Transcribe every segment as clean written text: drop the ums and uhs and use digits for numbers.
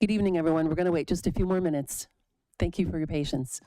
Good evening, everyone. We're going to wait just a few more minutes. Thank you for your patience.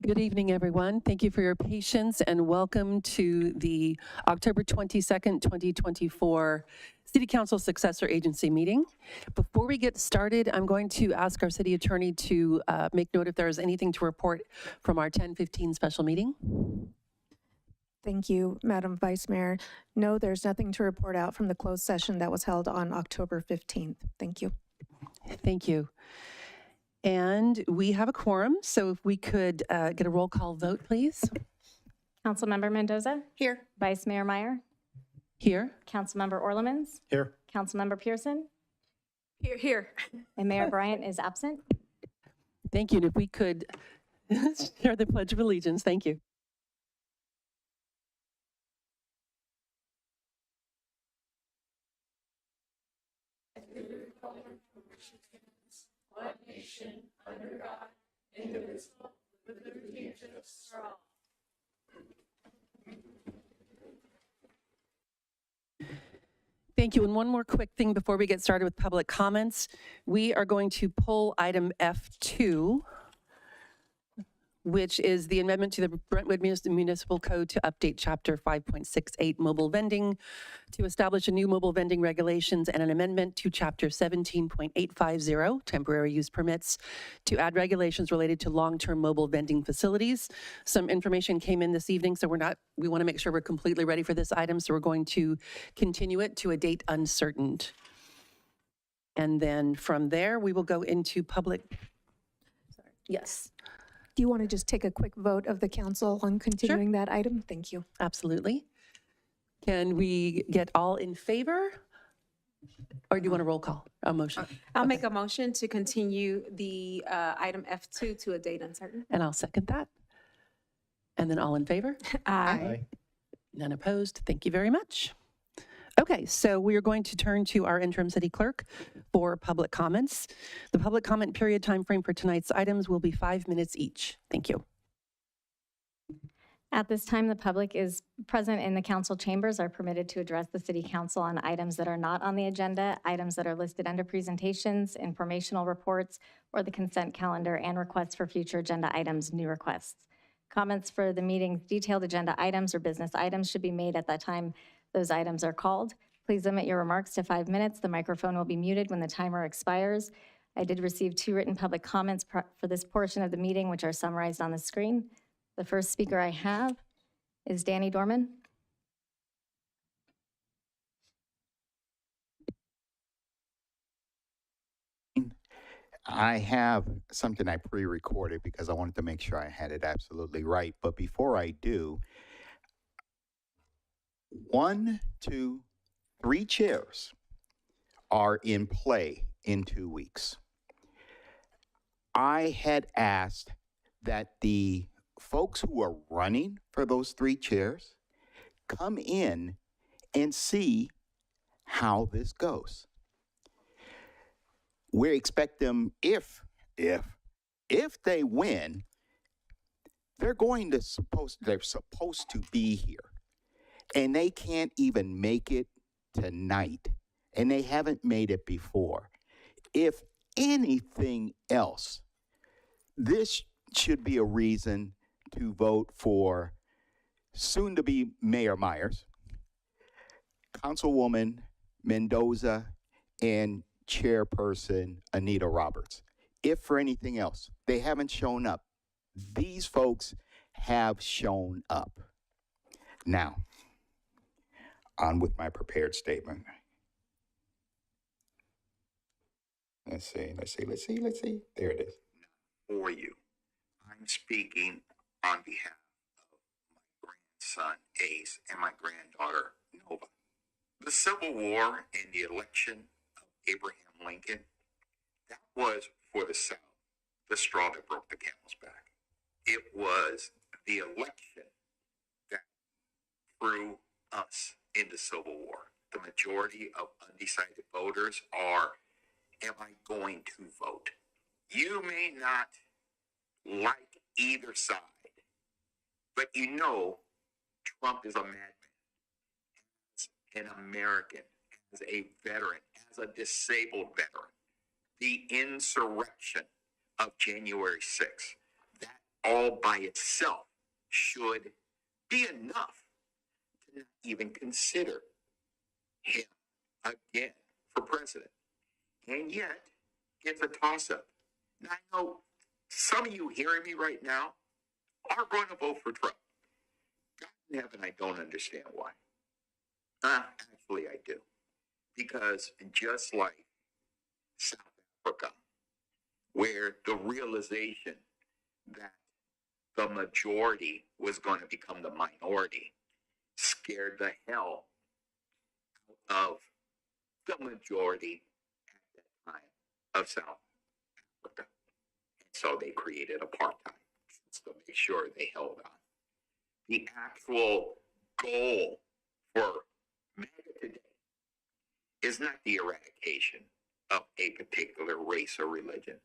Good evening, everyone. Thank you for your patience and welcome to the October 22nd, 2024 City Council Successor Agency meeting. Before we get started, I'm going to ask our city attorney to make note if there is anything to report from our 10:15 special meeting. Thank you, Madam Vice Mayor. No, there's nothing to report out from the closed session that was held on October 15th. Thank you. Thank you. And we have a quorum, so if we could get a roll call vote, please. Councilmember Mendoza? Here. Vice Mayor Meyer? Here. Councilmember Orlemans? Here. Councilmember Pearson? Here. And Mayor Bryant is absent. Thank you. And if we could share the Pledge of Allegiance. Thank you. One nation, under God, indivisible, with liberty and justice for all. Thank you. And one more quick thing before we get started with public comments. We are going to pull item F2, which is the amendment to the Brentwood Municipal Code to update Chapter 5.68 mobile vending, to establish a new mobile vending regulations, and an amendment to Chapter 17.850 temporary use permits to add regulations related to long-term mobile vending facilities. Some information came in this evening, so we want to make sure we're completely ready for this item, so we're going to continue it to a date uncertain. And then from there, we will go into public. Yes. Do you want to just take a quick vote of the council on continuing that item? Thank you. Absolutely. Can we get all in favor? Or do you want a roll call, a motion? I'll make a motion to continue the item F2 to a date uncertain. And I'll second that. And then all in favor? Aye. None opposed. Thank you very much. Okay, so we are going to turn to our interim city clerk for public comments. The public comment period timeframe for tonight's items will be 5 minutes each. Thank you. At this time, the public is present in the council chambers are permitted to address the city council on items that are not on the agenda, items that are listed under presentations, informational reports, or the consent calendar, and requests for future agenda items, new requests. Comments for the meeting's detailed agenda items or business items should be made at that time those items are called. Please limit your remarks to 5 minutes. The microphone will be muted when the timer expires. I did receive 2 written public comments for this portion of the meeting, which are summarized on the screen. The first speaker I have is Danny Dorman. I have something I pre-recorded because I wanted to make sure I had it absolutely right. But before I do, 1, 2, 3 chairs are in play in 2 weeks. I had asked that the folks who are running for those 3 chairs come in and see how this goes. We expect them, if they win, they're supposed to be here. And they can't even make it tonight. And they haven't made it before. If anything else, this should be a reason to vote for soon-to-be Mayor Myers, Councilwoman Mendoza, and Chairperson Anita Roberts. If for anything else, they haven't shown up. These folks have shown up. Now, on with my prepared statement. Let's see. There it is. For you, I'm speaking on behalf of my grandson, Ace, and my granddaughter, Nova. The Civil War and the election of Abraham Lincoln, that was for the South, the straw that broke the camel's back. It was the election that threw us into Civil War. The majority of undecided voters are, am I going to vote? You may not like either side, but you know Trump is a madman. As an American, as a veteran, as a disabled veteran, the insurrection of January 6th, that all by itself should be enough to not even consider him again for president. And yet, it's a toss-up. Now, I know some of you hearing me right now are going to vote for Trump. God in heaven, I don't understand why. Actually, I do. Because just like South Africa, where the realization that the majority was going to become the minority scared the hell of the majority at that time of South Africa. And so they created apartheid just to make sure they held on. The actual goal for MAGA today is not the eradication of a particular race or religion.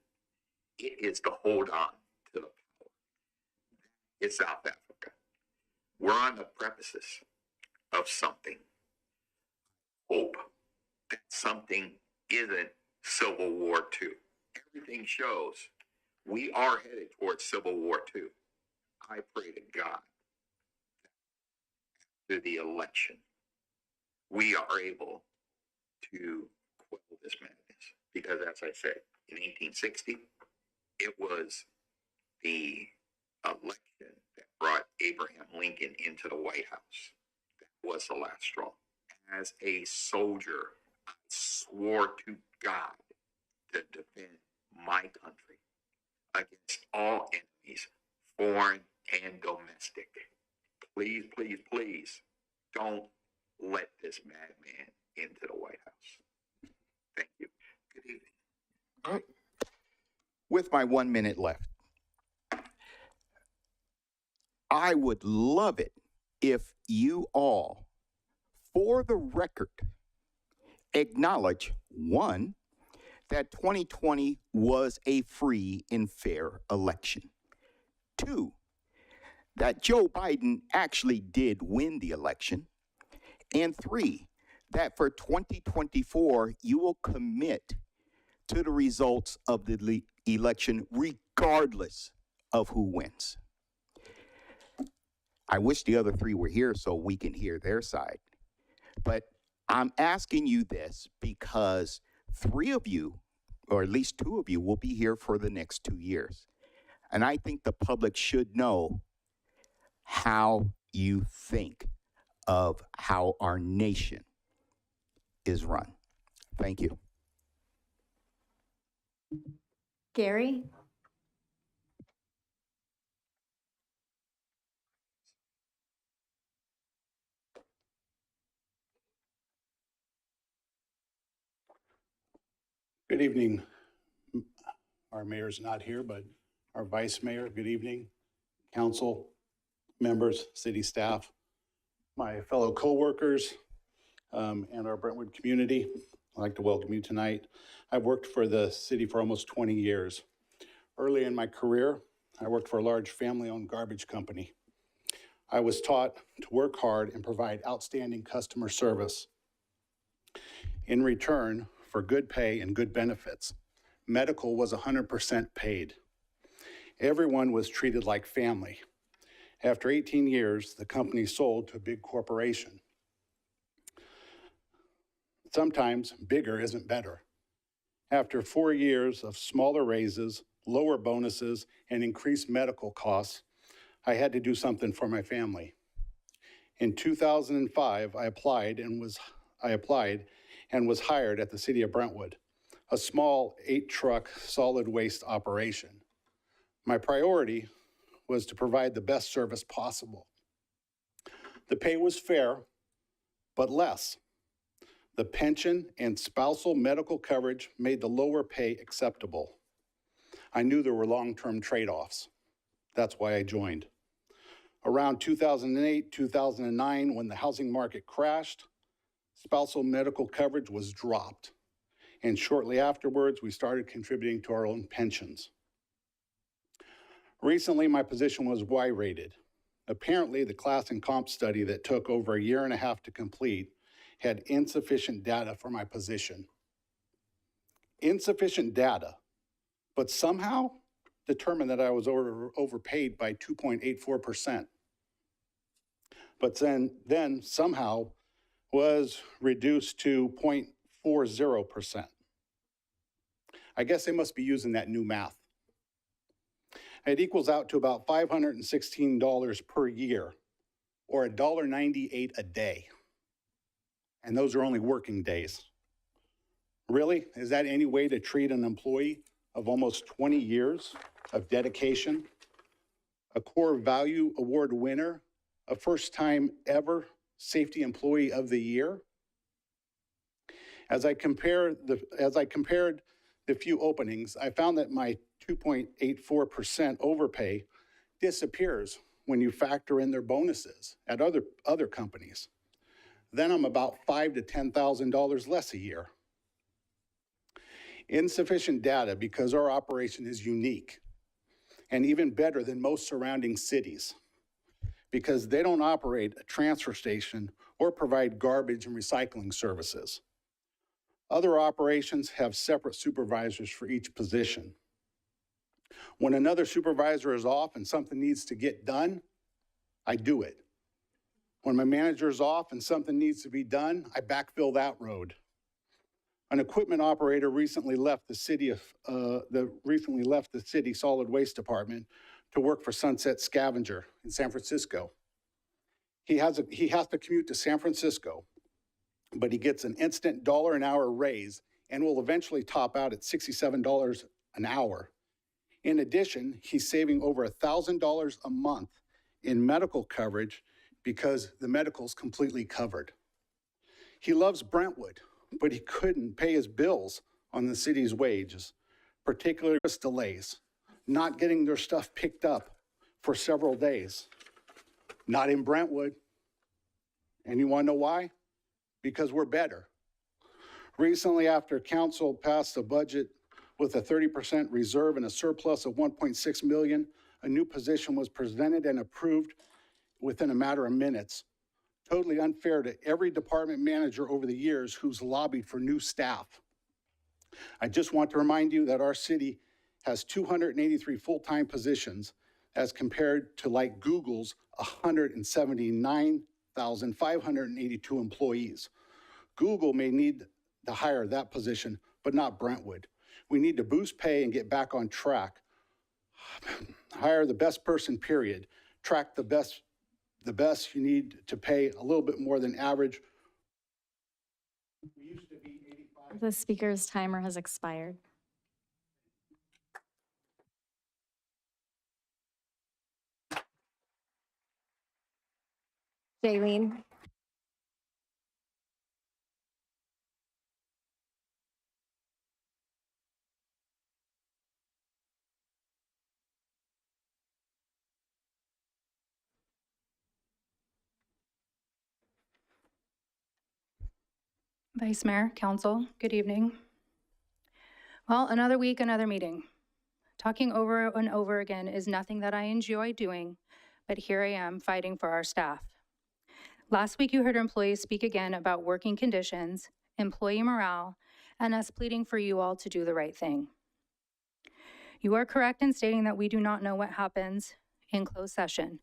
It is to hold on to the power. It's South Africa. We're on the premises of something. Hope that something isn't Civil War II. Everything shows we are headed towards Civil War II. I pray to God through the election, we are able to quell this madness. Because as I said, in 1860, it was the election that brought Abraham Lincoln into the White House. That was the last straw. As a soldier, I swore to God to defend my country against all enemies, foreign and domestic. Please, please, please, don't let this madman into the White House. Thank you. Good evening. All right. With my 1 minute left, I would love it if you all, for the record, acknowledge, one, that 2020 was a free and fair election. Two, that Joe Biden actually did win the election. And three, that for 2024, you will commit to the results of the election regardless of who wins. I wish the other three were here so we can hear their side. But I'm asking you this because three of you, or at least two of you, will be here for the next 2 years. And I think the public should know how you think of how our nation is run. Thank you. Gary? Good evening. Our mayor's not here, but our vice mayor, good evening. Council members, city staff, my fellow co-workers, and our Brentwood community. I'd like to welcome you tonight. I've worked for the city for almost 20 years. Early in my career, I worked for a large family-owned garbage company. I was taught to work hard and provide outstanding customer service. In return for good pay and good benefits, medical was 100% paid. Everyone was treated like family. After 18 years, the company sold to a big corporation. Sometimes bigger isn't better. After 4 years of smaller raises, lower bonuses, and increased medical costs, I had to do something for my family. In 2005, I applied and was hired at the city of Brentwood, a small 8-truck solid waste operation. My priority was to provide the best service possible. The pay was fair, but less. The pension and spousal medical coverage made the lower pay acceptable. I knew there were long-term trade-offs. That's why I joined. Around 2008, 2009, when the housing market crashed, spousal medical coverage was dropped. And shortly afterwards, we started contributing to our own pensions. Recently, my position was Y-rated. Apparently, the class and comp study that took over 1.5 years to complete had insufficient data for my position. Insufficient data, but somehow determined that I was overpaid by 2.84%. But then somehow was reduced to 0.40%. I guess they must be using that new math. It equals out to about $516 per year, or $1.98 a day. And those are only working days. Really? Is that any way to treat an employee of almost 20 years of dedication, a core value award winner, a first time ever Safety Employee of the Year? As I compared the few openings, I found that my 2.84% overpay disappears when you factor in their bonuses at other companies. Then I'm about $5,000 to $10,000 less a year. Insufficient data because our operation is unique and even better than most surrounding cities because they don't operate a transfer station or provide garbage and recycling services. Other operations have separate supervisors for each position. When another supervisor is off and something needs to get done, I do it. When my manager is off and something needs to be done, I backfill that road. An equipment operator recently left the city solid waste department to work for Sunset Scavenger in San Francisco. He has to commute to San Francisco, but he gets an instant $1 an hour raise and will eventually top out at $67 an hour. In addition, he's saving over $1,000 a month in medical coverage because the medical's completely covered. He loves Brentwood, but he couldn't pay his bills on the city's wages, particularly with delays, not getting their stuff picked up for several days. Not in Brentwood. And you want to know why? Because we're better. Recently, after council passed a budget with a 30% reserve and a surplus of $1.6 million, a new position was presented and approved within a matter of minutes. Totally unfair to every department manager over the years who's lobbied for new staff. I just want to remind you that our city has 283 full-time positions as compared to like Google's 179,582 employees. Google may need to hire that position, but not Brentwood. We need to boost pay and get back on track. Hire the best person, period. Track the best you need to pay a little bit more than average. We used to be 85. The speaker's timer has expired. Jaylene? Vice Mayor, Council, good evening. Well, another week, another meeting. Talking over and over again is nothing that I enjoy doing, but here I am fighting for our staff. Last week, you heard employees speak again about working conditions, employee morale, and us pleading for you all to do the right thing. You are correct in stating that we do not know what happens in closed session,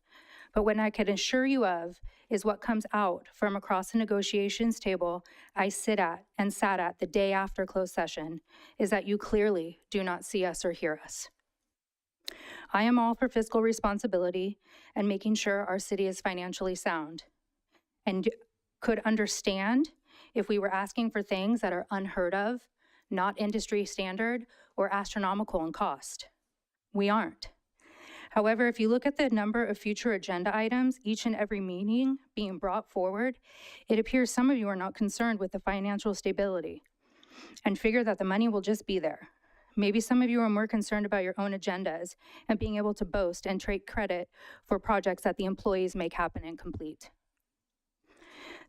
but what I can assure you of is what comes out from across the negotiations table I sit at and sat at the day after closed session is that you clearly do not see us or hear us. I am all for fiscal responsibility and making sure our city is financially sound, and could understand if we were asking for things that are unheard of, not industry standard, or astronomical in cost. We aren't. However, if you look at the number of future agenda items, each and every meeting being brought forward, it appears some of you are not concerned with the financial stability and figure that the money will just be there. Maybe some of you are more concerned about your own agendas and being able to boast and take credit for projects that the employees make happen and complete.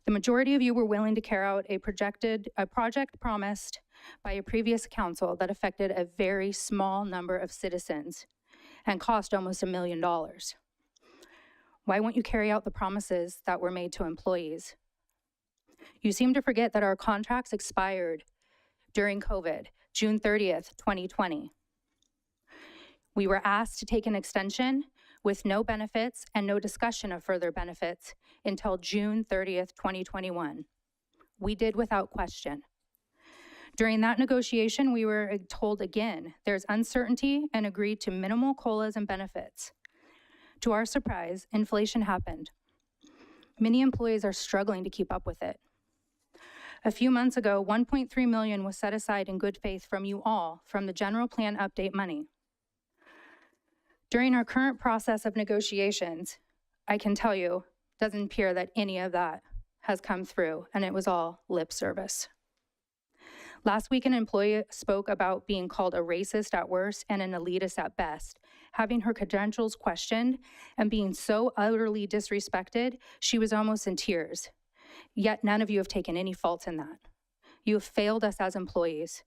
The majority of you were willing to carry out a project promised by a previous council that affected a very small number of citizens and cost almost $1 million. Why won't you carry out the promises that were made to employees? You seem to forget that our contracts expired during COVID, June 30th, 2020. We were asked to take an extension with no benefits and no discussion of further benefits until June 30th, 2021. We did without question. During that negotiation, we were told again, there's uncertainty, and agreed to minimal COLAs and benefits. To our surprise, inflation happened. Many employees are struggling to keep up with it. A few months ago, $1.3 million was set aside in good faith from you all from the general plan update money. During our current process of negotiations, I can tell you, doesn't appear that any of that has come through, and it was all lip service. Last week, an employee spoke about being called a racist at worst and an elitist at best, having her credentials questioned and being so utterly disrespected, she was almost in tears. Yet none of you have taken any fault in that. You have failed us as employees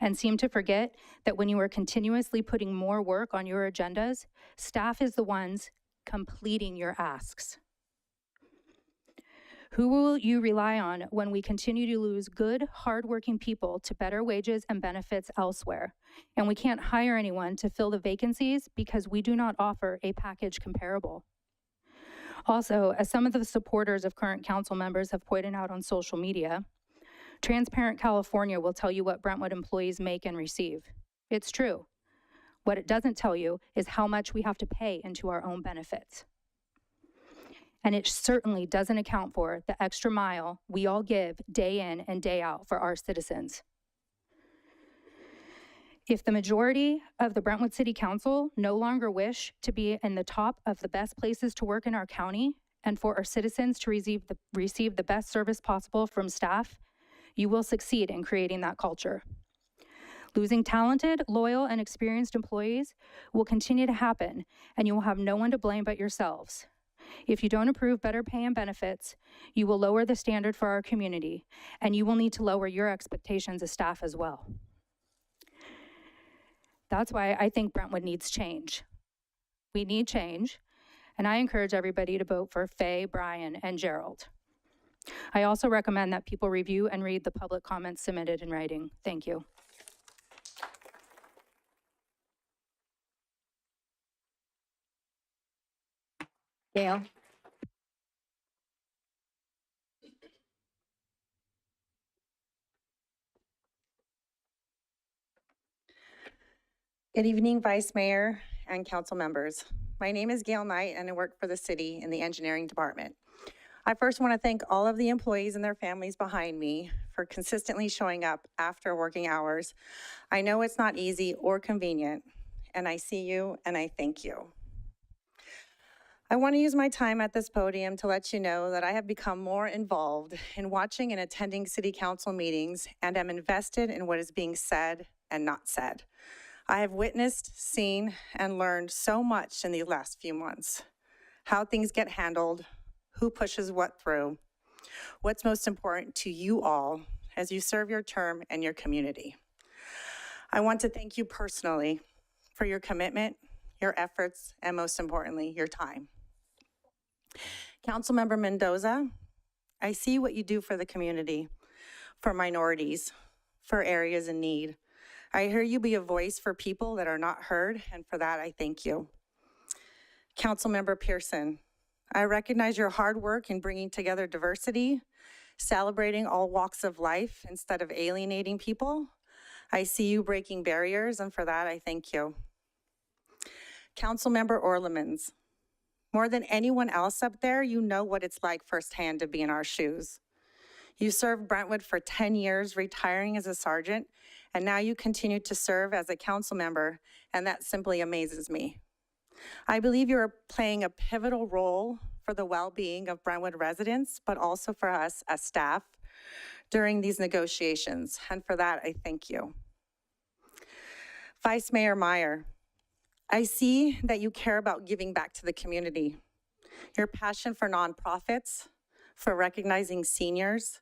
and seem to forget that when you are continuously putting more work on your agendas, staff is the ones completing your asks. Who will you rely on when we continue to lose good, hardworking people to better wages and benefits elsewhere? And we can't hire anyone to fill the vacancies because we do not offer a package comparable. Also, as some of the supporters of current council members have pointed out on social media, Transparent California will tell you what Brentwood employees make and receive. It's true. What it doesn't tell you is how much we have to pay into our own benefits. And it certainly doesn't account for the extra mile we all give day in and day out for our citizens. If the majority of the Brentwood City Council no longer wish to be in the top of the best places to work in our county and for our citizens to receive the best service possible from staff, you will succeed in creating that culture. Losing talented, loyal, and experienced employees will continue to happen, and you will have no one to blame but yourselves. If you don't approve better pay and benefits, you will lower the standard for our community, and you will need to lower your expectations as staff as well. That's why I think Brentwood needs change. We need change, and I encourage everybody to vote for Faye, Brian, and Gerald. I also recommend that people review and read the public comments submitted in writing. Thank you. Gail? Good evening, Vice Mayor and council members. My name is Gail Knight, and I work for the city in the engineering department. I first want to thank all of the employees and their families behind me for consistently showing up after working hours. I know it's not easy or convenient, and I see you and I thank you. I want to use my time at this podium to let you know that I have become more involved in watching and attending city council meetings and am invested in what is being said and not said. I have witnessed, seen, and learned so much in these last few months. How things get handled, who pushes what through, what's most important to you all as you serve your term and your community. I want to thank you personally for your commitment, your efforts, and most importantly, your time. Councilmember Mendoza, I see what you do for the community, for minorities, for areas in need. I hear you be a voice for people that are not heard, and for that, I thank you. Councilmember Pearson, I recognize your hard work in bringing together diversity, celebrating all walks of life instead of alienating people. I see you breaking barriers, and for that, I thank you. Councilmember Orlemans, more than anyone else up there, you know what it's like firsthand to be in our shoes. You served Brentwood for 10 years, retiring as a sergeant, and now you continue to serve as a council member, and that simply amazes me. I believe you're playing a pivotal role for the well-being of Brentwood residents, but also for us as staff during these negotiations, and for that, I thank you. Vice Mayor Meyer, I see that you care about giving back to the community. Your passion for nonprofits, for recognizing seniors,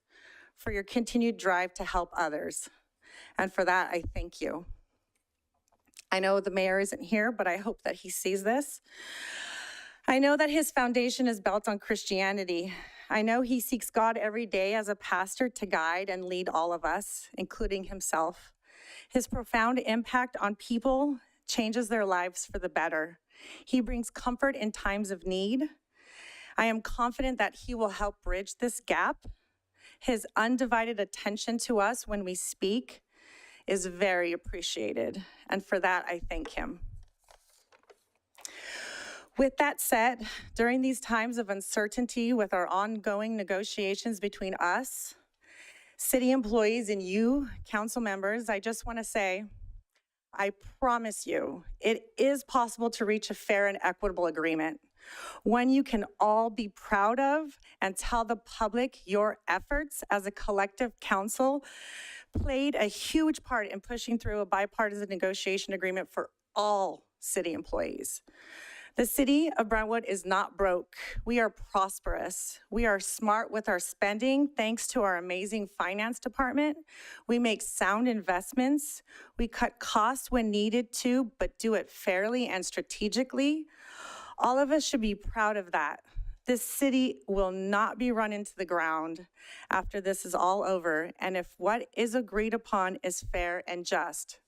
for your continued drive to help others. And for that, I thank you. I know the mayor isn't here, but I hope that he sees this. I know that his foundation is built on Christianity. I know he seeks God every day as a pastor to guide and lead all of us, including himself. His profound impact on people changes their lives for the better. He brings comfort in times of need. I am confident that he will help bridge this gap. His undivided attention to us when we speak is very appreciated, and for that, I thank him. With that said, during these times of uncertainty with our ongoing negotiations between us, city employees, and you, council members, I just want to say, I promise you, it is possible to reach a fair and equitable agreement, one you can all be proud of and tell the public your efforts as a collective council played a huge part in pushing through a bipartisan negotiation agreement for all city employees. The city of Brentwood is not broke. We are prosperous. We are smart with our spending thanks to our amazing finance department. We make sound investments. We cut costs when needed to, but do it fairly and strategically. All of us should be proud of that. This city will not be run into the ground after this is all over, and if what is agreed upon is fair and just,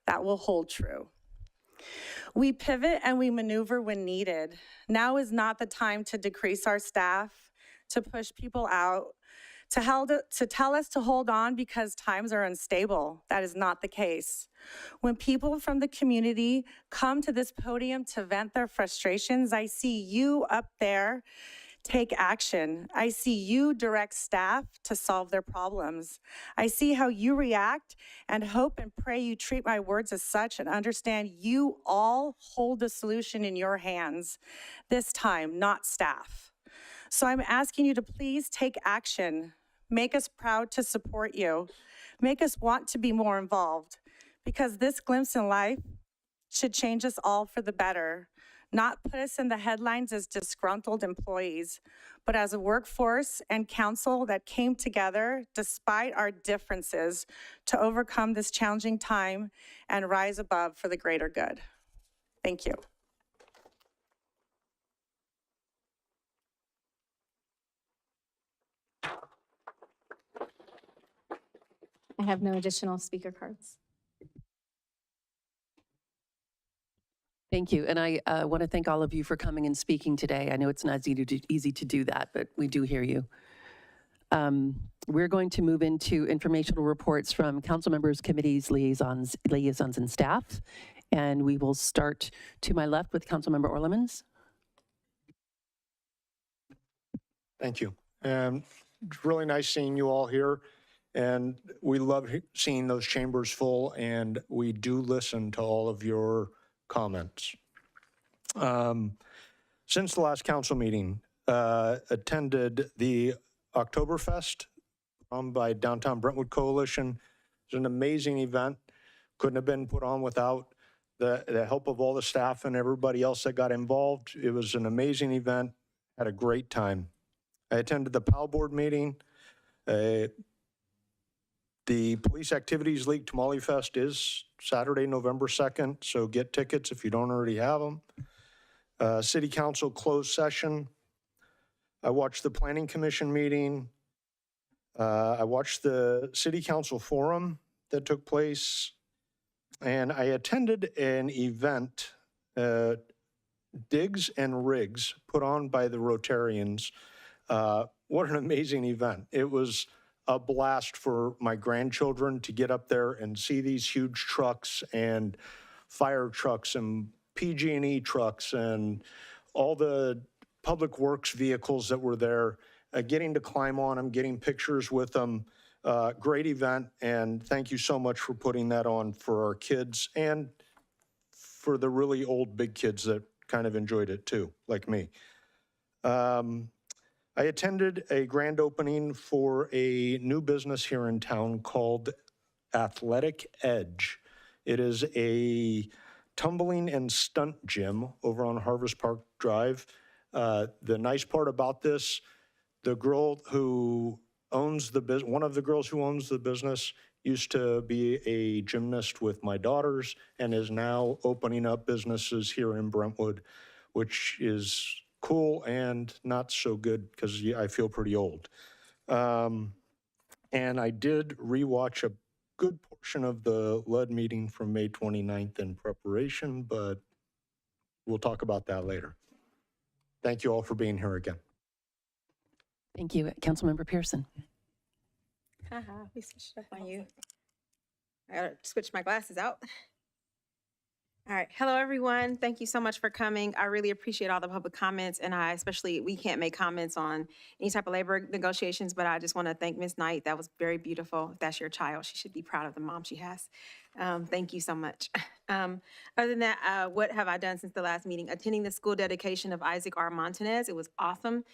that will hold true. We pivot and we maneuver when needed. Now is not the time to decrease our staff, to push people out, to tell us to hold on because times are unstable. That is not the case. When people from the community come to this podium to vent their frustrations, I see you up there take action. I see you direct staff to solve their problems. I see how you react and hope and pray you treat my words as such and understand you all hold the solution in your hands, this time, not staff. So I'm asking you to please take action. Make us proud to support you. Make us want to be more involved, because this glimpse in life should change us all for the better. Not put us in the headlines as disgruntled employees, but as a workforce and council that came together despite our differences to overcome this challenging time and rise above for the greater good. Thank you. I have no additional speaker cards. Thank you. And I want to thank all of you for coming and speaking today. I know it's not easy to do that, but we do hear you. We're going to move into informational reports from council members, committees, liaisons, and staff. And we will start to my left with Councilmember Orlemans. Thank you. It's really nice seeing you all here. And we love seeing those chambers full, and we do listen to all of your comments. Since the last council meeting, attended the Oktoberfest by Downtown Brentwood Coalition. It was an amazing event. Couldn't have been put on without the help of all the staff and everybody else that got involved. It was an amazing event. Had a great time. I attended the PAL board meeting. The Police Activities League Tamale Fest is Saturday, November 2nd, so get tickets if you don't already have them. City Council closed session. I watched the Planning Commission meeting. I watched the City Council forum that took place, and I attended an event, Digs and Rigs, put on by the Rotarians. What an amazing event. It was a blast for my grandchildren to get up there and see these huge trucks and fire trucks and PG&E trucks and all the public works vehicles that were there, getting to climb on them, getting pictures with them. Great event, and thank you so much for putting that on for our kids and for the really old big kids that kind of enjoyed it too, like me. I attended a grand opening for a new business here in town called Athletic Edge. It is a tumbling and stunt gym over on Harvest Park Drive. The nice part about this, the girl who owns the business, one of the girls who owns the business used to be a gymnast with my daughters and is now opening up businesses here in Brentwood, which is cool and not so good because I feel pretty old. And I did rewatch good portion of the lead meeting from May 29th in preparation, but we'll talk about that later. Thank you all for being here again. Thank you. Councilmember Pearson. We switched up on you. I gotta switch my glasses out. All right. Hello, everyone. Thank you so much for coming. I really appreciate all the public comments, and we can't make comments on any type of labor negotiations, but I just want to thank Ms. Knight. That was very beautiful. If that's your child, she should be proud of the mom she has. Thank you so much. Other than that, what have I done since the last meeting? Attending the school dedication of Isaac R. Montanez. It was awesome.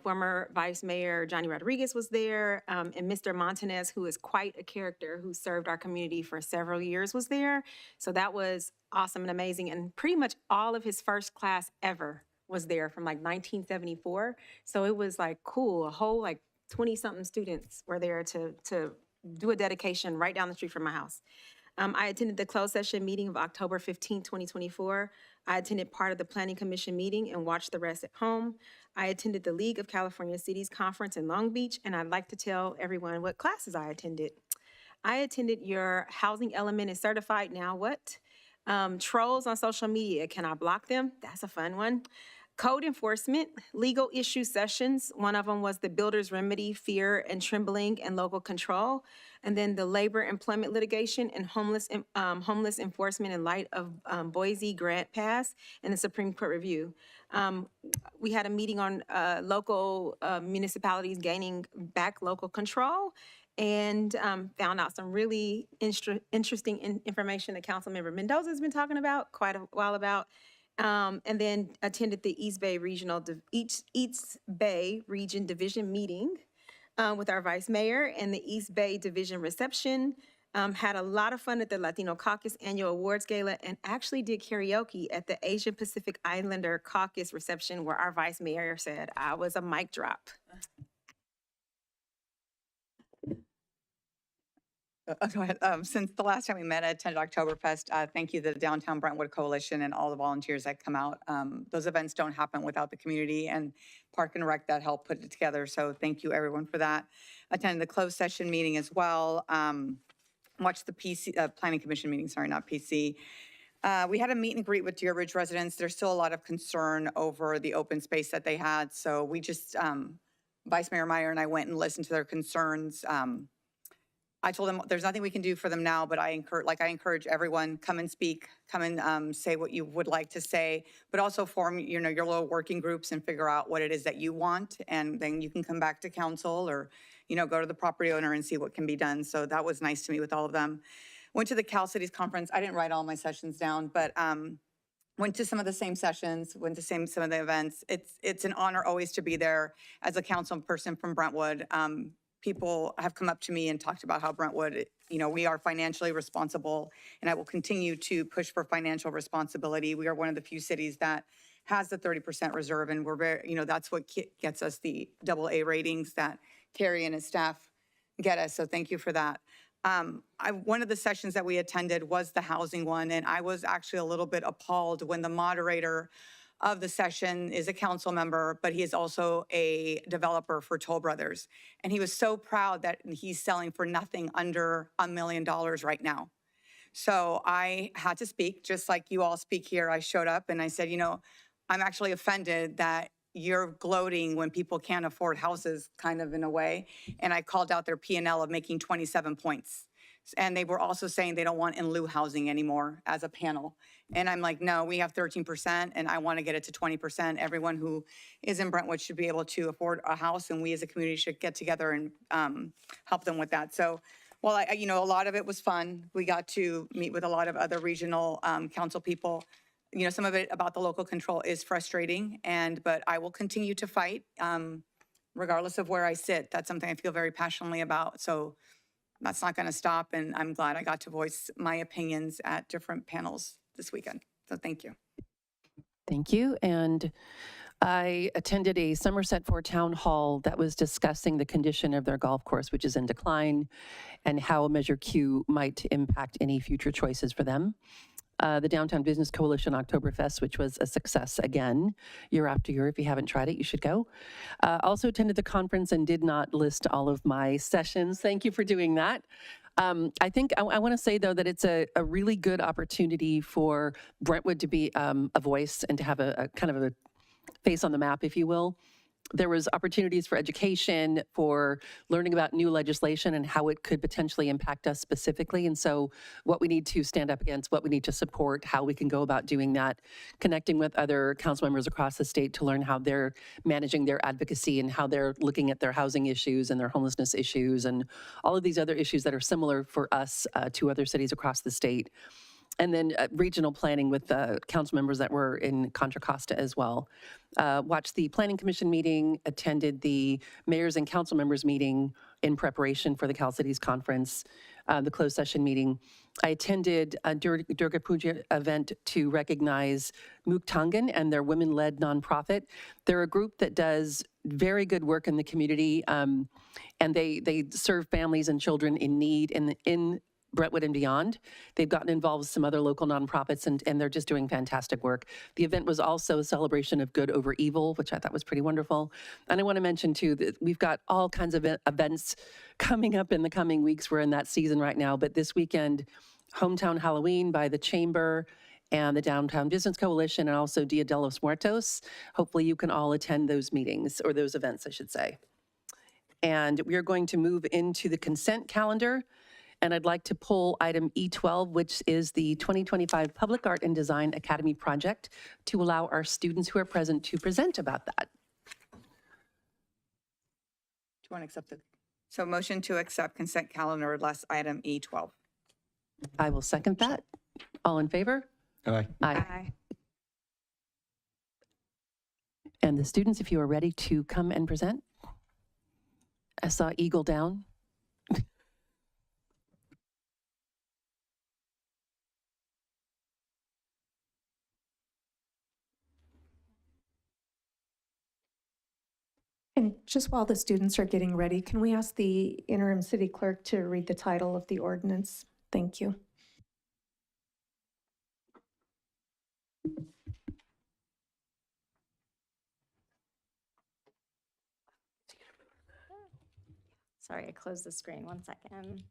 Former Vice Mayor Johnny Rodriguez was there, and Mr. Montanez, who is quite a character, who served our community for several years, was there. So that was awesome and amazing. And pretty much all of his first class ever was there from like 1974. So it was like cool. A whole like 20-something students were there to do a dedication right down the street from my house. I attended the closed session meeting of October 15, 2024. I attended part of the Planning Commission meeting and watched the rest at home. I attended the League of California Cities Conference in Long Beach, and I'd like to tell everyone what classes I attended. I attended your Housing Element is Certified Now What? Trolls on social media, can I block them? That's a fun one. Code enforcement, legal issue sessions. One of them was the builder's remedy, fear and trembling and local control. And then the labor employment litigation and homeless enforcement in light of Boise Grant Pass and the Supreme Court review. We had a meeting on local municipalities gaining back local control, and found out some really interesting information that Councilmember Mendoza has been talking about quite a while about. And then attended the East Bay Region Division meeting with our Vice Mayor and the East Bay Division reception. Had a lot of fun at the Latino Caucus Annual Awards Gala, and actually did karaoke at the Asian Pacific Islander Caucus reception, where our Vice Mayor said I was a mic drop. Go ahead. Since the last time we met, I attended Oktoberfest. Thank you to the Downtown Brentwood Coalition and all the volunteers that come out. Those events don't happen without the community and Park and Rec that helped put it together. So thank you everyone for that. Attended the closed session meeting as well. Watched the PC Planning Commission meeting. Sorry, not PC. We had a meet and greet with Deer Ridge residents. There's still a lot of concern over the open space that they had. So we just, Vice Mayor Meyer and I went and listened to their concerns. I told them there's nothing we can do for them now, but I encourage everyone, come and speak, come and say what you would like to say, but also form, your little working groups and figure out what it is that you want. And then you can come back to council or, go to the property owner and see what can be done. So that was nice to meet with all of them. Went to the Cal Cities Conference. I didn't write all my sessions down, but went to some of the same sessions, went to some of the events. It's an honor always to be there as a council person from Brentwood. People have come up to me and talked about how Brentwood, we are financially responsible, and I will continue to push for financial responsibility. We are one of the few cities that has the 30% reserve, and we're very, that's what gets us the AA ratings that Carrie and his staff get us. So thank you for that. One of the sessions that we attended was the housing one, and I was actually a little bit appalled when the moderator of the session is a council member, but he is also a developer for Toll Brothers. And he was so proud that he's selling for nothing under $1 million right now. So I had to speak, just like you all speak here. I showed up and I said, I'm actually offended that you're gloating when people can't afford houses, kind of in a way. And I called out their P&L of making 27 points. And they were also saying they don't want in lieu housing anymore as a panel. And I'm like, no, we have 13% and I want to get it to 20%. Everyone who is in Brentwood should be able to afford a house, and we as a community should get together and help them with that. So while a lot of it was fun, we got to meet with a lot of other regional council people. Some of it about the local control is frustrating, but I will continue to fight regardless of where I sit. That's something I feel very passionately about. So that's not going to stop, and I'm glad I got to voice my opinions at different panels this weekend. So thank you. Thank you. And I attended a Somerset 4 town hall that was discussing the condition of their golf course, which is in decline, and how Measure Q might impact any future choices for them. The Downtown Business Coalition Oktoberfest, which was a success again, year after year. If you haven't tried it, you should go. Also attended the conference and did not list all of my sessions. Thank you for doing that. I think I want to say, though, that it's a really good opportunity for Brentwood to be a voice and to have a kind of a face on the map, if you will. There was opportunities for education, for learning about new legislation and how it could potentially impact us specifically. And so what we need to stand up against, what we need to support, how we can go about doing that, connecting with other council members across the state to learn how they're managing their advocacy and how they're looking at their housing issues and their homelessness issues and all of these other issues that are similar for us to other cities across the state. And then regional planning with the council members that were in Contra Costa as well. Watched the Planning Commission meeting, attended the mayors and council members meeting in preparation for the Cal Cities Conference, the closed session meeting. I attended a Durga Puja event to recognize Muktangan and their women-led nonprofit. They're a group that does very good work in the community, and they serve families and children in need in Brentwood and beyond. They've gotten involved with some other local nonprofits, and they're just doing fantastic work. The event was also a celebration of good over evil, which I thought was pretty wonderful. And I want to mention, too, that we've got all kinds of events coming up in the coming weeks. We're in that season right now, but this weekend, Hometown Halloween by the Chamber and the Downtown Business Coalition, and also Dia de los Muertos. Hopefully you can all attend those meetings, or those events, I should say. And we are going to move into the consent calendar. And I'd like to pull item E12, which is the 2025 Public Art and Design Academy project, to allow our students who are present to present about that. Do you want to accept it? So motion to accept consent calendar less item E12. I will second that. All in favor? Aye. Aye. And the students, if you are ready to come and present. I saw Eagle down. And just while the students are getting ready, can we ask the interim city clerk to read the title of the ordinance? Thank you. Sorry, I closed the screen. 1 second.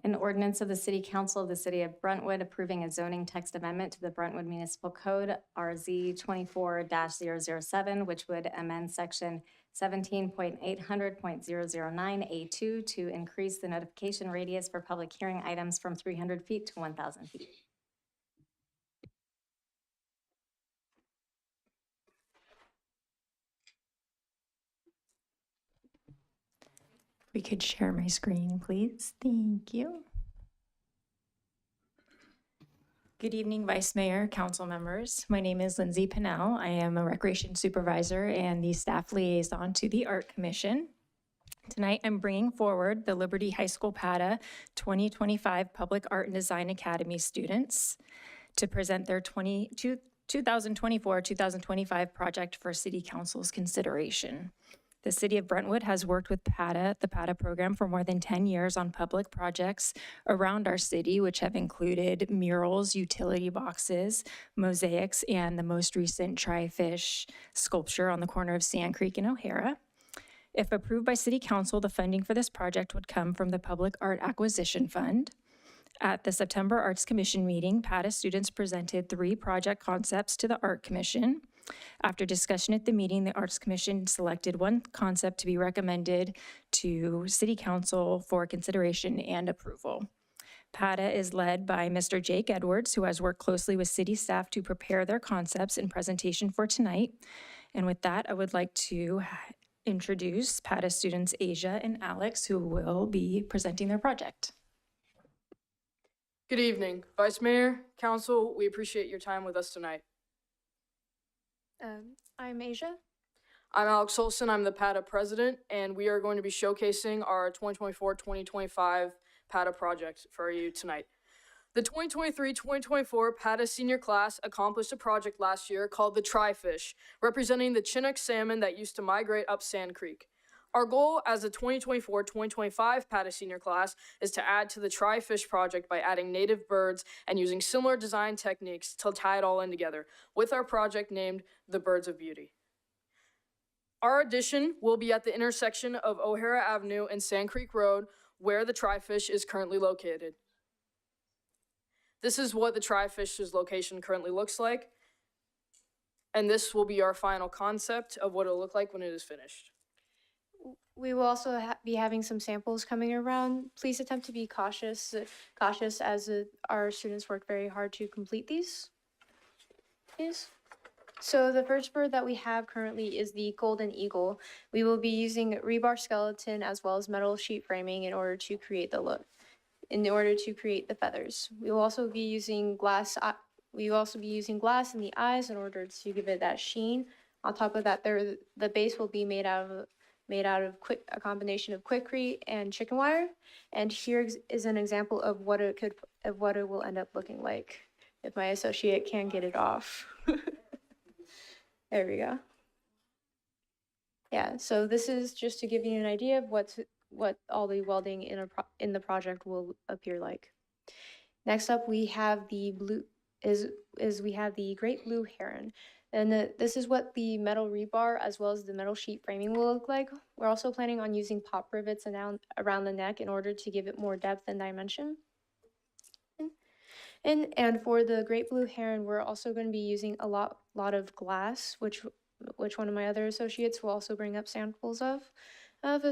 An ordinance of the City Council of the City of Brentwood approving a zoning text amendment to the Brentwood Municipal Code, RZ 24-007, which would amend section 17.800.009A2 to increase the notification radius for public hearing items from 300 feet to 1,000 feet. We could share my screen, please. Thank you. Good evening, Vice Mayor, council members. My name is Lindsay Pinnell. I am a recreation supervisor and the staff liaison to the Art Commission. Tonight, I'm bringing forward the Liberty High School PATA 2025 Public Art and Design Academy students to present their 2024-2025 project for City Council's consideration. The City of Brentwood has worked with PATA, the PATA program, for more than 10 years on public projects around our city, which have included murals, utility boxes, mosaics, and the most recent tri-fish sculpture on the corner of Sand Creek and O'Hara. If approved by City Council, the funding for this project would come from the Public Art Acquisition Fund. At the September Arts Commission meeting, PATA students presented 3 project concepts to the Art Commission. After discussion at the meeting, the Arts Commission selected one concept to be recommended to City Council for consideration and approval. PATA is led by Mr. Jake Edwards, who has worked closely with city staff to prepare their concepts and presentation for tonight. And with that, I would like to introduce PATA students Asia and Alex, who will be presenting their project. Good evening, Vice Mayor, Council. We appreciate your time with us tonight. I'm Asia. I'm Alex Olson. I'm the PATA president, and we are going to be showcasing our 2024-2025 PATA project for you tonight. The 2023-2024 PATA senior class accomplished a project last year called the Tri-Fish, representing the Chinook salmon that used to migrate up Sand Creek. Our goal as a 2024-2025 PATA senior class is to add to the Tri-Fish project by adding native birds and using similar design techniques to tie it all in together with our project named the Birds of Beauty. Our addition will be at the intersection of O'Hara Avenue and Sand Creek Road, where the Tri-Fish is currently located. This is what the Tri-Fish's location currently looks like, and this will be our final concept of what it'll look like when it is finished. We will also be having some samples coming around. Please attempt to be cautious as our students work very hard to complete these. So the first bird that we have currently is the golden eagle. We will be using rebar skeleton as well as metal sheet framing in order to create the look, in order to create the feathers. We will also be using glass. We will also be using glass in the eyes in order to give it that sheen. On top of that, the base will be made out of a combination of Quikrete and chicken wire. And here is an example of what it will end up looking like if my associate can get it off. There we go. Yeah, so this is just to give you an idea of what all the welding in the project will appear like. Next up, we have the we have the great blue heron. And this is what the metal rebar as well as the metal sheet framing will look like. We're also planning on using pop rivets around the neck in order to give it more depth and dimension. And for the great blue heron, we're also going to be using a lot of glass, which one of my other associates will also bring up samples of,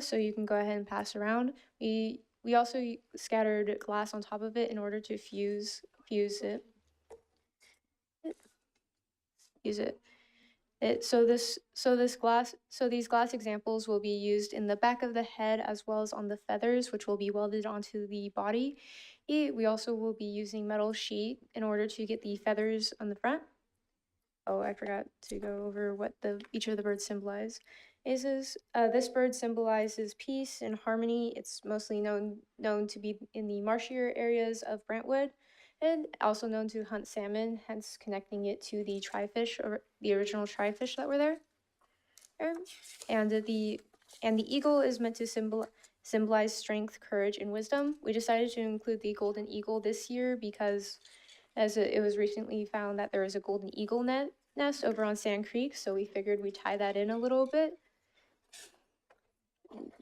so you can go ahead and pass around. We also scattered glass on top of it in order to fuse it. These glass examples will be used in the back of the head as well as on the feathers, which will be welded onto the body. We also will be using metal sheet in order to get the feathers on the front. Oh, I forgot to go over what each of the birds symbolize. This bird symbolizes peace and harmony. It's mostly known to be in the marshier areas of Brentwood, and also known to hunt salmon, hence connecting it to the tri-fish, or the original tri-fish that were there. And the eagle is meant to symbolize strength, courage, and wisdom. We decided to include the golden eagle this year because it was recently found that there is a golden eagle nest over on Sand Creek, so we figured we'd tie that in a little bit.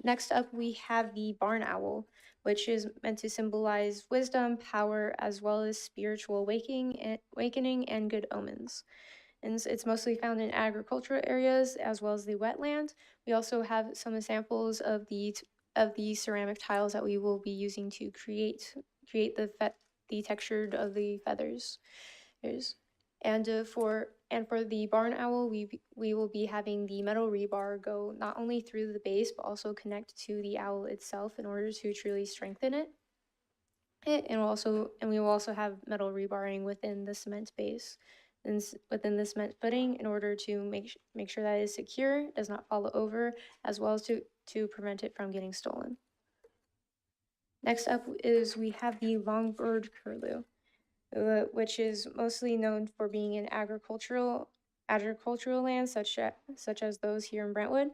Next up, we have the barn owl, which is meant to symbolize wisdom, power, as well as spiritual awakening and good omens. And it's mostly found in agricultural areas as well as the wetland. We also have some examples of the ceramic tiles that we will be using to create the texture of the feathers. And for the barn owl, we will be having the metal rebar go not only through the base but also connect to the owl itself in order to truly strengthen it. And we will also have metal rebarring within the cement base and within the cement footing in order to make sure that it is secure, does not fall over, as well as to prevent it from getting stolen. Next up is we have the longbird curlew, which is mostly known for being in agricultural lands such as those here in Brentwood.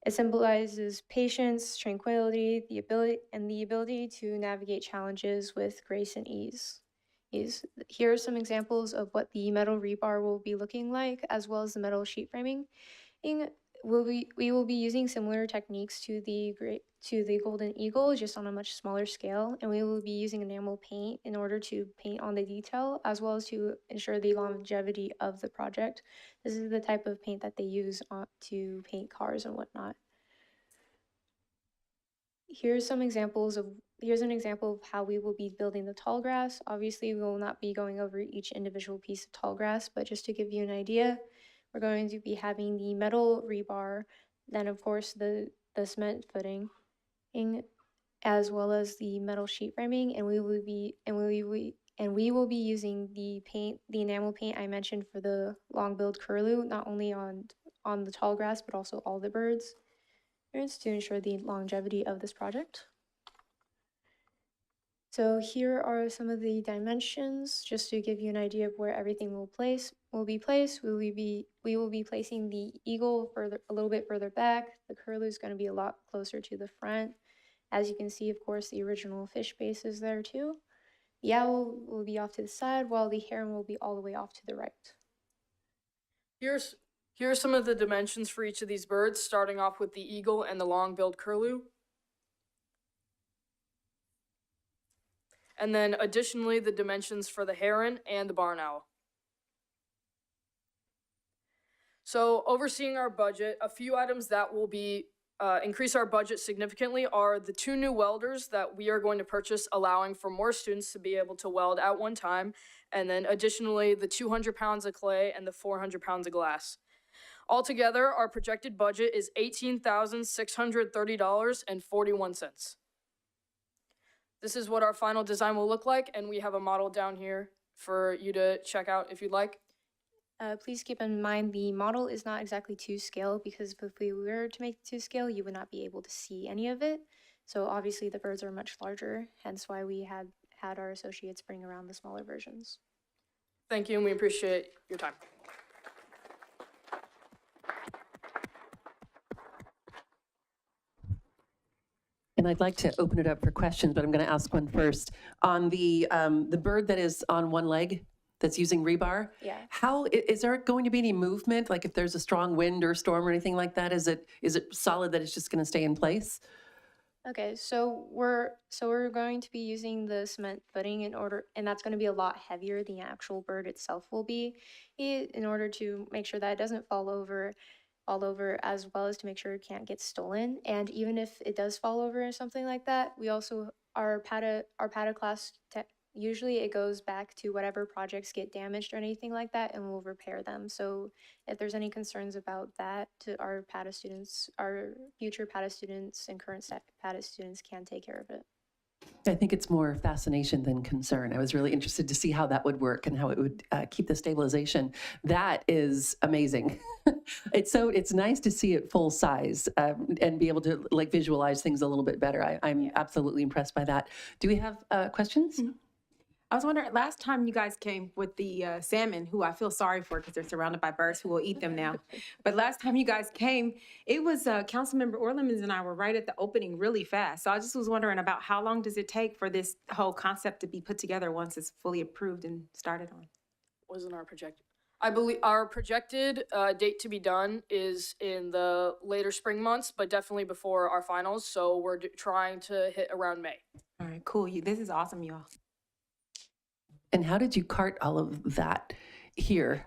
It symbolizes patience, tranquility, the ability to navigate challenges with grace and ease. Here are some examples of what the metal rebar will be looking like, as well as the metal sheet framing. We will be using similar techniques to the golden eagle, just on a much smaller scale, and we will be using enamel paint in order to paint on the detail, as well as to ensure the longevity of the project. This is the type of paint that they use to paint cars and whatnot. Here's an example of how we will be building the tall grass. Obviously, we will not be going over each individual piece of tall grass, but just to give you an idea, we're going to be having the metal rebar, then of course the cement footing, as well as the metal sheet framing, and we will be using the enamel paint I mentioned for the long-billed curlew, not only on the tall grass but also all the birds, to ensure the longevity of this project. So here are some of the dimensions, just to give you an idea of where everything will be placed. We will be placing the eagle a little bit further back. The curlew is going to be a lot closer to the front. As you can see, of course, the original fish base is there too. The owl will be off to the side, while the heron will be all the way off to the right. Here's Here are some of the dimensions for each of these birds, starting off with the eagle and the long-billed curlew. And then additionally, the dimensions for the heron and the barn owl. So overseeing our budget, a few items that will be increase our budget significantly are the 2 new welders that we are going to purchase, allowing for more students to be able to weld at one time. And then additionally, the 200 pounds of clay and the 400 pounds of glass. Altogether, our projected budget is $18,630.41. This is what our final design will look like, and we have a model down here for you to check out if you'd like. Please keep in mind the model is not exactly to scale, because if we were to make it to scale, you would not be able to see any of it. So obviously the birds are much larger, hence why we had our associates bring around the smaller versions. Thank you, and we appreciate your time. And I'd like to open it up for questions, but I'm going to ask one first. On the bird that is on one leg, that's using rebar? Yeah. How, is there going to be any movement? Like if there's a strong wind or storm or anything like that, is it solid that it's just going to stay in place? Okay, so we're going to be using the cement footing and that's going to be a lot heavier than the actual bird itself will be, in order to make sure that it doesn't fall over all over, as well as to make sure it can't get stolen. And even if it does fall over or something like that, we also, our PATA class, usually it goes back to whatever projects get damaged or anything like that, and we'll repair them. So if there's any concerns about that, to our PATA students, our future PATA students and current PATA students can take care of it. I think it's more fascination than concern. I was really interested to see how that would work and how it would keep the stabilization. That is amazing. It's nice to see it full size and be able to like visualize things a little bit better. I'm absolutely impressed by that. Do we have questions? Mm-hmm. I was wondering, last time you guys came with the salmon, who I feel sorry for because they're surrounded by birds who will eat them now. But last time you guys came, it was Councilmember Orlemans and I were right at the opening really fast. So I just was wondering about how long does it take for this whole concept to be put together once it's fully approved and started on? Wasn't our projected? I believe our projected date to be done is in the later spring months, but definitely before our finals. So we're trying to hit around May. All right, cool. This is awesome, y'all. And how did you cart all of that here?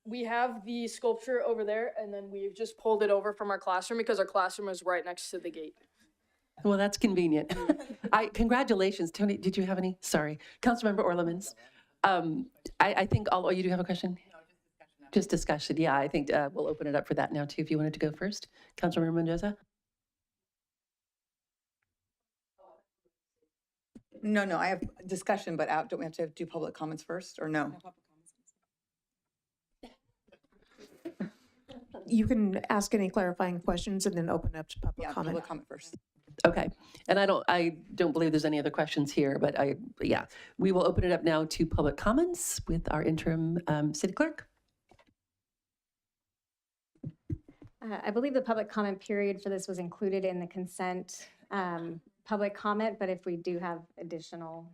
We have the sculpture over there, and then we've just pulled it over from our classroom because our classroom is right next to the gate. Well, that's convenient. Congratulations, Tony. Did you have any? Sorry, Councilmember Orlemans. I think you do have a question? No, just discussion. Yeah, I think we'll open it up for that now too. If you wanted to go first, Councilmember Mendoza. No, I have discussion, but don't we have to do public comments first, or no? You can ask any clarifying questions and then open up to public comment. Public comment first. Okay, and I don't believe there's any other questions here, but we will open it up now to public comments with our interim city clerk. I believe the public comment period for this was included in the consent public comment, but if we do have additional,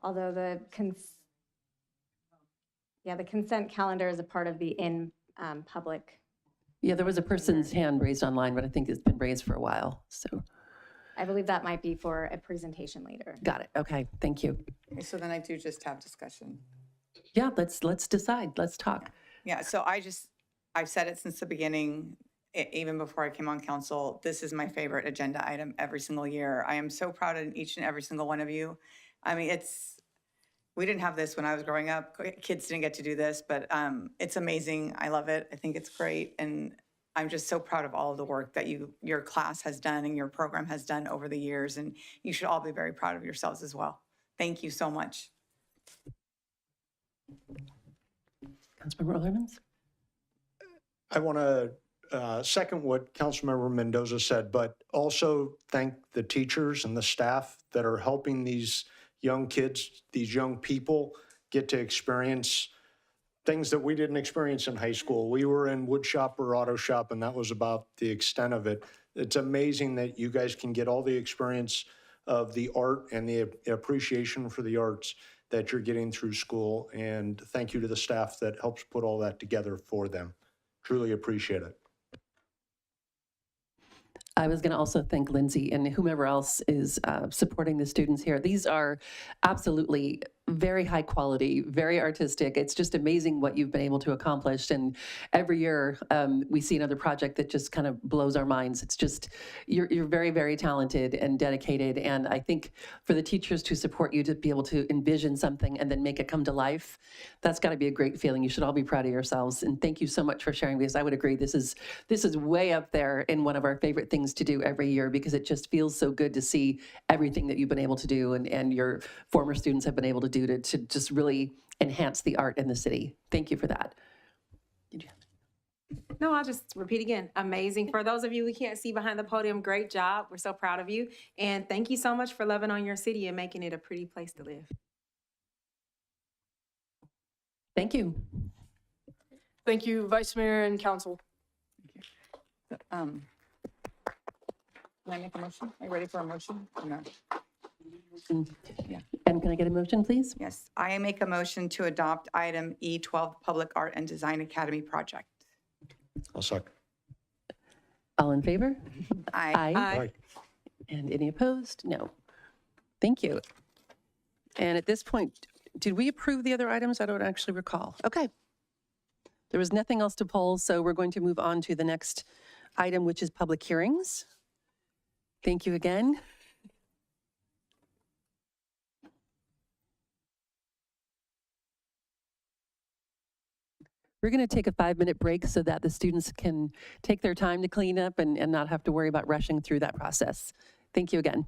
although the consent calendar is a part of the public. Yeah, there was a person's hand raised online, but I think it's been raised for a while, so. I believe that might be for a presentation later. Got it, okay, thank you. Okay, so then I do just have discussion. Yeah, let's decide, let's talk. Yeah, so I've said it since the beginning, even before I came on council, this is my favorite agenda item every single year. I am so proud of each and every single one of you. I mean, we didn't have this when I was growing up. Kids didn't get to do this, but it's amazing. I love it. I think it's great. And I'm just so proud of all of the work that your class has done and your program has done over the years. And you should all be very proud of yourselves as well. Thank you so much. Councilmember Orlemans? I want to second what Councilmember Mendoza said, but also thank the teachers and the staff that are helping these young kids, these young people get to experience things that we didn't experience in high school. We were in wood shop or auto shop, and that was about the extent of it. It's amazing that you guys can get all the experience of the art and the appreciation for the arts that you're getting through school. And thank you to the staff that helps put all that together for them. Truly appreciate it. I was going to also thank Lindsay and whomever else is supporting the students here. These are absolutely very high quality, very artistic. It's just amazing what you've been able to accomplish. And every year we see another project that just kind of blows our minds. It's just, you're very, very talented and dedicated. And I think for the teachers to support you to be able to envision something and then make it come to life, that's got to be a great feeling. You should all be proud of yourselves. And thank you so much for sharing, because I would agree this is way up there in one of our favorite things to do every year, because it just feels so good to see everything that you've been able to do and your former students have been able to do to just really enhance the art in the city. Thank you for that. No, I'll just repeat again. Amazing. For those of you who can't see behind the podium, great job. We're so proud of you. And thank you so much for loving on your city and making it a pretty place to live. Thank you. Thank you, Vice Mayor and Council. Can I make a motion? Are you ready for a motion? Or no? Yeah. And can I get a motion, please? Yes, I make a motion to adopt item E12, Public Art and Design Academy project. I'll second. All in favor? Aye. Aye. And any opposed? No. Thank you. And at this point, did we approve the other items? I don't actually recall. Okay. There was nothing else to poll, so we're going to move on to the next item, which is public hearings. Thank you again. We're going to take a 5-minute break so that the students can take their time to clean up and not have to worry about rushing through that process. Thank you again.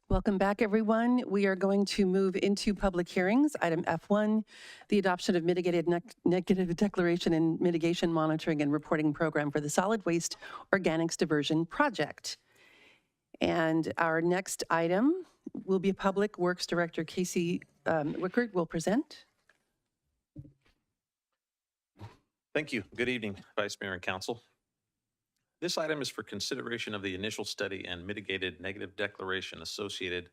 Welcome back, everyone. We are going to move into public hearings. Item F1, the adoption of mitigated negative declaration and mitigation monitoring and reporting program for the solid waste organics diversion project. And our next item will be Public Works Director Casey Wickert will present. Thank you. Good evening, Vice Mayor and Council. This item is for consideration of the initial study and mitigated negative declaration associated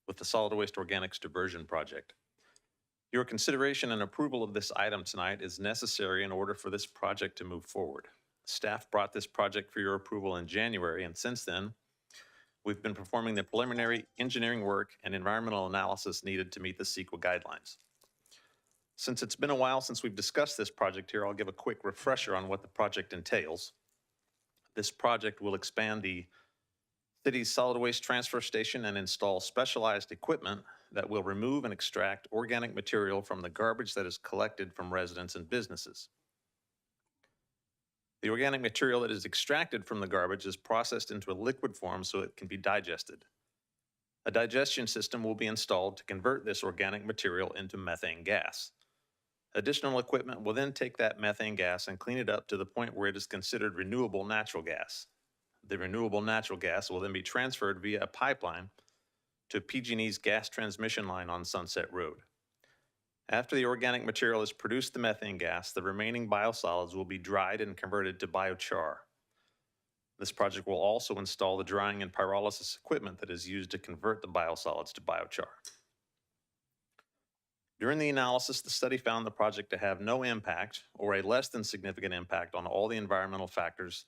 with the solid waste organics diversion project. Your consideration and approval of this item tonight is necessary in order for this project to move forward. Staff brought this project for your approval in January, and since then, we've been performing the preliminary engineering work and environmental analysis needed to meet the CEQA guidelines. Since it's been a while since we've discussed this project here, I'll give a quick refresher on what the project entails. This project will expand the city's solid waste transfer station and install specialized equipment that will remove and extract organic material from the garbage that is collected from residents and businesses. The organic material that is extracted from the garbage is processed into a liquid form so it can be digested. A digestion system will be installed to convert this organic material into methane gas. Additional equipment will then take that methane gas and clean it up to the point where it is considered renewable natural gas. The renewable natural gas will then be transferred via a pipeline to PG&E's gas transmission line on Sunset Road. After the organic material has produced the methane gas, the remaining biosolids will be dried and converted to biochar. This project will also install the drying and pyrolysis equipment that is used to convert the biosolids to biochar. During the analysis, the study found the project to have no impact or a less than significant impact on all the environmental factors.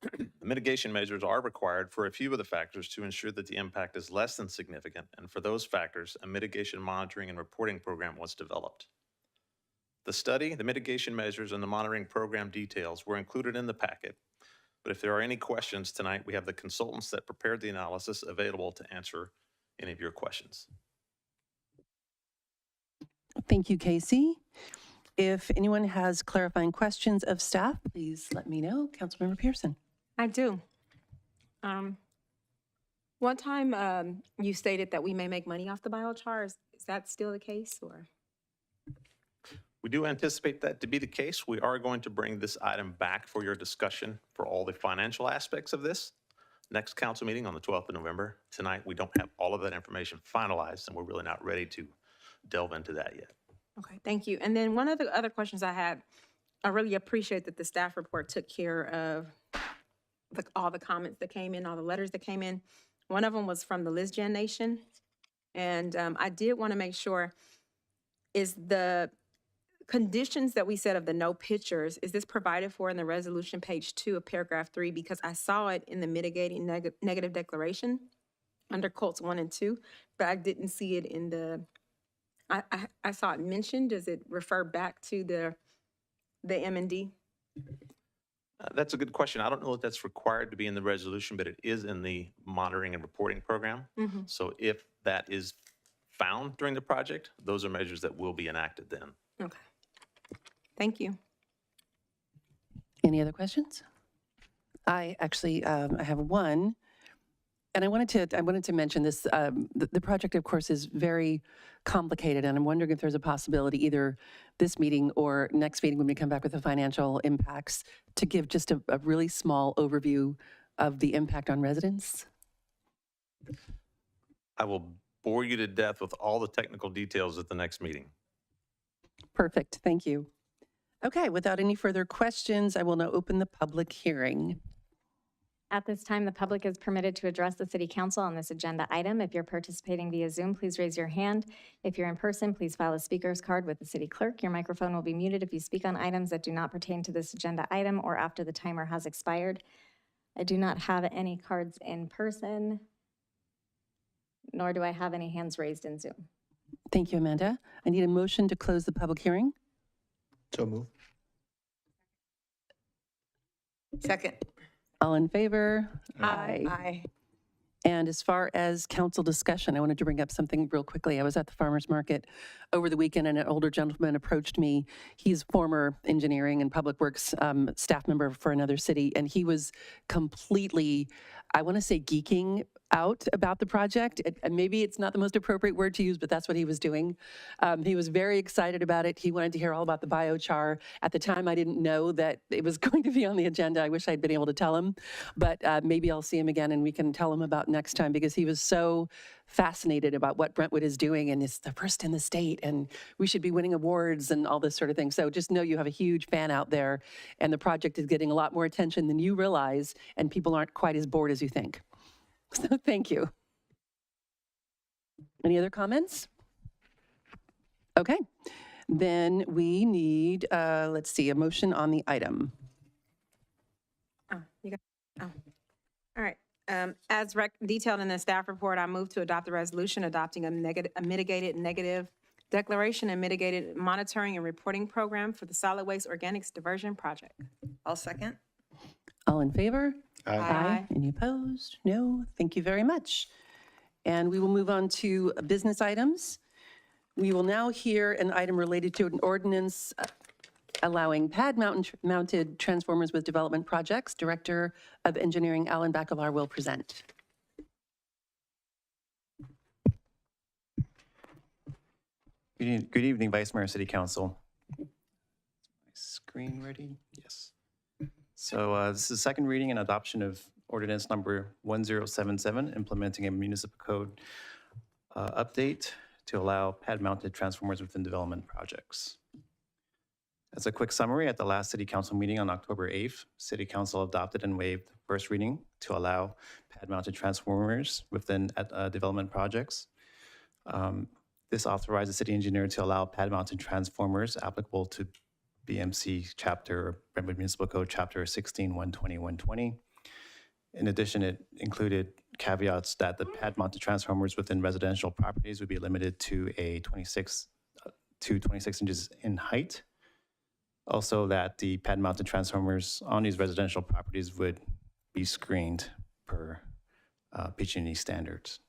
The mitigation measures are required for a few of the factors to ensure that the impact is less than significant, and for those factors, a mitigation monitoring and reporting program was developed. The study, the mitigation measures, and the monitoring program details were included in the packet, but if there are any questions tonight, we have the consultants that prepared the analysis available to answer any of your questions. Thank you, Casey. If anyone has clarifying questions of staff, please let me know. Councilmember Pearson. I do. One time you stated that we may make money off the biochar. Is that still the case, or? We do anticipate that to be the case. We are going to bring this item back for your discussion for all the financial aspects of this next council meeting on the 12th of November. Tonight, we don't have all of that information finalized, and we're really not ready to delve into that yet. Okay, thank you. And then one of the other questions I had, I really appreciate that the staff report took care of all the comments that came in, all the letters that came in. One of them was from the LizGen Nation. And I did want to make sure, is the conditions that we said of the no pictures, is this provided for in the resolution page 2 of paragraph 3? Because I saw it in the mitigating negative declaration under Colts 1 and 2, but I didn't see it in the, I saw it mentioned. Does it refer back to the M&D? That's a good question. I don't know if that's required to be in the resolution, but it is in the monitoring and reporting program. Mm-hmm. So if that is found during the project, those are measures that will be enacted then. Okay. Thank you. Any other questions? I actually, I have one. And I wanted to mention this, the project, of course, is very complicated, and I'm wondering if there's a possibility either this meeting or next meeting when we come back with the financial impacts to give just a really small overview of the impact on residents. I will bore you to death with all the technical details at the next meeting. Perfect, thank you. Okay, without any further questions, I will now open the public hearing. At this time, the public is permitted to address the City Council on this agenda item. If you're participating via Zoom, please raise your hand. If you're in person, please file a speaker's card with the city clerk. Your microphone will be muted if you speak on items that do not pertain to this agenda item or after the timer has expired. I do not have any cards in person, nor do I have any hands raised in Zoom. Thank you, Amanda. I need a motion to close the public hearing. So move. Second. All in favor? Aye. And as far as council discussion, I wanted to bring up something real quickly. I was at the farmer's market over the weekend and an older gentleman approached me. He's former engineering and public works staff member for another city, and he was completely, I want to say geeking out about the project. Maybe it's not the most appropriate word to use, but that's what he was doing. He was very excited about it. He wanted to hear all about the biochar. At the time, I didn't know that it was going to be on the agenda. I wish I'd been able to tell him, but maybe I'll see him again and we can tell him about next time, because he was so fascinated about what Brentwood is doing, and it's the first in the state, and we should be winning awards and all this sort of thing. So just know you have a huge fan out there, and the project is getting a lot more attention than you realize, and people aren't quite as bored as you think. So thank you. Any other comments? Okay, then we need, let's see, a motion on the item. All right. As detailed in the staff report, I move to adopt the resolution adopting a mitigated negative declaration and mitigated monitoring and reporting program for the solid waste organics diversion project. I'll second. All in favor? Aye. Any opposed? No. Thank you very much. And we will move on to business items. We will now hear an item related to an ordinance allowing pad-mounted transformers with development projects. Director of Engineering Alan Bacalar will present. Good evening, Vice Mayor, City Council. My screen ready? Yes. So this is the second reading and adoption of ordinance number 1077, implementing a municipal code update to allow pad-mounted transformers within development projects. As a quick summary, at the last City Council meeting on October 8th, City Council adopted and waived first reading to allow pad-mounted transformers within development projects. This authorized the city engineer to allow pad-mounted transformers applicable to BMC Chapter, Brentwood Municipal Code Chapter 16-120-120. In addition, it included caveats that the pad-mounted transformers within residential properties would be limited to 26 inches in height. Also, that the pad-mounted transformers on these residential properties would be screened per PG&E standards.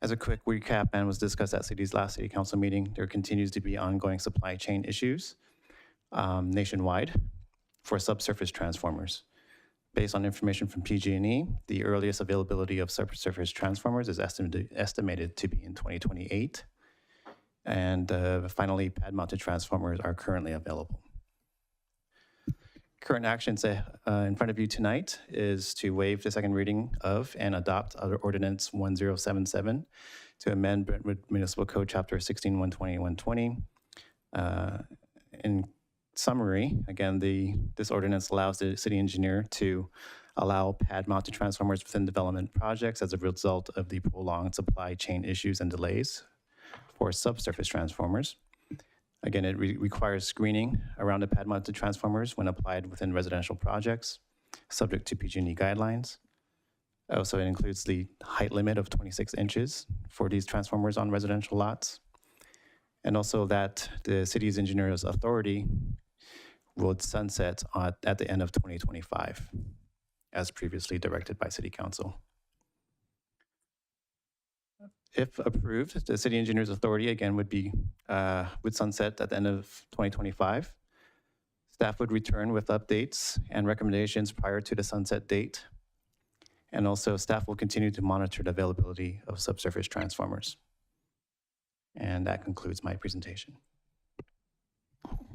As a quick recap, and was discussed at City's last City Council meeting, there continues to be ongoing supply chain issues nationwide for subsurface transformers. Based on information from PG&E, the earliest availability of subsurface transformers is estimated to be in 2028. And finally, pad-mounted transformers are currently available. Current actions in front of you tonight is to waive the second reading of and adopt other ordinance 1077 to amend Brentwood Municipal Code Chapter 16-120-120. In summary, again, this ordinance allows the city engineer to allow pad-mounted transformers within development projects as a result of the prolonged supply chain issues and delays for subsurface transformers. Again, it requires screening around the pad-mounted transformers when applied within residential projects, subject to PG&E guidelines. Also, it includes the height limit of 26 inches for these transformers on residential lots. And also that the city's engineer's authority would sunset at the end of 2025, as previously directed by City Council. If approved, the city engineer's authority again would sunset at the end of 2025. Staff would return with updates and recommendations prior to the sunset date. And also staff will continue to monitor the availability of subsurface transformers. And that concludes my presentation.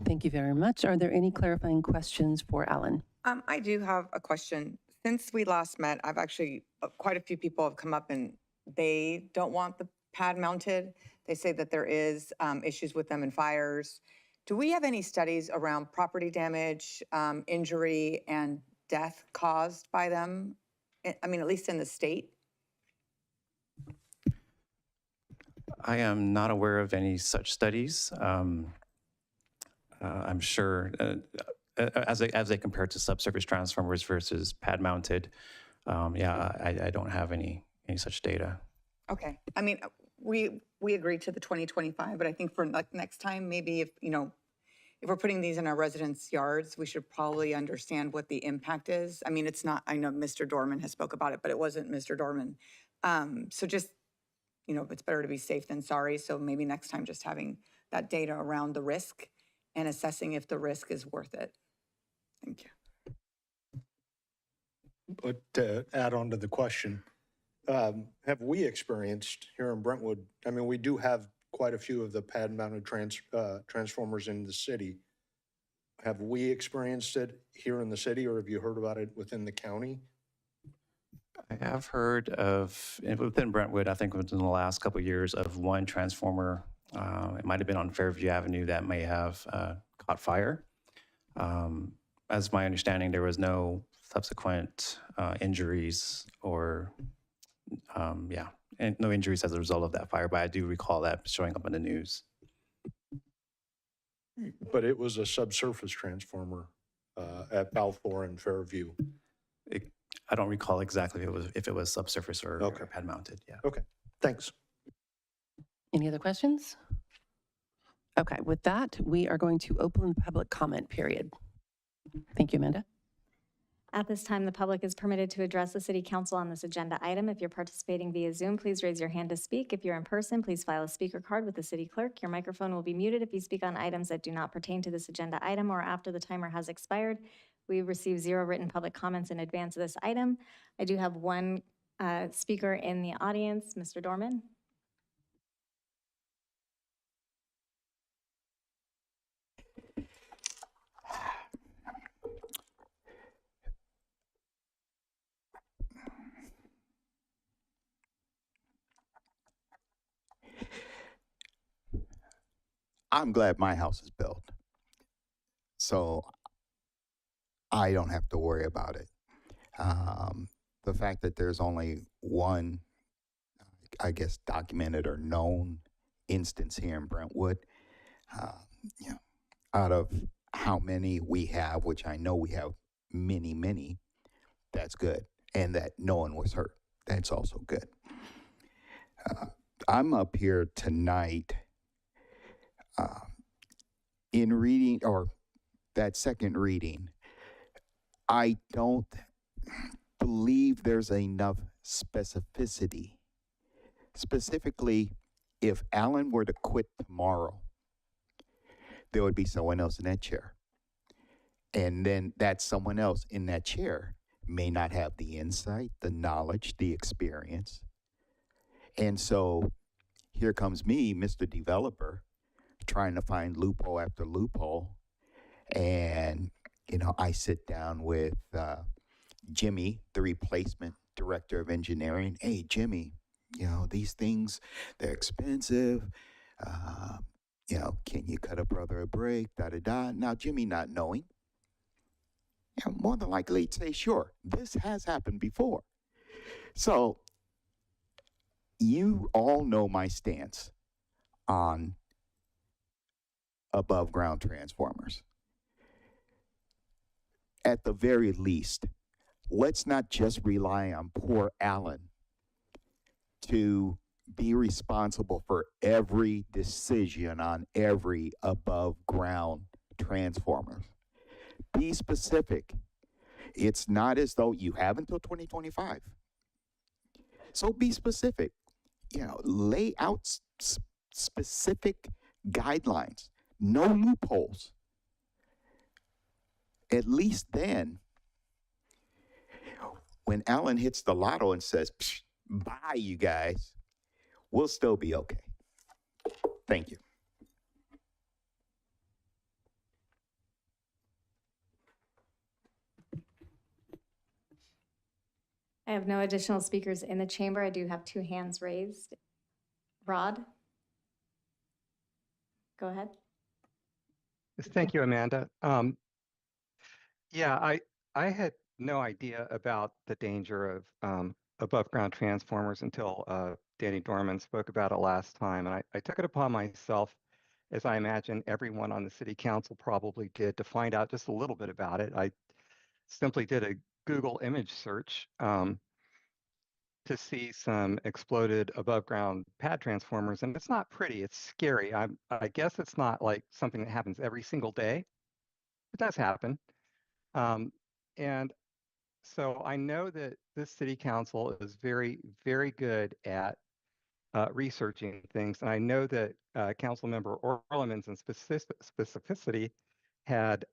Thank you very much. Are there any clarifying questions for Alan? I do have a question. Since we last met, I've actually, quite a few people have come up and they don't want the pad mounted. They say that there is issues with them in fires. Do we have any studies around property damage, injury, and death caused by them? I mean, at least in the state? I am not aware of any such studies. I'm sure as they compare to subsurface transformers versus pad mounted, I don't have any such data. Okay. I mean, we agreed to the 2025, but I think for next time, maybe if we're putting these in our residents' yards, we should probably understand what the impact is. I mean, it's not, I know Mr. Dorman has spoke about it, but it wasn't Mr. Dorman. So just, it's better to be safe than sorry. So maybe next time just having that data around the risk and assessing if the risk is worth it. Thank you. But to add on to the question, have we experienced here in Brentwood, I mean, we do have quite a few of the pad-mounted transformers in the city. Have we experienced it here in the city, or have you heard about it within the county? I have heard of, within Brentwood, I think within the last couple of years, of one transformer. It might have been on Fairview Avenue that may have caught fire. As my understanding, there was no subsequent injuries or, and no injuries as a result of that fire, but I do recall that showing up in the news. But it was a subsurface transformer at Balfour and Fairview. I don't recall exactly if it was subsurface or pad mounted. Yeah. Okay, thanks. Any other questions? Okay, with that, we are going to open the public comment period. Thank you, Amanda. At this time, the public is permitted to address the city council on this agenda item. If you're participating via Zoom, please raise your hand to speak. If you're in person, please file a speaker card with the city clerk. Your microphone will be muted if you speak on items that do not pertain to this agenda item or after the timer has expired. We received 0 written public comments in advance of this item. I do have one speaker in the audience, Mr. Dorman. I'm glad my house is built, so I don't have to worry about it. The fact that there's only one, I guess, documented or known instance here in Brentwood, out of how many we have, which I know we have many, many, that's good. And that no one was hurt, that's also good. I'm up here tonight in reading, or that second reading, I don't believe there's enough specificity. Specifically, if Alan were to quit tomorrow, there would be someone else in that chair. And then that someone else in that chair may not have the insight, the knowledge, the experience. And so here comes me, Mr. Developer, trying to find loophole after loophole. And, I sit down with Jimmy, the replacement director of engineering. Hey, Jimmy, these things, they're expensive. Can you cut a brother a break? Da-da-da. Now, Jimmy not knowing, more than likely he'd say, sure, this has happened before. So you all know my stance on above ground transformers. At the very least, let's not just rely on poor Alan to be responsible for every decision on every above ground transformer. Be specific. It's not as though you have until 2025. So be specific. Lay out specific guidelines. No loopholes. At least then, when Alan hits the lotto and says, bye, you guys, we'll still be okay. Thank you. I have no additional speakers in the chamber. I do have 2 hands raised. Rod? Go ahead. Thank you, Amanda. Yeah, I had no idea about the danger of above ground transformers until Danny Dorman spoke about it last time. And I took it upon myself, as I imagine everyone on the city council probably did, to find out just a little bit about it. I simply did a Google image search to see some exploded above ground pad transformers, and it's not pretty, it's scary. I guess it's not like something that happens every single day. It does happen. And so I know that this city council is very, very good at researching things. And I know that Councilmember Orlemans and specificity had,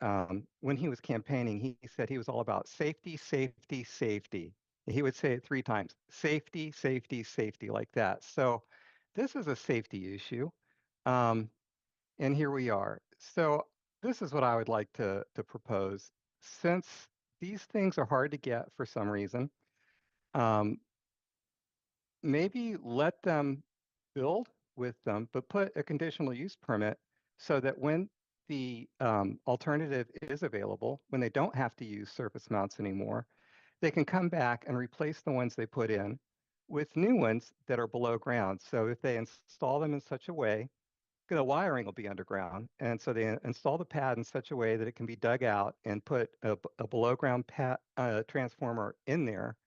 when he was campaigning, he said he was all about safety, safety, safety. He would say it 3 times, safety, safety, safety, like that. So this is a safety issue. And here we are. So this is what I would like to propose. Since these things are hard to get for some reason, maybe let them build with them, but put a conditional use permit so that when the alternative is available, when they don't have to use surface mounts anymore, they can come back and replace the ones they put in with new ones that are below ground. So if they install them in such a way, the wiring will be underground. And so they install the pad in such a way that it can be dug out and put a below ground transformer in there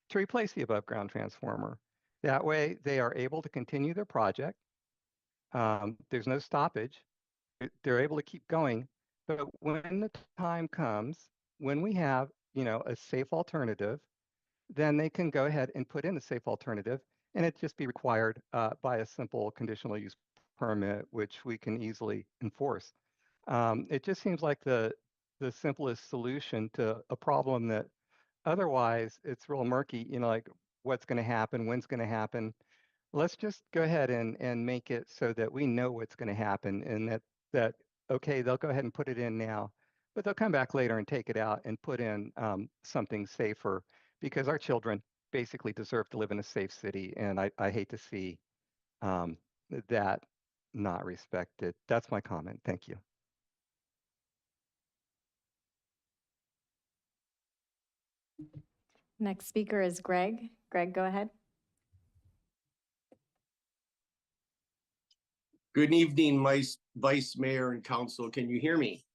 to replace the above ground transformer. That way they are able to continue their project. There's no stoppage. They're able to keep going. But when the time comes, when we have, a safe alternative, then they can go ahead and put in a safe alternative, and it just be required by a simple conditional use permit, which we can easily enforce. It just seems like the simplest solution to a problem that otherwise it's real murky, like what's going to happen, when's going to happen. Let's just go ahead and make it so that we know what's going to happen, and that okay, they'll go ahead and put it in now, but they'll come back later and take it out and put in something safer, because our children basically deserve to live in a safe city, and I hate to see that not respected. That's my comment. Thank you. Next speaker is Greg. Greg, go ahead. Good evening, Vice Mayor and Council. Can you hear me?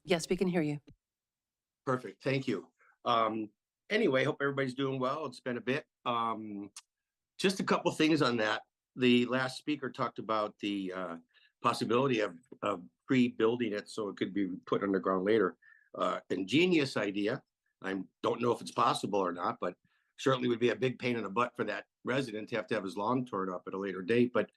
Yes, we can hear you. Perfect. Thank you. Anyway, hope everybody's doing well. It's been a bit. Just a couple things on that. The last speaker talked about the possibility of pre-building it so it could be put underground later. Ingenious idea. I don't know if it's possible or not, but certainly would be a big pain in the butt for that resident to have his lawn torn up at a later date. But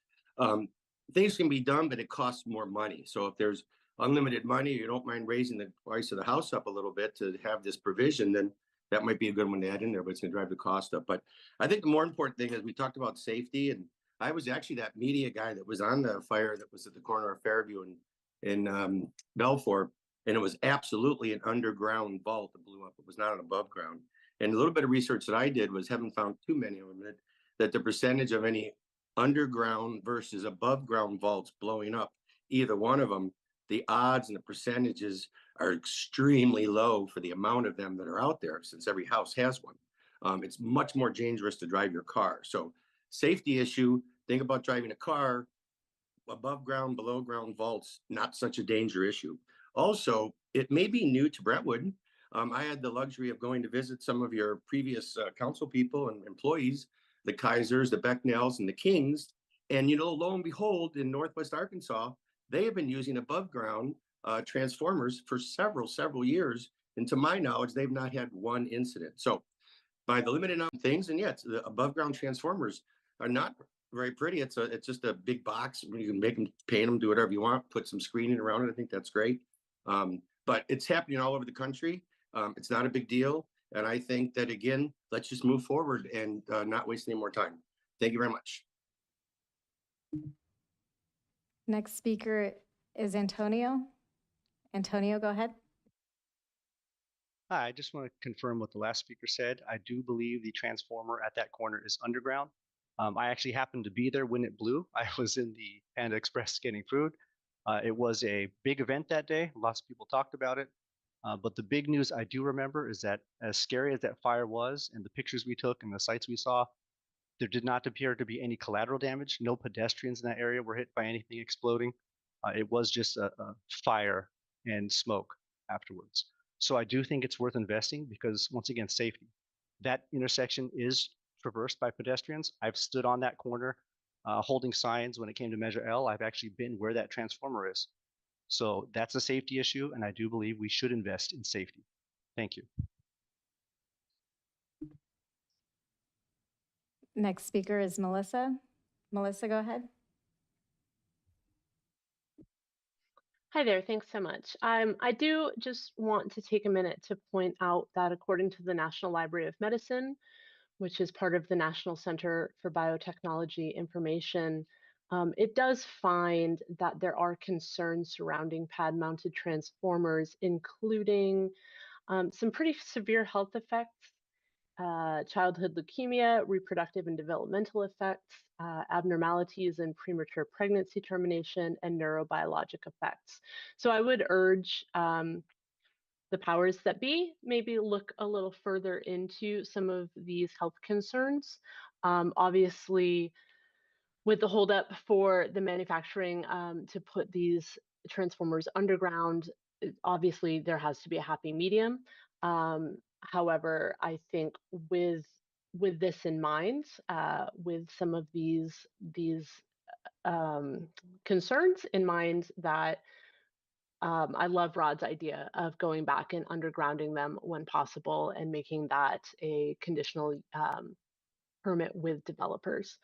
things can be done, but it costs more money. So if there's unlimited money, you don't mind raising the price of the house up a little bit to have this provision, then that might be a good one to add in there, but it's going to drive the cost up. But I think the more important thing is we talked about safety, and I was actually that media guy that was on the fire that was at the corner of Fairview in Belfour, and it was absolutely an underground vault that blew up. It was not an above ground. And a little bit of research that I did was, haven't found too many of them, that the percentage of any underground versus above ground vaults blowing up, either one of them, the odds and the percentages are extremely low for the amount of them that are out there, since every house has one. It's much more dangerous to drive your car. So safety issue, think about driving a car, above ground, below ground vaults, not such a danger issue. Also, it may be new to Brentwood. I had the luxury of going to visit some of your previous council people and employees, the Kaisers, the Becknells, and the Kings. And, lo and behold, in Northwest Arkansas, they have been using above ground transformers for several years. And to my knowledge, they've not had one incident. So by the limited number of things, and yet the above ground transformers are not very pretty. It's just a big box. You can make them, paint them, do whatever you want, put some screening around it. I think that's great. But it's happening all over the country. It's not a big deal. And I think that, again, let's just move forward and not waste any more time. Thank you very much. Next speaker is Antonio. Antonio, go ahead. Hi, I just want to confirm what the last speaker said. I do believe the transformer at that corner is underground. I actually happened to be there when it blew. I was in the Panda Express getting food. It was a big event that day. Lots of people talked about it. But the big news I do remember is that, as scary as that fire was and the pictures we took and the sites we saw, there did not appear to be any collateral damage. No pedestrians in that area were hit by anything exploding. It was just a fire and smoke afterwards. So I do think it's worth investing because, once again, safety. That intersection is traversed by pedestrians. I've stood on that corner holding signs when it came to Measure L. I've actually been where that transformer is. So that's a safety issue, and I do believe we should invest in safety. Thank you. Next speaker is Melissa. Melissa, go ahead. Hi there, thanks so much. I do just want to take a minute to point out that according to the National Library of Medicine, which is part of the National Center for Biotechnology Information, it does find that there are concerns surrounding pad-mounted transformers, including some pretty severe health effects, childhood leukemia, reproductive and developmental effects, abnormalities in premature pregnancy termination, and neurobiologic effects. So I would urge the powers that be maybe look a little further into some of these health concerns. Obviously, with the holdup for the manufacturing to put these transformers underground, obviously there has to be a happy medium. However, I think with this in mind, with some of these concerns in mind, that I love Rod's idea of going back and undergrounding them when possible and making that a conditional permit with developers.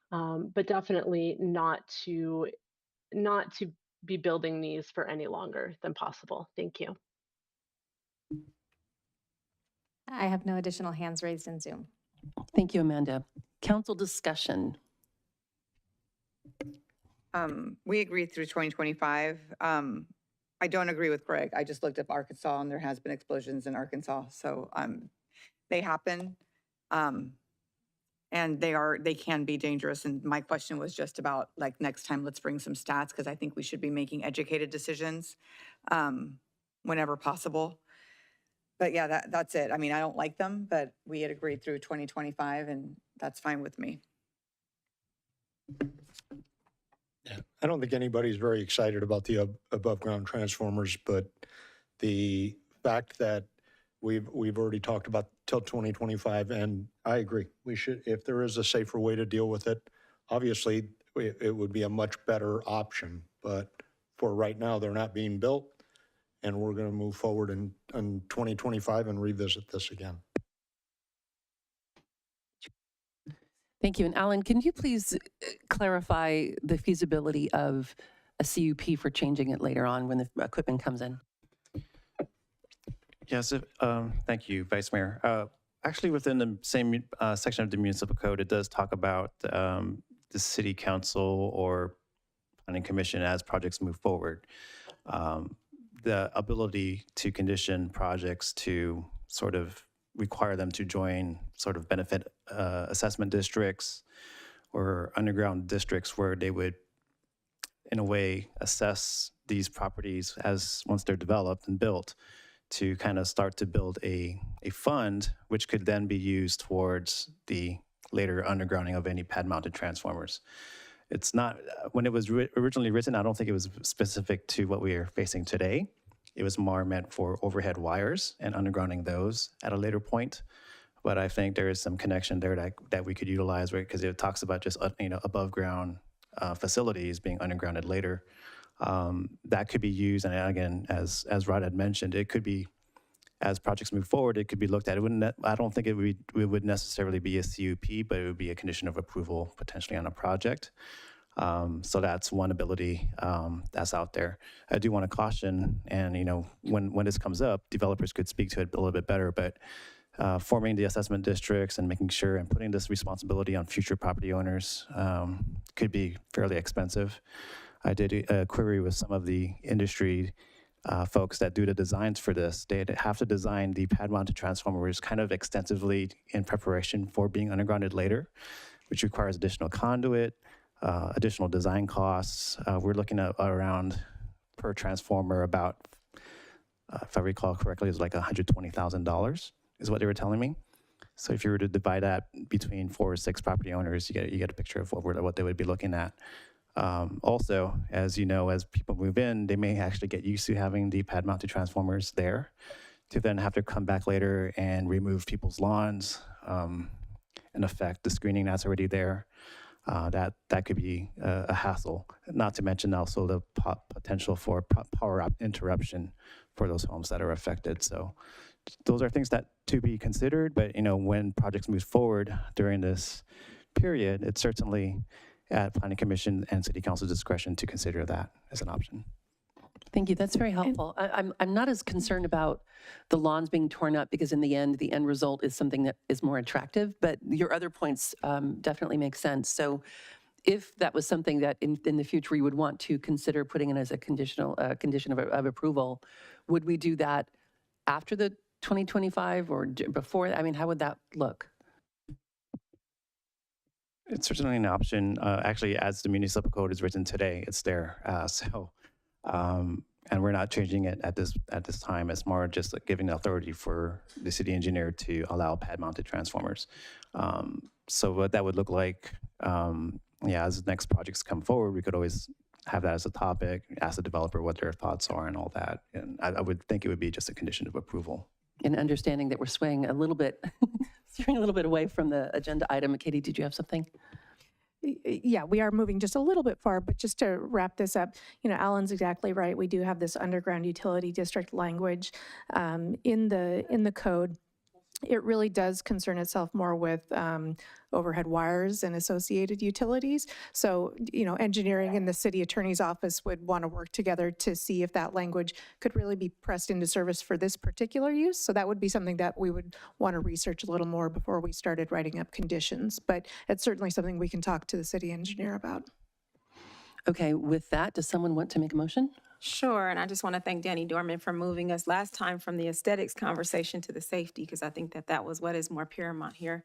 But definitely not to be building these for any longer than possible. Thank you. I have no additional hands raised in Zoom. Thank you, Amanda. Council discussion. We agreed through 2025. I don't agree with Greg. I just looked up Arkansas and there has been explosions in Arkansas. So they happen. And they can be dangerous. And my question was just about, like, next time, let's bring some stats, because I think we should be making educated decisions whenever possible. But yeah, that's it. I mean, I don't like them, but we had agreed through 2025, and that's fine with me. Yeah, I don't think anybody's very excited about the above-ground transformers, but the fact that we've already talked about till 2025, and I agree. We should, if there is a safer way to deal with it, obviously it would be a much better option. But for right now, they're not being built, and we're going to move forward in 2025 and revisit this again. Thank you. And Alan, can you please clarify the feasibility of a CUP for changing it later on when the equipment comes in? Yes, thank you, Vice Mayor. Actually, within the same section of the municipal code, it does talk about the city council or planning commission as projects move forward. The ability to condition projects to sort of require them to join sort of benefit assessment districts or underground districts where they would, in a way, assess these properties as once they're developed and built, to kind of start to build a fund, which could then be used towards the later undergrounding of any pad-mounted transformers. It's not, when it was originally written, I don't think it was specific to what we are facing today. It was more meant for overhead wires and undergrounding those at a later point. But I think there is some connection there that we could utilize, right? Because it talks about just above ground facilities being undergrounded later. That could be used, and again, as Rod had mentioned, it could be, as projects move forward, it could be looked at. It wouldn't, I don't think it would necessarily be a CUP, but it would be a condition of approval potentially on a project. So that's one ability that's out there. I do want to caution, and when this comes up, developers could speak to it a little bit better, but forming the assessment districts and making sure and putting this responsibility on future property owners could be fairly expensive. I did a query with some of the industry folks that do the designs for this. They'd have to design the pad-mounted transformers kind of extensively in preparation for being undergrounded later, which requires additional conduit, additional design costs. We're looking at around, per transformer, about, if I recall correctly, it was like $120,000 is what they were telling me. So if you were to divide that between 4 or 6 property owners, you get a picture of what they would be looking at. Also, as you know, as people move in, they may actually get used to having the pad-mounted transformers there, to then have to come back later and remove people's lawns. In effect, the screening that's already there, that could be a hassle. Not to mention also the potential for power interruption for those homes that are affected. So those are things that to be considered. But when projects move forward during this period, it's certainly at Planning Commission and City Council discretion to consider that as an option. Thank you. That's very helpful. I'm not as concerned about the lawns being torn up because in the end result is something that is more attractive, but your other points definitely make sense. So if that was something that in the future we would want to consider putting in as a condition of approval, would we do that after the 2025 or before? I mean, how would that look? It's certainly an option. Actually, as the municipal code is written today, it's there. And we're not changing it at this time. It's more just like giving the authority for the city engineer to allow pad-mounted transformers. So what that would look like, as the next projects come forward, we could always have that as a topic, ask the developer what their thoughts are and all that. And I would think it would be just a condition of approval. And understanding that we're swaying a little bit, steering a little bit away from the agenda item. Katie, did you have something? Yeah, we are moving just a little bit far, but just to wrap this up, Alan's exactly right. We do have this underground utility district language in the code. It really does concern itself more with overhead wires and associated utilities. So, engineering and the city attorney's office would want to work together to see if that language could really be pressed into service for this particular use. So that would be something that we would want to research a little more before we started writing up conditions. But it's certainly something we can talk to the city engineer about. Okay, with that, does someone want to make a motion? Sure, and I just want to thank Danny Dorman for moving us last time from the aesthetics conversation to the safety, because I think that was what is more paramount here.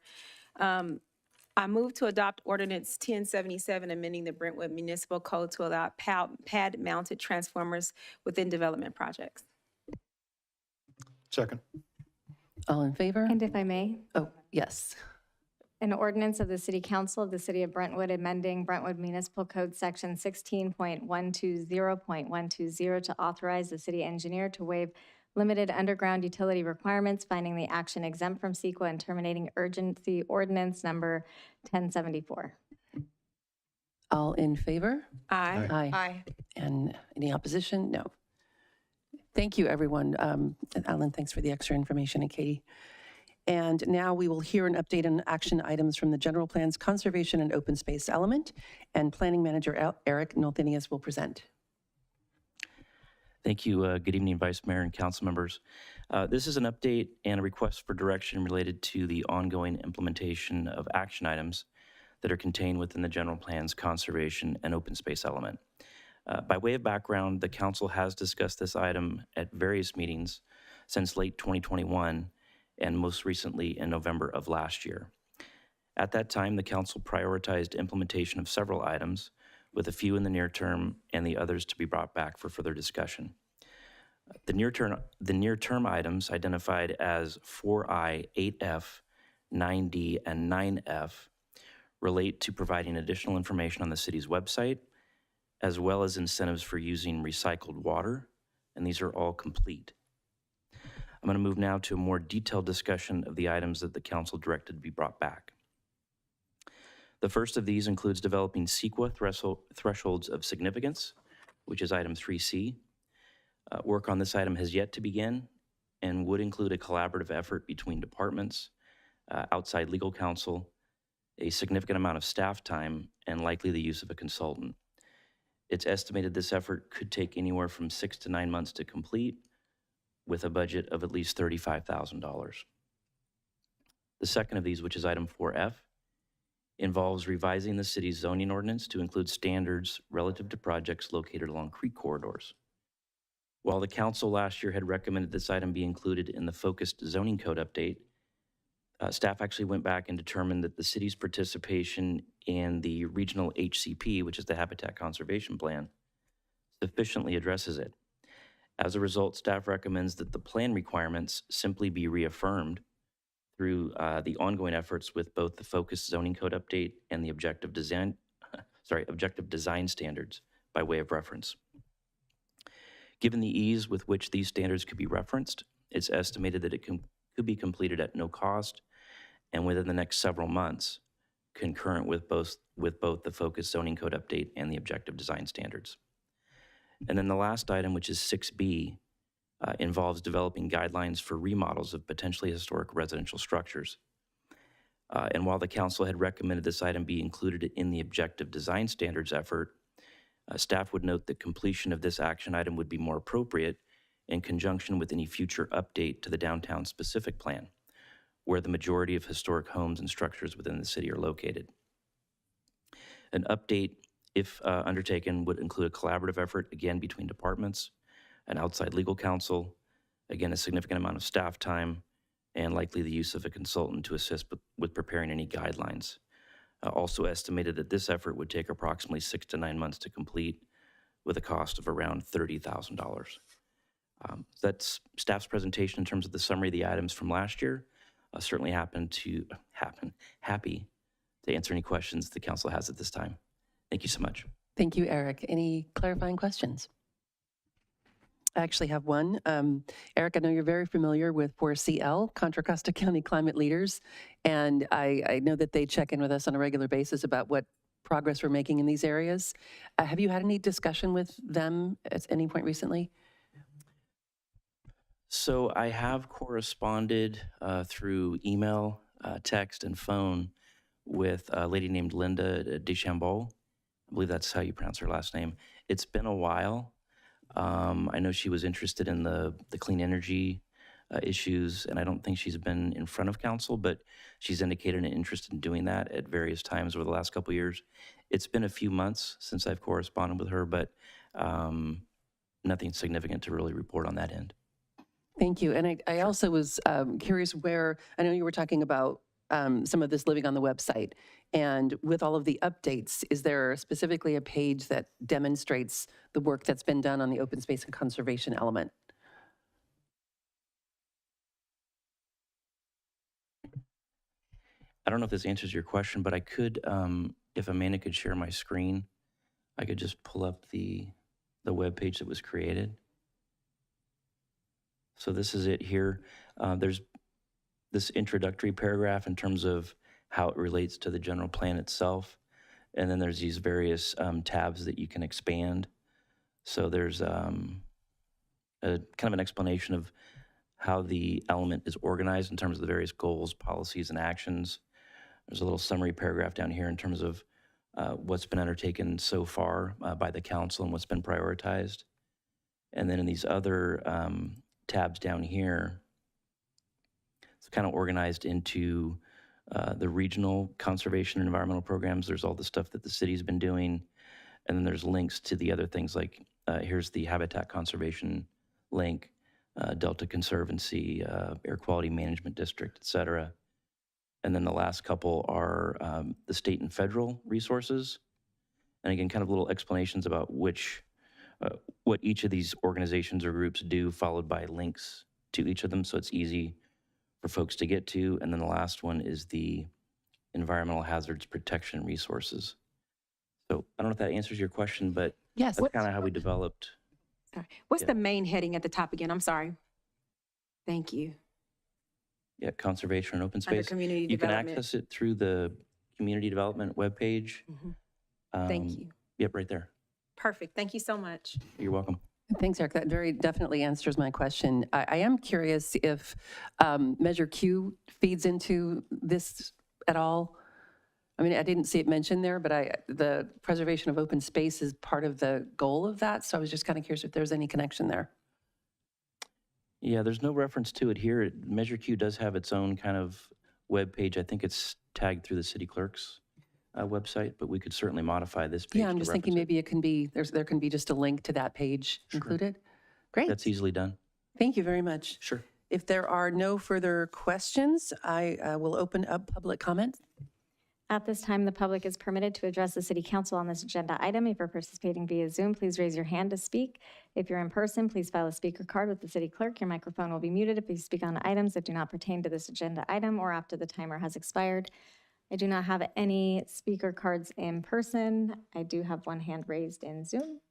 I move to adopt ordinance 1077, amending the Brentwood Municipal Code to allow pad-mounted transformers within development projects. Second. All in favor? And if I may, Oh, yes. an ordinance of the City Council of the City of Brentwood amending Brentwood Municipal Code Section 16.120.120 to authorize the city engineer to waive limited underground utility requirements, finding the action exempt from CEQA and terminating urgency ordinance number 1074. All in favor? Aye. Aye. And any opposition? No. Thank you, everyone. And Alan, thanks for the extra information, and Katie. And now we will hear an update on action items from the general plan's conservation and open space element, and planning manager Eric Nolthenius will present. Thank you. Good evening, Vice Mayor and council members. This is an update and a request for direction related to the ongoing implementation of action items that are contained within the general plan's conservation and open space element. By way of background, the council has discussed this item at various meetings since late 2021 and most recently in November of last year. At that time, the council prioritized implementation of several items, with a few in the near term and the others to be brought back for further discussion. The near-term items identified as 4I, 8F, 9D, and 9F relate to providing additional information on the city's website, as well as incentives for using recycled water, and these are all complete. I'm going to move now to a more detailed discussion of the items that the council directed to be brought back. The first of these includes developing CEQA thresholds of significance, which is item 3C. Work on this item has yet to begin and would include a collaborative effort between departments, outside legal counsel, a significant amount of staff time, and likely the use of a consultant. It's estimated this effort could take anywhere from 6 to 9 months to complete, with a budget of at least $35,000. The second of these, which is item 4F, involves revising the city's zoning ordinance to include standards relative to projects located along creek corridors. While the council last year had recommended this item be included in the focused zoning code update, staff actually went back and determined that the city's participation in the regional HCP, which is the Habitat Conservation Plan, sufficiently addresses it. As a result, staff recommends that the plan requirements simply be reaffirmed through the ongoing efforts with both the focused zoning code update and the objective design standards by way of reference. Given the ease with which these standards could be referenced, it's estimated that it could be completed at no cost and within the next several months, concurrent with both the focused zoning code update and the objective design standards. And then the last item, which is 6B, involves developing guidelines for remodels of potentially historic residential structures. And while the council had recommended this item be included in the objective design standards effort, Staff would note that completion of this action item would be more appropriate in conjunction with any future update to the downtown specific plan, where the majority of historic homes and structures within the city are located. An update, if undertaken, would include a collaborative effort, again, between departments, an outside legal counsel, again, a significant amount of staff time, and likely the use of a consultant to assist with preparing any guidelines. Also estimated that this effort would take approximately 6 to 9 months to complete, with a cost of around $30,000. That's staff's presentation in terms of the summary of the items from last year. Certainly happy to answer any questions the council has at this time. Thank you so much. Thank you, Eric. Any clarifying questions? I actually have one. Eric, I know you're very familiar with 4CL, Contra Costa County Climate Leaders, and I know that they check in with us on a regular basis about what progress we're making in these areas. Have you had any discussion with them at any point recently? So I have corresponded through email, text, and phone with a lady named Linda Deschambault. I believe that's how you pronounce her last name. It's been a while. I know she was interested in the clean energy issues, and I don't think she's been in front of council, but she's indicated an interest in doing that at various times over the last couple of years. It's been a few months since I've corresponded with her, but nothing significant to really report on that end. Thank you. And I also was curious where, I know you were talking about some of this living on the website, and with all of the updates, is there specifically a page that demonstrates the work that's been done on the open space and conservation element? I don't know if this answers your question, but I could, if Amanda could share my screen, I could just pull up the web page that was created. So this is it here. There's this introductory paragraph in terms of how it relates to the general plan itself. And then there's these various tabs that you can expand. So there's a kind of an explanation of how the element is organized in terms of the various goals, policies, and actions. There's a little summary paragraph down here in terms of what's been undertaken so far by the council and what's been prioritized. And then in these other tabs down here, it's kind of organized into the regional conservation and environmental programs. There's all the stuff that the city's been doing. And then there's links to the other things like here's the habitat conservation link, Delta Conservancy, Air Quality Management District, et cetera. And then the last couple are the state and federal resources. And again, kind of little explanations about what each of these organizations or groups do, followed by links to each of them, so it's easy for folks to get to. And then the last one is the environmental hazards protection resources. So I don't know if that answers your question, but yes, that's kind of how we developed. Sorry. What's the main heading at the top again? I'm sorry. Thank you. Yeah, conservation and open Under space. community You can development. access it through the community development webpage. Thank you. Yep, right there. Perfect. Thank you so much. You're welcome. Thanks, Eric. That very definitely answers my question. I am curious if Measure Q feeds into this at all. I mean, I didn't see it mentioned there, but the preservation of open space is part of the goal of that. So I was just kind of curious if there's any connection there. Yeah, there's no reference to it here. Measure Q does have its own kind of web page. I think it's tagged through the city clerk's website, but we could certainly modify this page. Yeah, I'm just thinking maybe it can be, there can be just a link to that page included. Great. That's easily done. Thank you very much. Sure. If there are no further questions, I will open up public comment. At this time, the public is permitted to address the city council on this agenda item. If you're participating via Zoom, please raise your hand to speak. If you're in person, please file a speaker card with the city clerk. Your microphone will be muted if you speak on items that do not pertain to this agenda item or after the timer has expired. I do not have any speaker cards in person. I do have one hand raised in Zoom.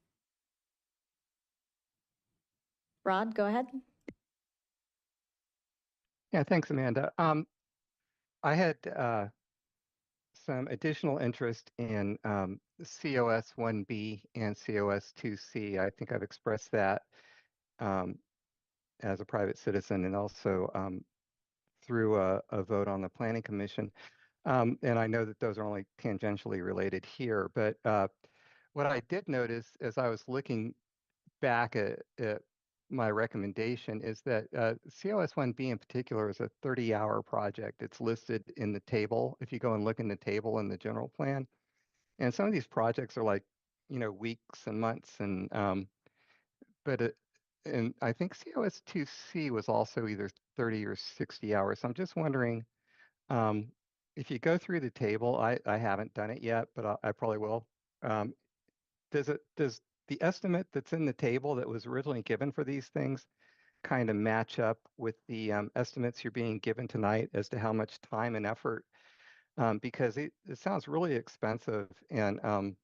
Rod, go ahead. Yeah, thanks, Amanda. I had some additional interest in COS 1B and COS 2C. I think I've expressed that as a private citizen and also through a vote on the Planning Commission. And I know that those are only tangentially related here, but What I did notice as I was looking back at my recommendation is that COS 1B in particular is a 30-hour project. It's listed in the table. If you go and look in the table in the general plan, and some of these projects are like, weeks and months, and and I think COS 2C was also either 30 or 60 hours. So I'm just wondering, if you go through the table, I haven't done it yet, but I probably will. Um, does the estimate that's in the table that was originally given for these things kind of match up with the estimates you're being given tonight as to how much time and effort? Because it sounds really expensive, and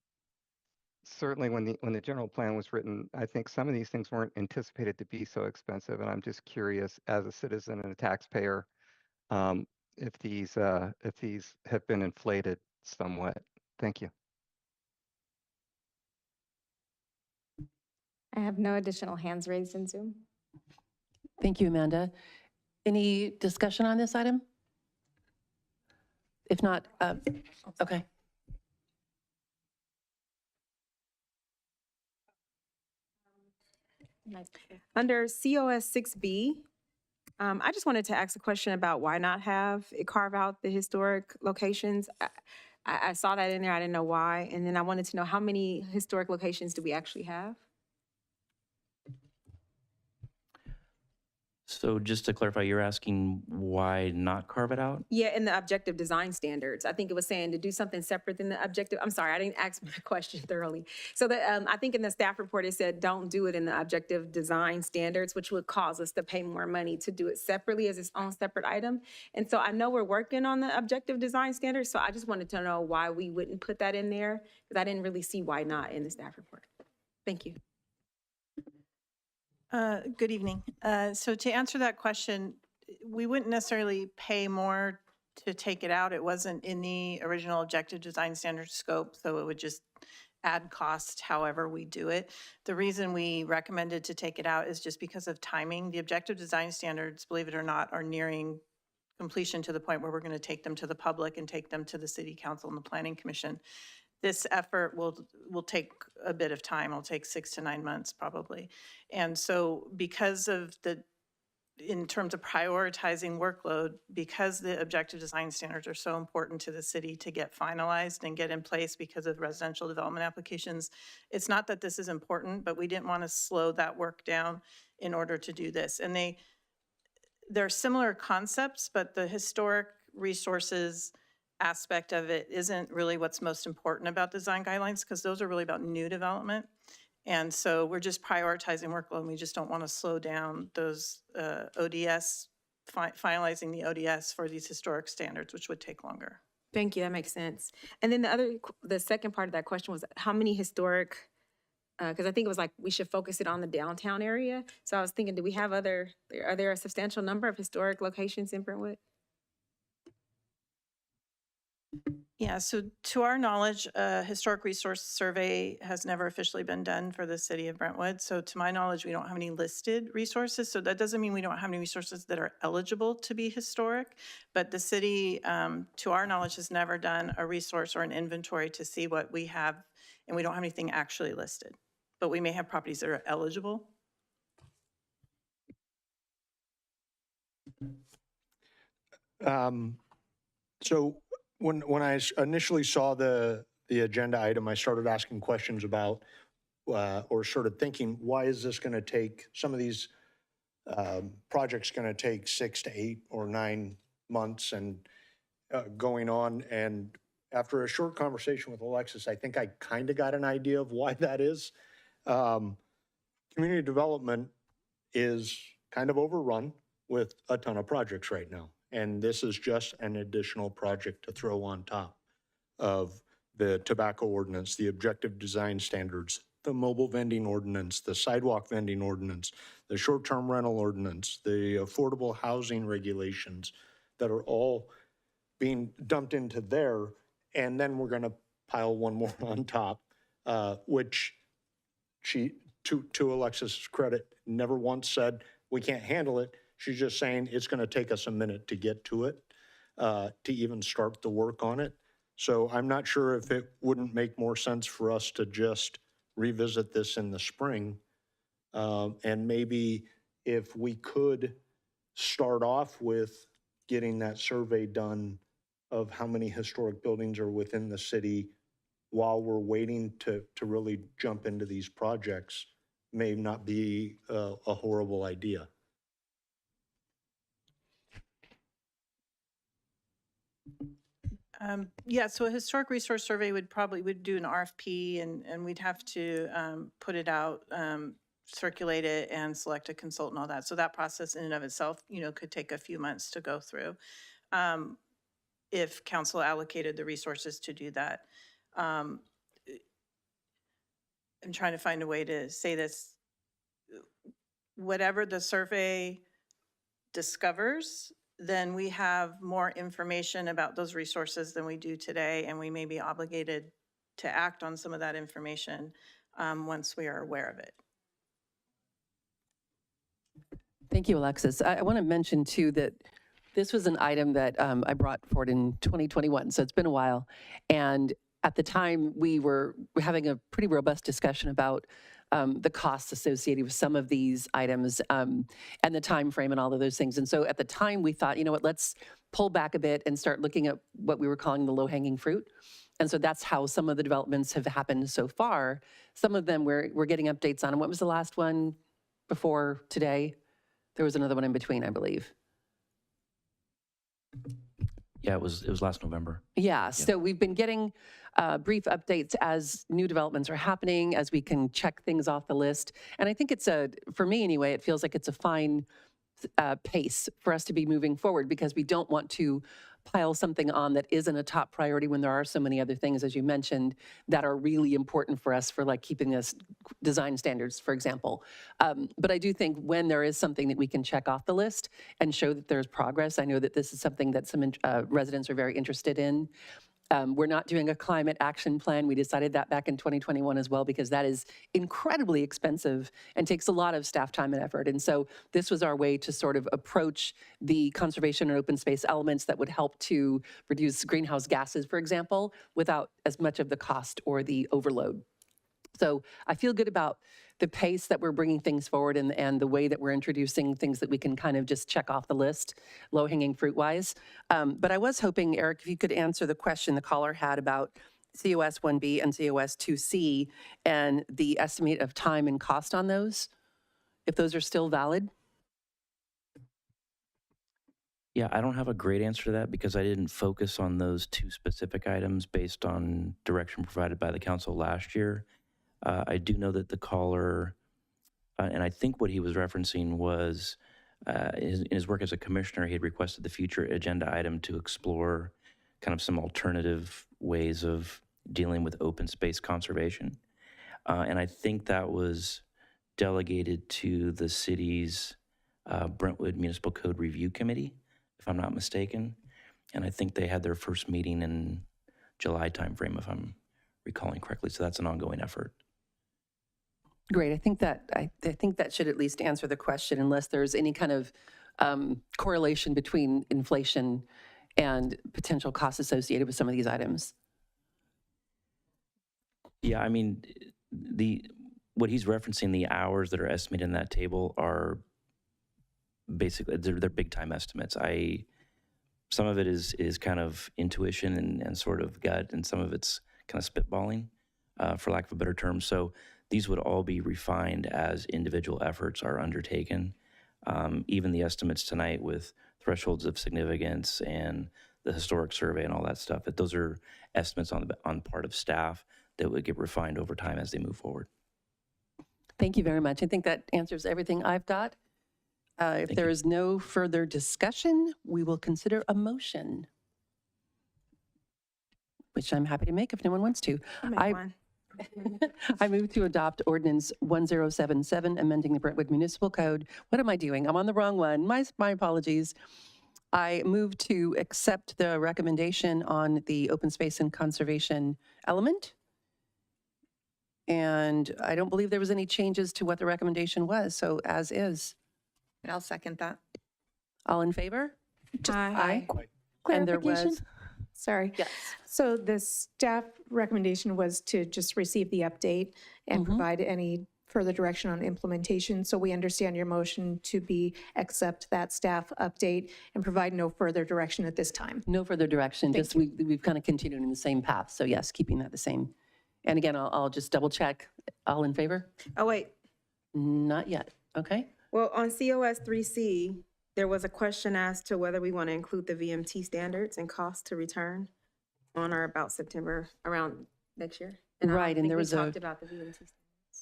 certainly when the general plan was written, I think some of these things weren't anticipated to be so expensive, and I'm just curious, as a citizen and a taxpayer, if these have been inflated somewhat. Thank you. I have no additional hands raised in Zoom. Thank you, Amanda. Any discussion on this item? If not, okay. Under COS 6B, I just wanted to ask a question about why not have it carve out the historic locations. I saw that in there, I didn't know why. And then I wanted to know how many historic locations do we actually have? So just to clarify, you're asking why not carve it out? Yeah, in the objective design standards. I think it was saying to do something separate than the objective. I'm sorry, I didn't ask my question thoroughly. So I think in the staff report, it said, don't do it in the objective design standards, which would cause us to pay more money to do it separately as its own separate item. And so I know we're working on the objective design standards. So I just wanted to know why we wouldn't put that in there, because I didn't really see why not in the staff report. Thank you. Good evening. So to answer that question, we wouldn't necessarily pay more to take it out. It wasn't in the original objective design standard scope, so it would just add cost however we do it. The reason we recommended to take it out is just because of timing. The objective design standards, believe it or not, are nearing completion to the point where we're going to take them to the public and take them to the City Council and the Planning Commission. This effort will take a bit of time. It'll take 6 to 9 months probably. And so because of in terms of prioritizing workload, because the objective design standards are so important to the city to get finalized and get in place because of residential development applications, it's not that this is important, but we didn't want to slow that work down in order to do this. And they're similar concepts, but the historic resources aspect of it isn't really what's most important about design guidelines, because those are really about new development. And so we're just prioritizing workload, and we just don't want to slow down those ODS, finalizing the ODS for these historic standards, which would take longer. Thank you, that makes sense. And then the second part of that question was how many historic, because I think it was like we should focus it on the downtown area. So I was thinking, do we have are there a substantial number of historic locations in Brentwood? Yeah, so to our knowledge, a historic resource survey has never officially been done for the city of Brentwood. So to my knowledge, we don't have any listed resources. So that doesn't mean we don't have any resources that are eligible to be historic. But the city, to our knowledge, has never done a resource or an inventory to see what we have, and we don't have anything actually listed. But we may have properties that are eligible. So when I initially saw the agenda item, I started asking questions about, or started thinking, why is this going to take, some of these projects going to take 6 to 8 or 9 months and going on. And after a short conversation with Alexis, I think I kind of got an idea of why that is. Community development is kind of overrun with a ton of projects right now. And this is just an additional project to throw on top of the tobacco ordinance, the objective design standards, the mobile vending ordinance, the sidewalk vending ordinance, the short-term rental ordinance, the affordable housing regulations that are all being dumped into there. And then we're going to pile one more on top, which she, to Alexis's credit, never once said, we can't handle it. She's just saying it's going to take us a minute to get to it, to even start the work on it. So I'm not sure if it wouldn't make more sense for us to just revisit this in the spring. And maybe if we could start off with getting that survey done of how many historic buildings are within the city while we're waiting to really jump into these projects may not be a horrible idea. Yeah, so a historic resource survey would do an RFP and we'd have to put it out, circulate it and select a consultant and all that. So that process in and of itself, could take a few months to go through. If council allocated the resources to do that. I'm trying to find a way to say this. Whatever the survey discovers, then we have more information about those resources than we do today, and we may be obligated to act on some of that information once we are aware of it. Thank you, Alexis. I want to mention too that this was an item that I brought forward in 2021, so it's been a while. And at the time, we were having a pretty robust discussion about the costs associated with some of these items and the time frame and all of those things. And so at the time, we thought, you know what, let's pull back a bit and start looking at what we were calling the low-hanging fruit. And so that's how some of the developments have happened so far. Some of them we're getting updates on. And what was the last one before today? There was another one in between, I believe. Yeah, it was last November. Yeah, so we've been getting brief updates as new developments are happening, as we can check things off the list. And I think for me anyway, it feels like it's a fine pace for us to be moving forward because we don't want to pile something on that isn't a top priority when there are so many other things, as you mentioned, that are really important for us for like keeping us design standards, for example. But I do think when there is something that we can check off the list and show that there's progress, I know that this is something that some residents are very interested in. We're not doing a climate action plan. We decided that back in 2021 as well, because that is incredibly expensive and takes a lot of staff time and effort. And so this was our way to sort of approach the conservation and open space elements that would help to reduce greenhouse gases, for example, without as much of the cost or the overload. So I feel good about the pace that we're bringing things forward and the way that we're introducing things that we can kind of just check off the list, low-hanging fruit-wise. But I was hoping, Eric, if you could answer the question the caller had about COS 1B and COS 2C and the estimate of time and cost on those, if those are still valid. Yeah, I don't have a great answer to that because I didn't focus on those two specific items based on direction provided by the council last year. I do know that the caller, and I think what he was referencing was in his work as a commissioner, he had requested the future agenda item to explore kind of some alternative ways of dealing with open space conservation. And I think that was delegated to the city's Brentwood Municipal Code Review Committee, if I'm not mistaken. And I think they had their first meeting in July timeframe, if I'm recalling correctly. So that's an ongoing effort. Great. I think that should at least answer the question, unless there's any kind of correlation between inflation and potential costs associated with some of these items. Yeah, I mean, what he's referencing, the hours that are estimated in that table are basically, they're big time estimates. Some of it is kind of intuition and sort of gut, and some of it's kind of spitballing, for lack of a better term. So these would all be refined as individual efforts are undertaken. Even the estimates tonight with thresholds of significance and the historic survey and all that stuff, those are estimates on part of staff that would get refined over time as they move forward. Thank you very much. I think that answers everything I've got. If there is no further discussion, we will consider a motion, which I'm happy to make if no one wants to. I move to adopt ordinance 1077, amending the Brentwood Municipal Code. What am I doing? I'm on the wrong one. My apologies. I move to accept the recommendation on the open space and conservation element. And I don't believe there was any changes to what the recommendation was, so as is. And I'll second that. All in favor? Aye. And there was, Sorry. Yes. So the staff recommendation was to just receive the update and provide any further direction on implementation. So we understand your motion to be accept that staff update and provide no further direction at this time. No further direction, Thank just we've kind of continued in the same path. So yes, keeping that the same. And again, I'll just double check. All in favor? Oh, wait. Not yet. Okay. Well, on COS 3C, there was a question asked to whether we want to include the VMT standards and cost to return on or about September, around next year. And I don't Right, and think there we was talked about the VMT standards.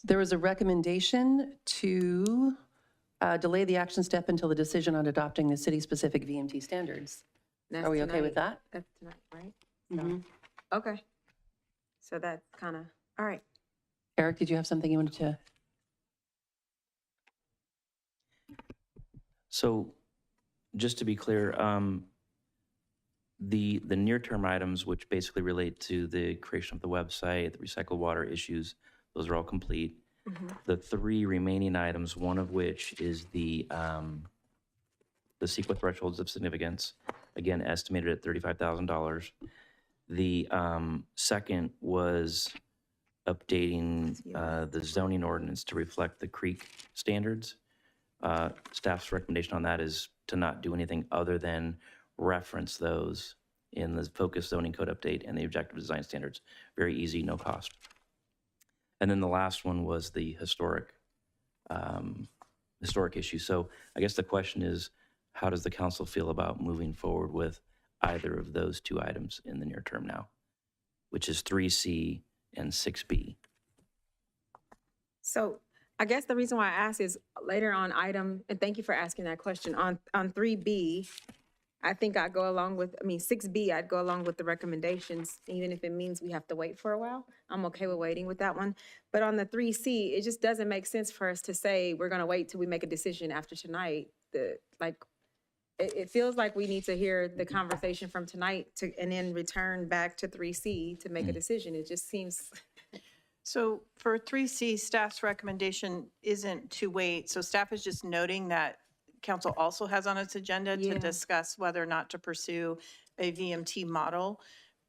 There was a recommendation to delay the action step until the decision on adopting the city-specific VMT standards. That's Are we okay with tonight. that? That's tonight, right? Mhm. Okay. So that's kind of, all right. Eric, did you have something you wanted to? So just to be clear, the near-term items, which basically relate to the creation of the website, the recycled water issues, those are all complete. The 3 remaining items, one of which is the CEQA thresholds of significance, again, estimated at $35,000. The second was updating the zoning ordinance to reflect the creek standards. Staff's recommendation on that is to not do anything other than reference those in the focus zoning code update and the objective design standards. Very easy, no cost. And then the last one was the historic issue. So I guess the question is, how does the council feel about moving forward with either of those 2 items in the near term now, which is 3C and 6B? So I guess the reason why I asked is later on item, and thank you for asking that question, on 3B, I think I'd go along with, 6B, I'd go along with the recommendations, even if it means we have to wait for a while. I'm okay with waiting with that one. But on the 3C, it just doesn't make sense for us to say we're going to wait till we make a decision after tonight. It feels like we need to hear the conversation from tonight and then return back to 3C to make a decision. It just seems. So for 3C, staff's recommendation isn't to wait. So staff is just noting that council also has on its agenda to discuss whether or not to pursue a VMT model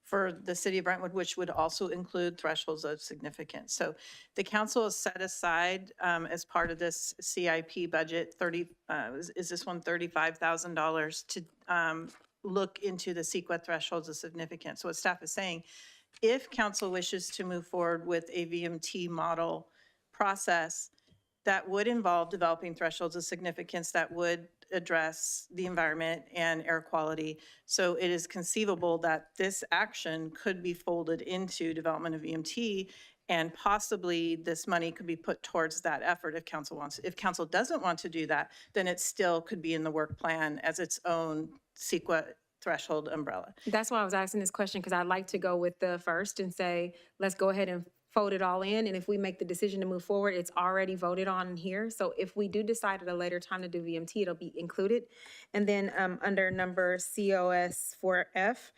for the city of Brentwood, which would also include thresholds of significance. So the council has set aside as part of this CIP budget, is this one $35,000 to look into the CEQA thresholds of significance. So what staff is saying, if council wishes to move forward with a VMT model process, that would involve developing thresholds of significance that would address the environment and air quality. So it is conceivable that this action could be folded into development of VMT, and possibly this money could be put towards that effort if council wants. If council doesn't want to do that, then it still could be in the work plan as its own CEQA threshold umbrella. That's why I was asking this question, because I'd like to go with the first and say, let's go ahead and fold it all in. And if we make the decision to move forward, it's already voted on here. So if we do decide at a later time to do VMT, it'll be included. And then under number COS 4F,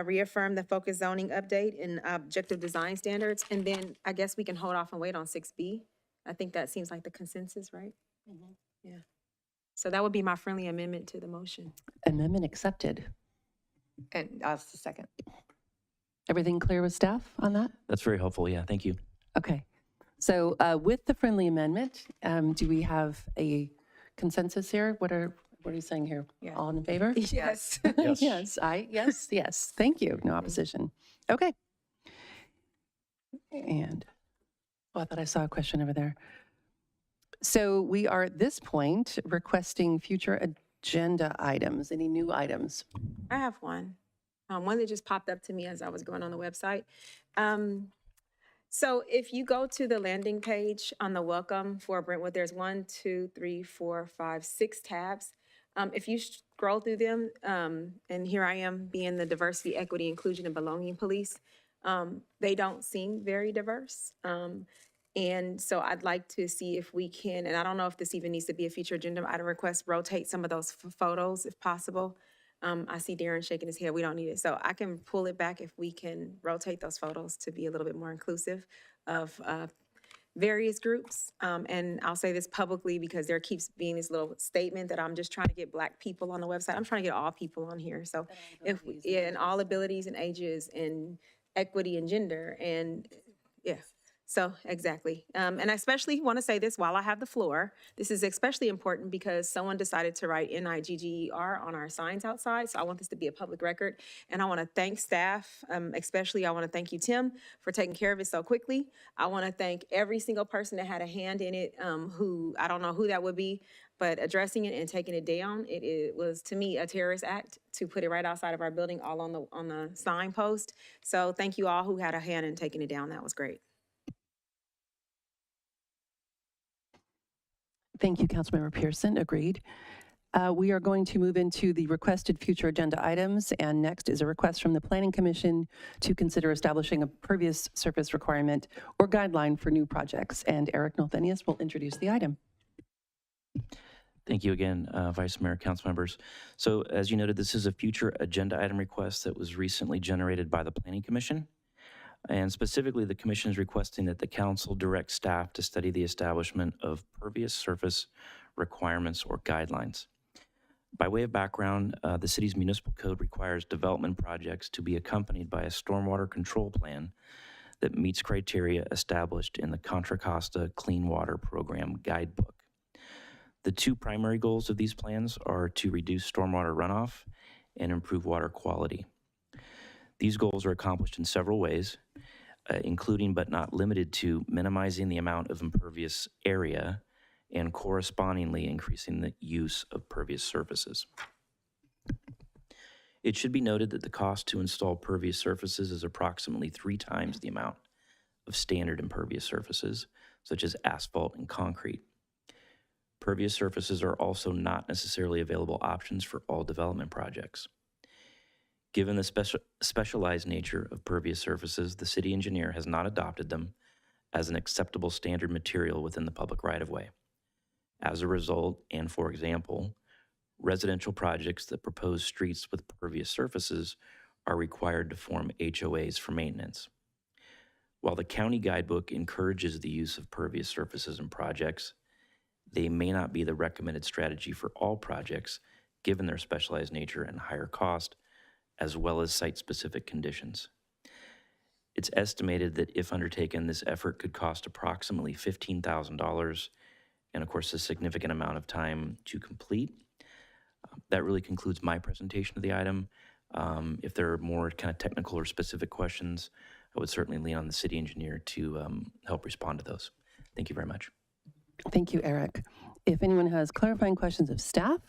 reaffirm the focus zoning update and objective design standards. And then I guess we can hold off and wait on 6B. I think that seems like the consensus, right? Yeah. So that would be my friendly amendment to the motion. Amendment accepted. And I'll second. Everything clear with staff on that? That's very helpful, yeah, thank you. Okay. So with the friendly amendment, do we have a consensus here? What are you saying here? Yeah. All in favor? Yes. Yes. Yes. Thank you. No opposition. Okay. And, I thought I saw a question over there. So we are at this point requesting future agenda items. Any new items? I have one. One that just popped up to me as I was going on the website. So if you go to the landing page on the welcome for Brentwood, there's 1, 2, 3, 4, 5, 6 tabs. If you scroll through them, and here I am being the diversity, equity, inclusion, and belonging police, they don't seem very diverse. And so I'd like to see if we can, and I don't know if this even needs to be a future agenda item request, rotate some of those photos if possible. I see Darren shaking his head. We don't need it. So I can pull it back if we can rotate those photos to be a little bit more inclusive of various groups. And I'll say this publicly because there keeps being this little statement that I'm just trying to get Black people on the website. I'm trying to get all people on here. So if, yeah, and all abilities and ages and equity and gender and, yeah. So exactly. And I especially want to say this while I have the floor. This is especially important because someone decided to write NIGGER on our signs outside. So I want this to be a public record. And I want to thank staff, especially I want to thank you, Tim, for taking care of it so quickly. I want to thank every single person that had a hand in it, who, I don't know who that would be, but addressing it and taking it down. It was, to me, a terrorist act to put it right outside of our building, all on the sign post. So thank you all who had a hand in taking it down. That was great. Thank you, Councilmember Pearson. Agreed. We are going to move into the requested future agenda items, and next is a request from the Planning Commission to consider establishing a pervious surface requirement or guideline for new projects. And Eric Nolthenius will introduce the item. Thank you again, Vice Mayor, council members. So as you noted, this is a future agenda item request that was recently generated by the Planning Commission. And specifically, the commission is requesting that the council direct staff to study the establishment of pervious surface requirements or guidelines. By way of background, the city's municipal code requires development projects to be accompanied by a stormwater control plan that meets criteria established in the Contra Costa Clean Water Program Guidebook. The two primary goals of these plans are to reduce stormwater runoff and improve water quality. These goals are accomplished in several ways, including but not limited to minimizing the amount of impervious area and correspondingly increasing the use of pervious surfaces. It should be noted that the cost to install pervious surfaces is approximately 3 times the amount of standard impervious surfaces, such as asphalt and concrete. Pervious surfaces are also not necessarily available options for all development projects. Given the specialized nature of pervious surfaces, the city engineer has not adopted them as an acceptable standard material within the public right-of-way. As a result, and for example, residential projects that propose streets with pervious surfaces are required to form HOAs for maintenance. While the county guidebook encourages the use of pervious surfaces in projects, they may not be the recommended strategy for all projects given their specialized nature and higher cost, as well as site-specific conditions. It's estimated that if undertaken, this effort could cost approximately $15,000 and, of course, a significant amount of time to complete. That really concludes my presentation of the item. If there are more kind of technical or specific questions, I would certainly lean on the city engineer to help respond to those. Thank you very much. Thank you, Eric. If anyone has clarifying questions of staff,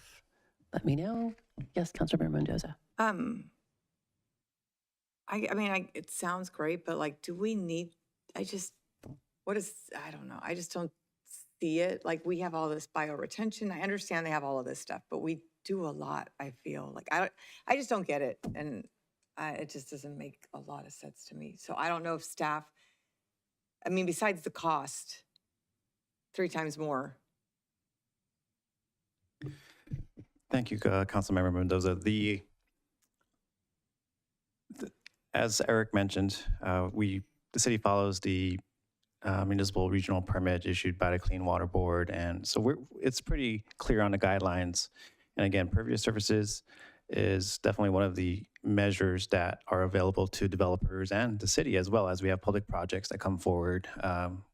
let me know. Yes, Councilmember Mendoza. I mean, it sounds great, but like, do we need, I don't know. I just don't see it. Like, we have all this bioretention. I understand they have all of this stuff, but we do a lot, I feel. Like, I just don't get it. And it just doesn't make a lot of sense to me. So I don't know if staff, I mean, besides the cost, 3 times more. Thank you, Councilmember Mendoza. As Eric mentioned, the city follows the municipal regional permit issued by the Clean Water Board, and so it's pretty clear on the guidelines. And again, pervious surfaces is definitely one of the measures that are available to developers and the city, as well as we have public projects that come forward.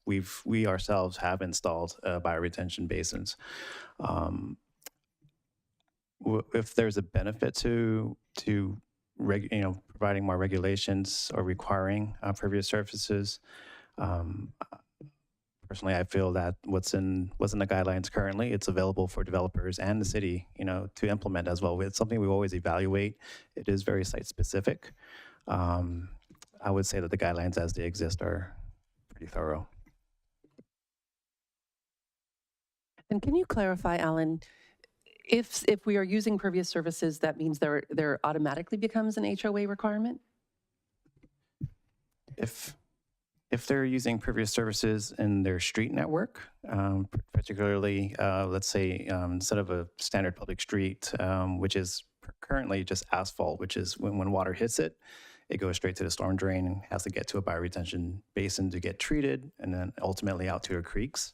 We ourselves have installed bioretention basins. If there's a benefit to providing more regulations or requiring pervious surfaces, personally, I feel that what's in the guidelines currently, it's available for developers and the city, to implement as well. It's something we always evaluate. It is very site specific. I would say that the guidelines as they exist are pretty thorough. And can you clarify, Alan, if we are using pervious surfaces, that means there automatically becomes an HOA requirement? If they're using pervious surfaces in their street network, particularly, let's say, instead of a standard public street, which is currently just asphalt, which is when water hits it, it goes straight to the storm drain and has to get to a bioretention basin to get treated, and then ultimately out to our creeks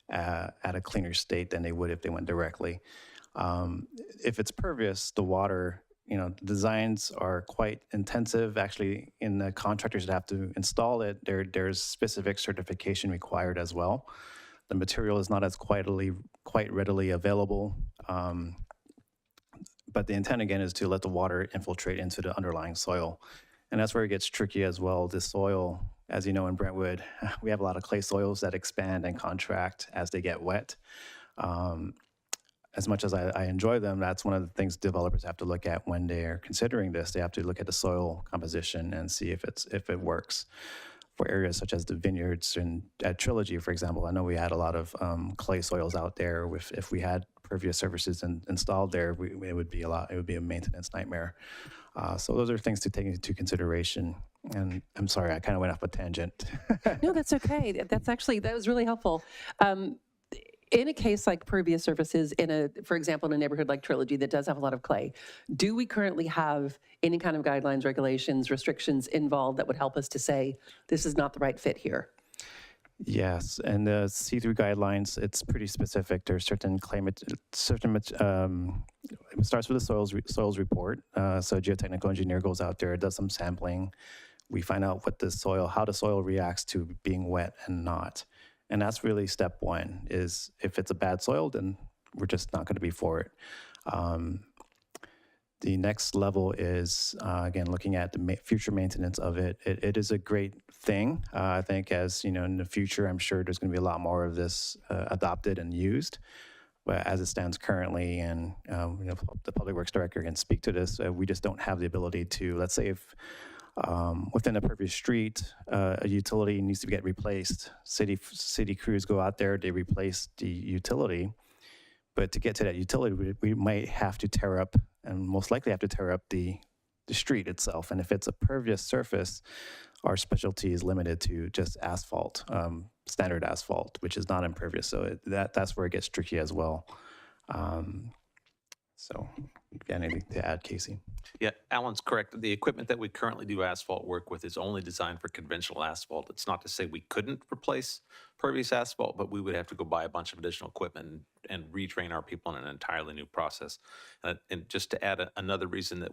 at a cleaner state than they would if they went directly. If it's pervious, the water, the designs are quite intensive. Actually, in the contractors that have to install it, there's specific certification required as well. The material is not as quite readily available. But the intent, again, is to let the water infiltrate into the underlying soil. And that's where it gets tricky as well. The soil, as you know, in Brentwood, we have a lot of clay soils that expand and contract as they get wet. As much as I enjoy them, that's one of the things developers have to look at when they're considering this. They have to look at the soil composition and see if it works. For areas such as the vineyards and at Trilogy, for example, I know we had a lot of clay soils out there. If we had pervious surfaces installed there, it would be a maintenance nightmare. So those are things to take into consideration. And I'm sorry, I kind of went off a tangent. No, that's okay. That was really helpful. In a case like pervious surfaces, for example, in a neighborhood like Trilogy that does have a lot of clay, do we currently have any kind of guidelines, regulations, restrictions involved that would help us to say, this is not the right fit here? Yes, and the C3 guidelines, it's pretty specific. There's it starts with the soils report. So a geotechnical engineer goes out there, does some sampling. We find out how the soil reacts to being wet and not. And that's really step one, is if it's a bad soil, then we're just not going to be for it. The next level is, again, looking at the future maintenance of it. It is a great thing. I think as, in the future, I'm sure there's going to be a lot more of this adopted and used. But as it stands currently, and the Public Works Director can speak to this, we just don't have the ability to, let's say if within a pervious street, a utility needs to get replaced. City crews go out there, they replace the utility. But to get to that utility, we might have to tear up, and most likely have to tear up the street itself. And if it's a pervious surface, our specialty is limited to just asphalt, standard asphalt, which is not impervious. So that's where it gets tricky as well. So, again, anything to add, Casey? Yeah, Alan's correct. The equipment that we currently do asphalt work with is only designed for conventional asphalt. It's not to say we couldn't replace pervious asphalt, but we would have to go buy a bunch of additional equipment and retrain our people in an entirely new process. And just to add another reason that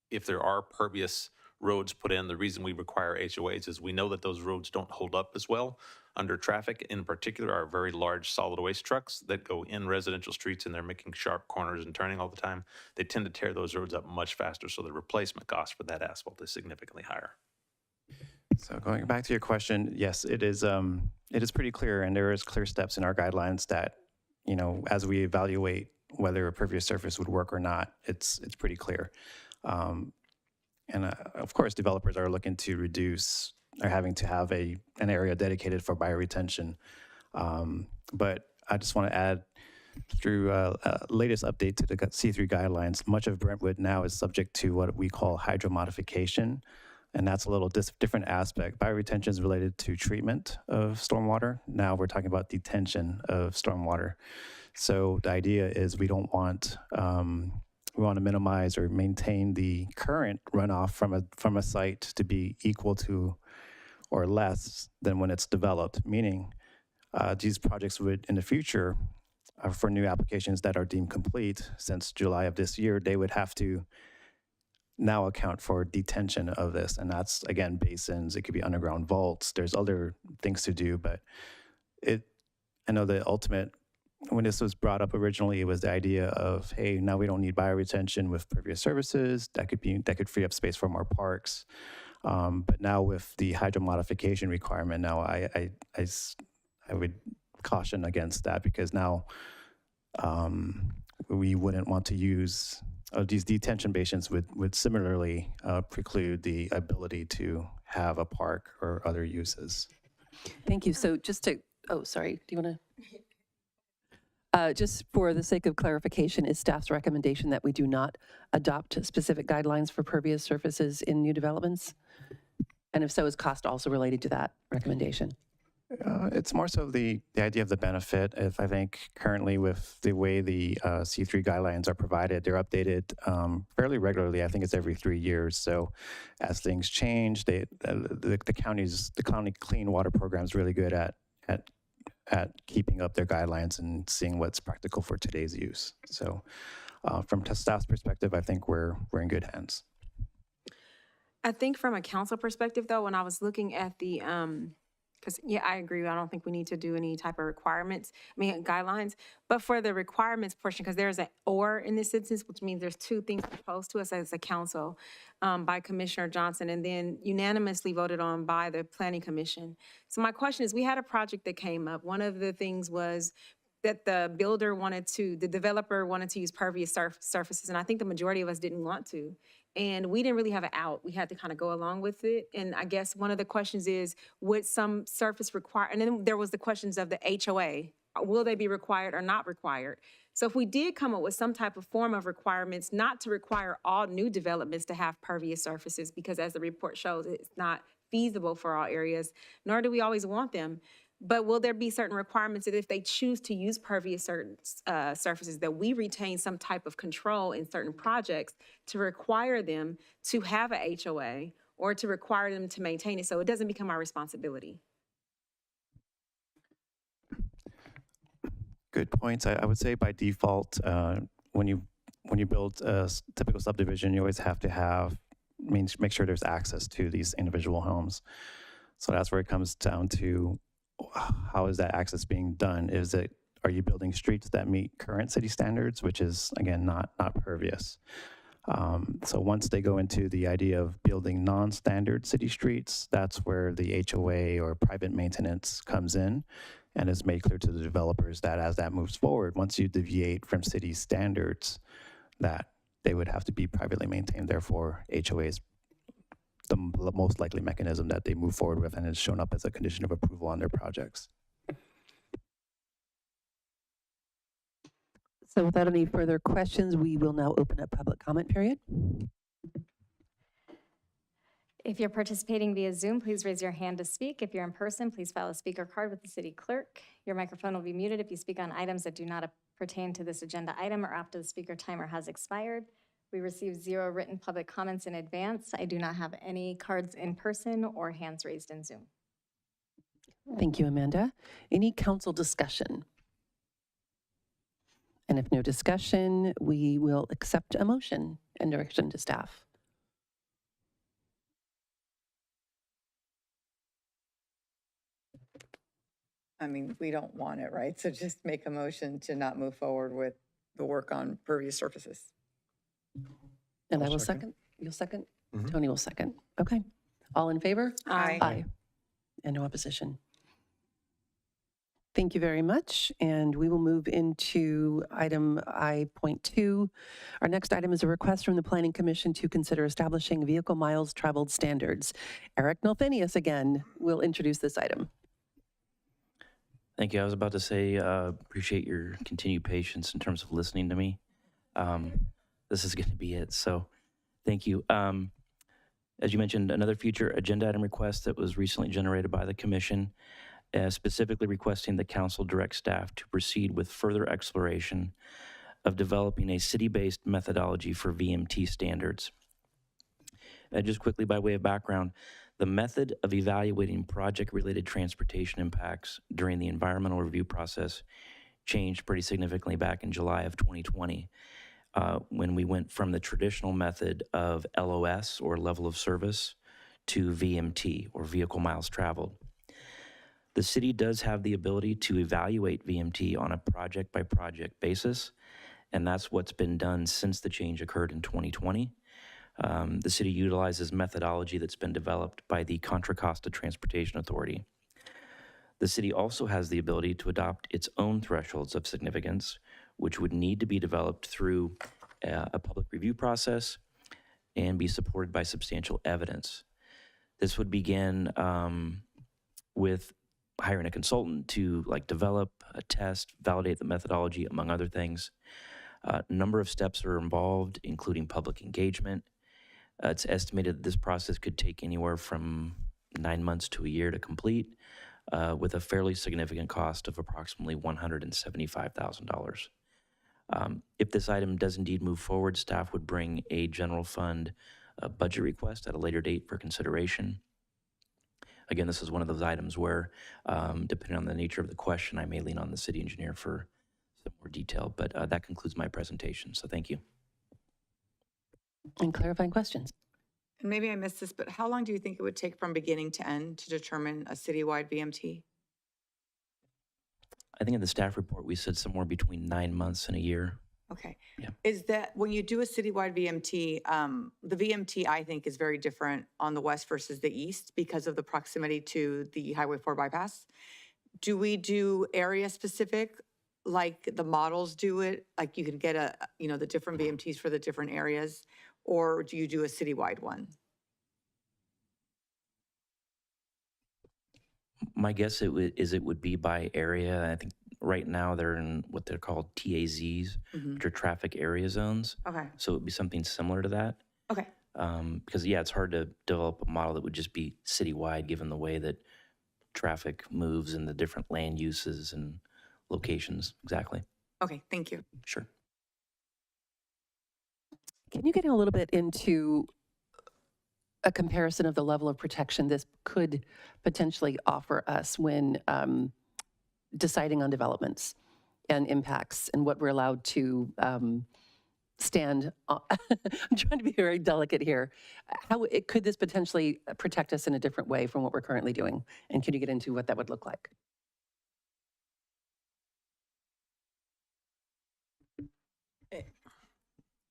if there are pervious roads put in, the reason we require HOAs is we know that those roads don't hold up as well under traffic. In particular, our very large solid waste trucks that go in residential streets and they're making sharp corners and turning all the time, they tend to tear those roads up much faster. So the replacement cost for that asphalt is significantly higher. So going back to your question, yes, it is pretty clear, and there is clear steps in our guidelines that, as we evaluate whether a pervious surface would work or not, it's pretty clear. And of course, developers are looking to reduce or having to have an area dedicated for bioretention. But I just want to add, through latest update to the C3 guidelines, much of Brentwood now is subject to what we call hydromodification. And that's a little different aspect. Bioretention is related to treatment of stormwater. Now we're talking about detention of stormwater. So the idea is we want to minimize or maintain the current runoff from a site to be equal to or less than when it's developed, meaning these projects would, in the future, for new applications that are deemed complete since July of this year, they would have to now account for detention of this. And that's, again, basins, it could be underground vaults, there's other things to do, but I know the ultimate, when this was brought up originally, it was the idea of, hey, now we don't need bioretention with pervious services. That could free up space for more parks. But now with the hydromodification requirement, now I would caution against that, because now we wouldn't want to use these detention basins would similarly preclude the ability to have a park or other uses. Thank you. So sorry, do you want to? Just for the sake of clarification, is staff's recommendation that we do not adopt specific guidelines for pervious surfaces in new developments? And if so, is cost also related to that recommendation? It's more so the idea of the benefit. If I think currently with the way the C3 guidelines are provided, they're updated fairly regularly. I think it's every 3 years. So as things change, the county clean water program is really good at keeping up their guidelines and seeing what's practical for today's use. So from staff's perspective, I think we're in good hands. I think from a council perspective, though, when I was looking at the, because, yeah, I agree. I don't think we need to do any type of requirements, guidelines. But for the requirements portion, because there's an or in this instance, which means there's two things proposed to us as a council by Commissioner Johnson and then unanimously voted on by the Planning Commission. So my question is, we had a project that came up. One of the things was that the developer wanted to use pervious surfaces. And I think the majority of us didn't want to. And we didn't really have an out. We had to kind of go along with it. And I guess one of the questions is, would some surface require, and then there was the questions of the HOA. Will they be required or not required? So if we did come up with some type of form of requirements, not to require all new developments to have pervious surfaces, because as the report shows, it's not feasible for all areas, nor do we always want them. But will there be certain requirements that if they choose to use pervious surfaces, that we retain some type of control in certain projects to require them to have a HOA or to require them to maintain it so it doesn't become our responsibility? Good points. I would say by default, when you build a typical subdivision, you always have to make sure there's access to these individual homes. So that's where it comes down to, how is that access being done? Are you building streets that meet current city standards, which is, again, not pervious? So once they go into the idea of building non-standard city streets, that's where the HOA or private maintenance comes in, and it's made clear to the developers that as that moves forward, once you deviate from city standards, that they would have to be privately maintained. Therefore, HOA is the most likely mechanism that they move forward with, and it's shown up as a condition of approval on their projects. So without any further questions, we will now open up public comment period. If you're participating via Zoom, please raise your hand to speak. If you're in person, please file a speaker card with the city clerk. Your microphone will be muted if you speak on items that do not pertain to this agenda item or after the speaker timer has expired. We received 0 written public comments in advance. I do not have any cards in person or hands raised in Zoom. Thank you, Amanda. Any council discussion? And if no discussion, we will accept a motion and direction to staff. I mean, we don't want it, right? So just make a motion to not move forward with the work on pervious surfaces. And I'll I will second. second. You'll second? Mhm. Tony will second. Okay. All in favor? Aye. Aye. And no opposition. Thank you very much. And we will move into item I.2. Our next item is a request from the Planning Commission to consider establishing vehicle miles traveled standards. Eric Nolthenius again will introduce this item. Thank you. I was about to say, appreciate your continued patience in terms of listening to me. This is going to be it. So thank you. As you mentioned, another future agenda item request that was recently generated by the commission, specifically requesting the council direct staff to proceed with further exploration of developing a city-based methodology for VMT standards. Just quickly by way of background, the method of evaluating project-related transportation impacts during the environmental review process changed pretty significantly back in July of 2020, when we went from the traditional method of LOS, or level of service, to VMT, or vehicle miles traveled. The city does have the ability to evaluate VMT on a project-by-project basis, and that's what's been done since the change occurred in 2020. The city utilizes methodology that's been developed by the Contra Costa Transportation Authority. The city also has the ability to adopt its own thresholds of significance, which would need to be developed through a public review process and be supported by substantial evidence. This would begin with hiring a consultant to develop, test, validate the methodology, among other things. A number of steps are involved, including public engagement. It's estimated that this process could take anywhere from 9 months to a year to complete. with a fairly significant cost of approximately $175,000. If this item does indeed move forward, staff would bring a general fund budget request at a later date for consideration. Again, this is one of those items where, depending on the nature of the question, I may lean on the city engineer for some more detail, but that concludes my presentation, so thank you. And clarifying questions? And maybe I missed this, but how long do you think it would take from beginning to end to determine a citywide VMT? I think in the staff report, we said somewhere between 9 months and a year. Okay. Yeah. Is that when you do a citywide VMT, the VMT I think is very different on the west versus the east because of the proximity to the Highway 4 bypass. Do we do area specific like the models do it? Like you could get the different VMTs for the different areas, or do you do a citywide one? My guess it would be by area. I think right now they're in what they're called TAZs, which are traffic area zones. Okay. So it would be something similar to that. Okay. Because yeah, it's hard to develop a model that would just be citywide given the way that traffic moves and the different land uses and locations. Exactly. Okay, thank you. Sure. Can you get a little bit into a comparison of the level of protection this could potentially offer us when deciding on developments and impacts and what we're allowed to stand on? I'm trying to be very delicate here. Could this potentially protect us in a different way from what we're currently doing? And can you get into what that would look like?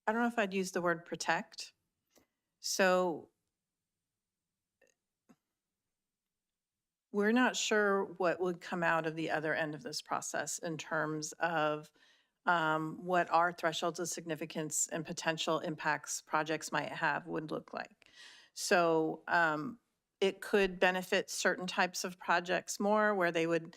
I don't know if I'd use the word protect. So we're not sure what would come out of the other end of this process in terms of what our thresholds of significance and potential impacts projects might have would look like. So it could benefit certain types of projects more where they would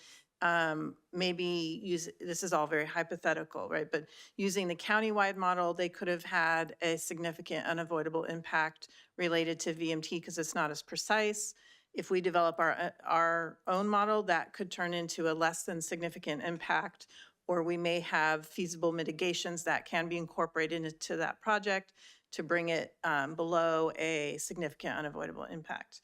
maybe use, this is all very hypothetical, right? But using the countywide model, they could have had a significant unavoidable impact related to VMT because it's not as precise. If we develop our own model, that could turn into a less than significant impact, or we may have feasible mitigations that can be incorporated into that project to bring it below a significant unavoidable impact.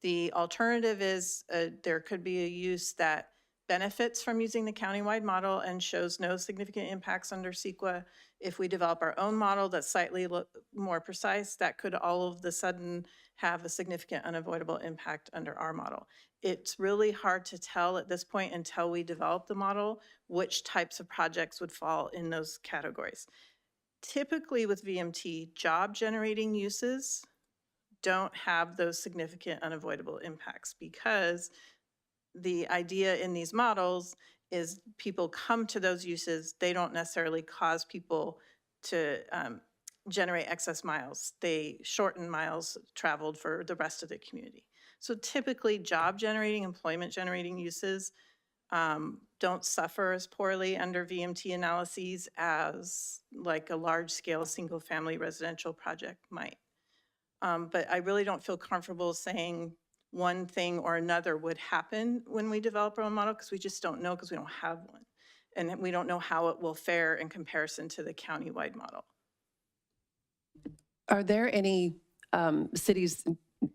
The alternative is there could be a use that benefits from using the countywide model and shows no significant impacts under CEQA. If we develop our own model that's slightly more precise, that could all of a sudden have a significant unavoidable impact under our model. It's really hard to tell at this point until we develop the model which types of projects would fall in those categories. Typically with VMT, job generating uses don't have those significant unavoidable impacts because the idea in these models is people come to those uses. They don't necessarily cause people to generate excess miles. They shorten miles traveled for the rest of the community. So typically job generating, employment generating uses don't suffer as poorly under VMT analyses as like a large scale single family residential project might. But I really don't feel comfortable saying one thing or another would happen when we develop our own model because we just don't know because we don't have one. And we don't know how it will fare in comparison to the countywide model. Are there any cities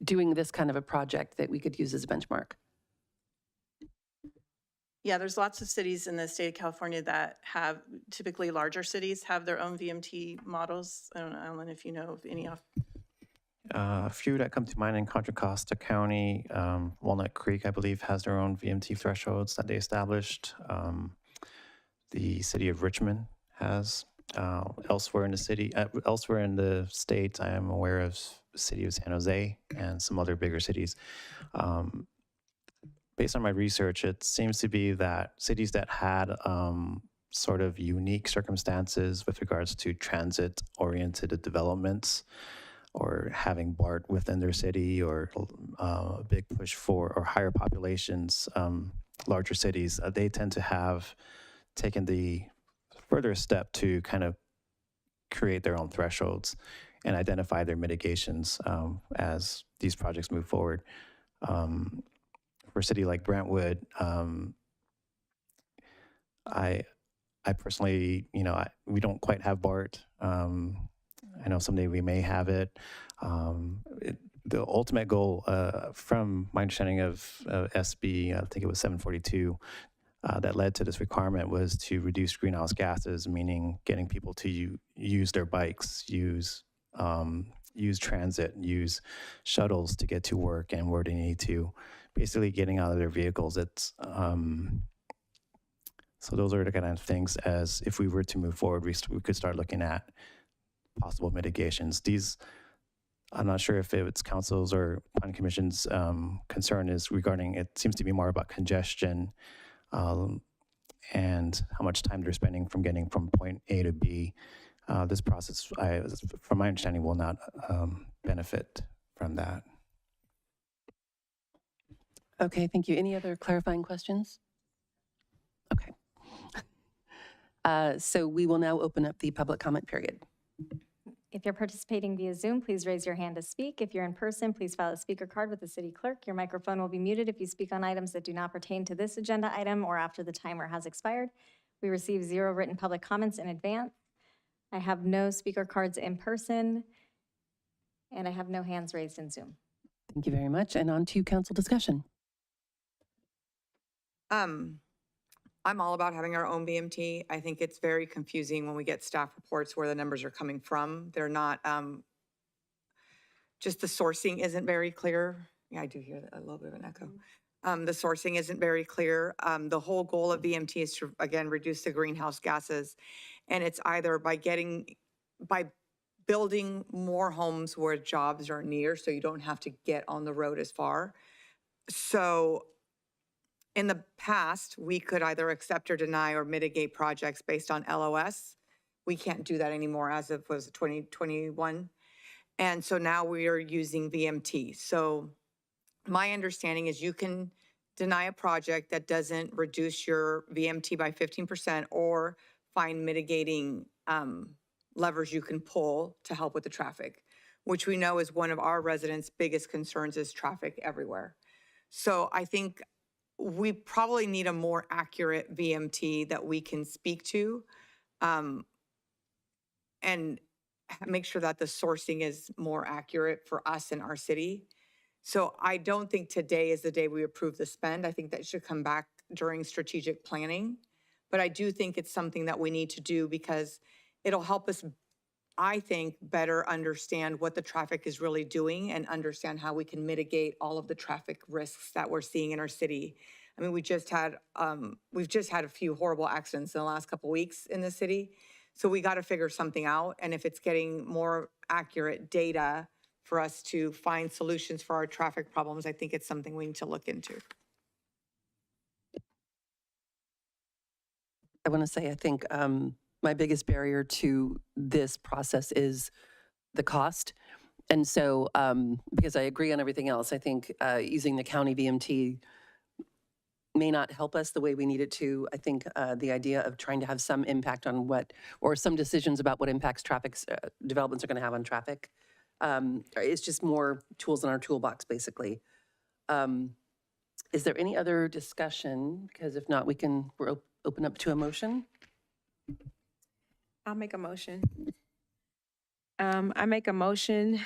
doing this kind of a project that we could use as a benchmark? Yeah, there's lots of cities in the state of California that have, typically larger cities have their own VMT models. I don't know, Alan, if you know of any off. A few that come to mind in Contra Costa County, Walnut Creek, I believe, has their own VMT thresholds that they established. The city of Richmond has. Elsewhere in the state, I am aware of the city of San Jose and some other bigger cities. Based on my research, it seems to be that cities that had sort of unique circumstances with regards to transit-oriented developments, or having BART within their city, or a big push for, or higher populations, larger cities, they tend to have taken the further step to kind of create their own thresholds and identify their mitigations as these projects move forward. for a city like Brentwood, I personally, we don't quite have BART. I know someday we may have it. The ultimate goal, from my understanding of SB, I think it was 742, that led to this requirement was to reduce greenhouse gases, meaning getting people to use their bikes, use transit, use shuttles to get to work and where they need to, basically getting out of their vehicles. So those are the kind of things, as if we were to move forward, we could start looking at possible mitigations. I'm not sure if it's council's or planning commission's concern is regarding, it seems to be more about congestion and how much time they're spending from getting from point A to B. This process, from my understanding, will not benefit from that. Okay, thank you. Any other clarifying questions? Okay. So we will now open up the public comment period. If you're participating via Zoom, please raise your hand to speak. If you're in person, please file a speaker card with the city clerk. Your microphone will be muted if you speak on items that do not pertain to this agenda item or after the timer has expired. We received 0 written public comments in advance. I have no speaker cards in person, and I have no hands raised in Zoom. Thank you very much. And on to council discussion. I'm all about having our own BMT. I think it's very confusing when we get staff reports where the numbers are coming from. They're not, just the sourcing isn't very clear. Yeah, I do hear a little bit of an echo. The sourcing isn't very clear. The whole goal of BMT is to, again, reduce the greenhouse gases. And it's either by building more homes where jobs are near, so you don't have to get on the road as far. So in the past, we could either accept or deny or mitigate projects based on LOS. We can't do that anymore as of 2021. And so now we are using VMT. So my understanding is you can deny a project that doesn't reduce your VMT by 15% or find mitigating levers you can pull to help with the traffic, which we know is one of our residents' biggest concerns is traffic everywhere. So I think we probably need a more accurate VMT that we can speak to and make sure that the sourcing is more accurate for us in our city. So I don't think today is the day we approve the spend. I think that should come back during strategic planning. But I do think it's something that we need to do because it'll help us, I think, better understand what the traffic is really doing and understand how we can mitigate all of the traffic risks that we're seeing in our city. I mean, we've just had a few horrible accidents in the last couple of weeks in the city. So we got to figure something out. And if it's getting more accurate data for us to find solutions for our traffic problems, I think it's something we need to look into. I want to say, I think my biggest barrier to this process is the cost. And so, because I agree on everything else, I think using the county VMT may not help us the way we need it to. I think the idea of trying to have some impact on or some decisions about what impacts traffic developments are going to have on traffic, it's just more tools in our toolbox, basically. Is there any other discussion? Because if not, we're open up to a motion. I'll make a motion. I make a motion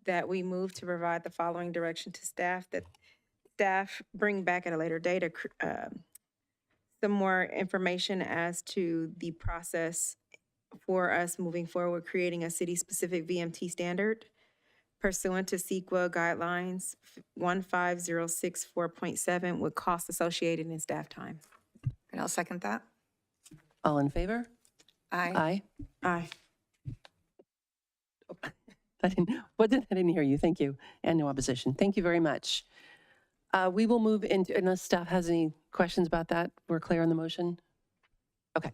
that we move to provide the following direction to staff, that staff bring back at a later date some more information as to the process for us moving forward, creating a city-specific VMT standard pursuant to CEQA guidelines 15064.7 with costs associated in staff time. And I'll second that. All in favor? Aye. Aye. I didn't hear you. Thank you. And no opposition. Thank you very much. We will move into, unless staff has any questions about that, we're clear on the motion? Okay.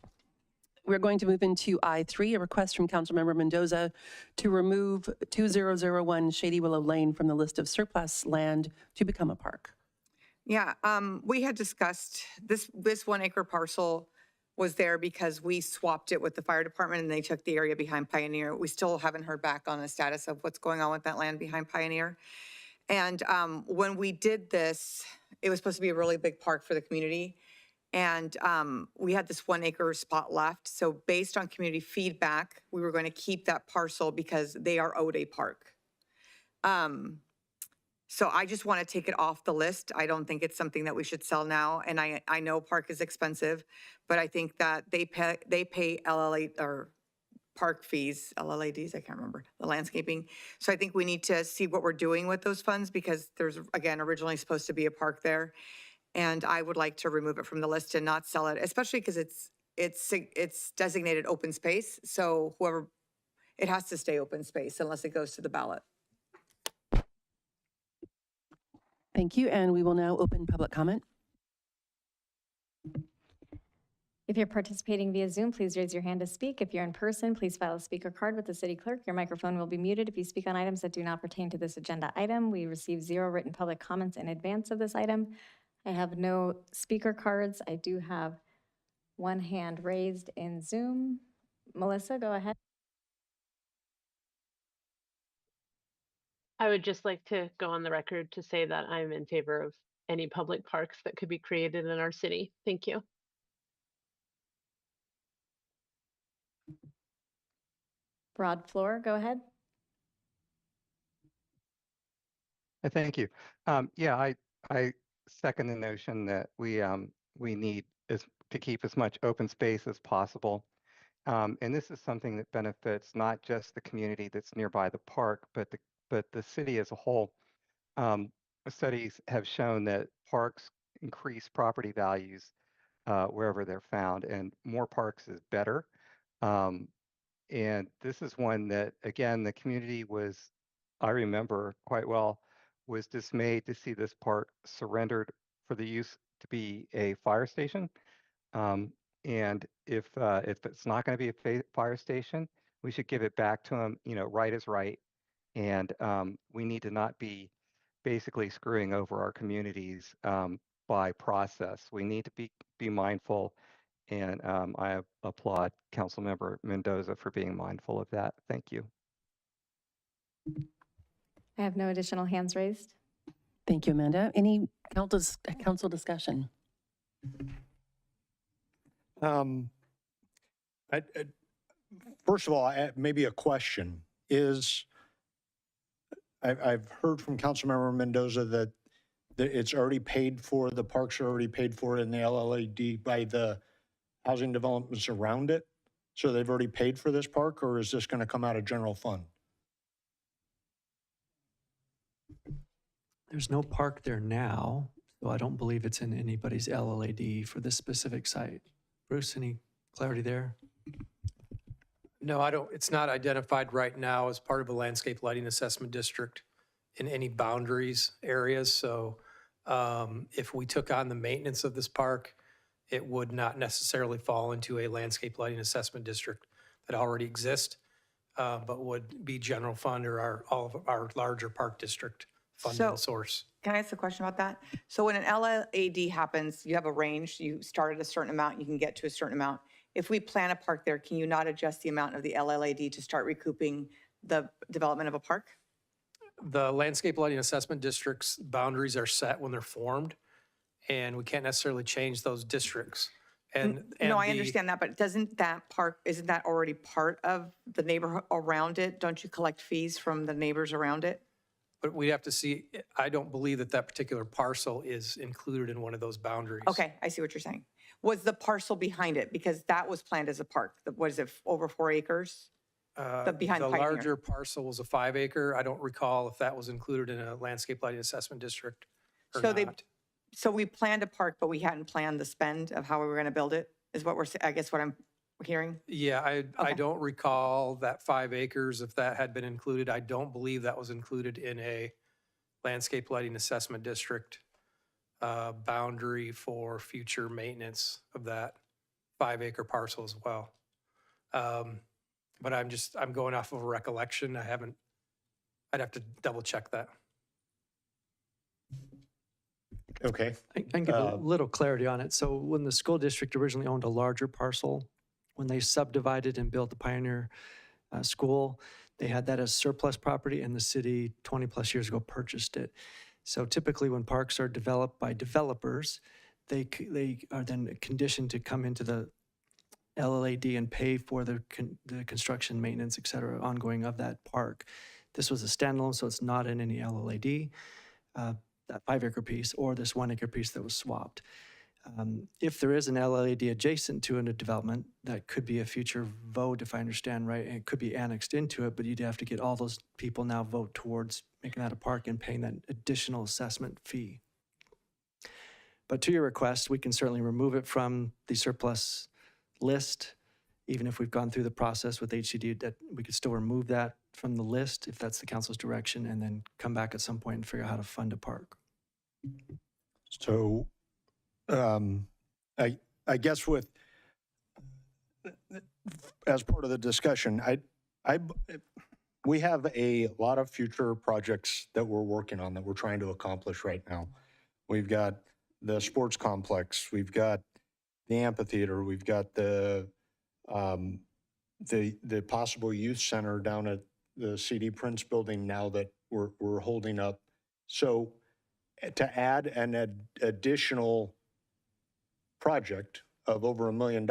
We're going to move into I3, a request from Councilmember Mendoza to remove 2001 Shady Willow Lane from the list of surplus land to become a park. Yeah, we had discussed this 1 acre parcel was there because we swapped it with the fire department and they took the area behind Pioneer. We still haven't heard back on the status of what's going on with that land behind Pioneer. And when we did this, it was supposed to be a really big park for the community. And we had this 1 acre spot left. So based on community feedback, we were going to keep that parcel because they are owed a park. So I just want to take it off the list. I don't think it's something that we should sell now. And I know park is expensive, but I think that they pay LLA or park fees, LLADs, I can't remember, the landscaping. So I think we need to see what we're doing with those funds because there's, again, originally supposed to be a park there. And I would like to remove it from the list and not sell it, especially because it's designated open space. So whoever, it has to stay open space unless it goes to the ballot. Thank you, and we will now open public comment. If you're participating via Zoom, please raise your hand to speak. If you're in person, please file a speaker card with the city clerk. Your microphone will be muted if you speak on items that do not pertain to this agenda item. We received 0 written public comments in advance of this item. I have no speaker cards. I do have 1 hand raised in Zoom. Melissa, go ahead. I would just like to go on the record to say that I'm in favor of any public parks that could be created in our city. Thank you. Broad floor, go ahead. Thank you. Yeah, I second the notion that we need to keep as much open space as possible. And this is something that benefits not just the community that's nearby the park, but the city as a whole. Studies have shown that parks increase property values wherever they're found, and more parks is better. And this is one that, again, the community was, I remember quite well, was dismayed to see this park surrendered for the use to be a fire station. And if it's not going to be a fire station, we should give it back to them. You know, right is right. And we need to not be basically screwing over our communities by process. We need to be mindful. And I applaud Councilmember Mendoza for being mindful of that. Thank you. I have no additional hands raised. Thank you, Amanda. Any council discussion? First of all, maybe a question is, I've heard from Councilmember Mendoza that it's already paid for, the parks are already paid for in the LLAD by the housing developments around it. So they've already paid for this park, or is this going to come out of general fund? There's no park there now, so I don't believe it's in anybody's LLAD for this specific site. Bruce, any clarity there? No, I don't. It's not identified right now as part of a landscape lighting assessment district in any boundaries areas. So if we took on the maintenance of this park, it would not necessarily fall into a landscape lighting assessment district that already exists, but would be general fund or all of our larger park district funding source. Can I ask a question about that? So when an LLAD happens, you have a range, you start at a certain amount, you can get to a certain amount. If we plan a park there, can you not adjust the amount of the LLAD to start recouping the development of a park? The landscape lighting assessment districts boundaries are set when they're formed, and we can't necessarily change those districts. And no, I understand that, but isn't that already part of the neighborhood around it? Don't you collect fees from the neighbors around it? But we'd have to see, I don't believe that that particular parcel is included in one of those boundaries. Okay, I see what you're saying. Was the parcel behind it, because that was planned as a park, what is it, over 4 acres? Behind the Pioneer. larger parcel was a 5 acre. I don't recall if that was included in a landscape lighting assessment district or not. So we planned a park, but we hadn't planned the spend of how we were going to build it, is what I guess what I'm hearing? Yeah, I don't recall that 5 acres, if that had been included. I don't believe that was included in a landscape lighting assessment district boundary for future maintenance of that 5 acre parcel as well. But I'm going off of a recollection. I'd have to double check that. Okay. I can give a little clarity on it. So when the school district originally owned a larger parcel, when they subdivided and built the Pioneer School, they had that as surplus property, and the city 20 plus years ago purchased it. So typically when parks are developed by developers, they are then conditioned to come into the LLAD and pay for the construction, maintenance, et cetera, ongoing of that park. This was a standalone, so it's not in any LLAD, that 5-acre piece or this 1-acre piece that was swapped. If there is an LLAD adjacent to a development, that could be a future vote, if I understand right, and it could be annexed into it, but you'd have to get all those people now vote towards making that a park and paying that additional assessment fee. But to your request, we can certainly remove it from the surplus list, even if we've gone through the process with HCD, that we could still remove that from the list if that's the council's direction, and then come back at some point and figure out how to fund a park. So I guess as part of the discussion, we have a lot of future projects that we're working on that we're trying to accomplish right now. We've got the sports complex, we've got the amphitheater, we've got the possible youth center down at the CD Prince building now that we're holding up. So to add an additional project of over $1 million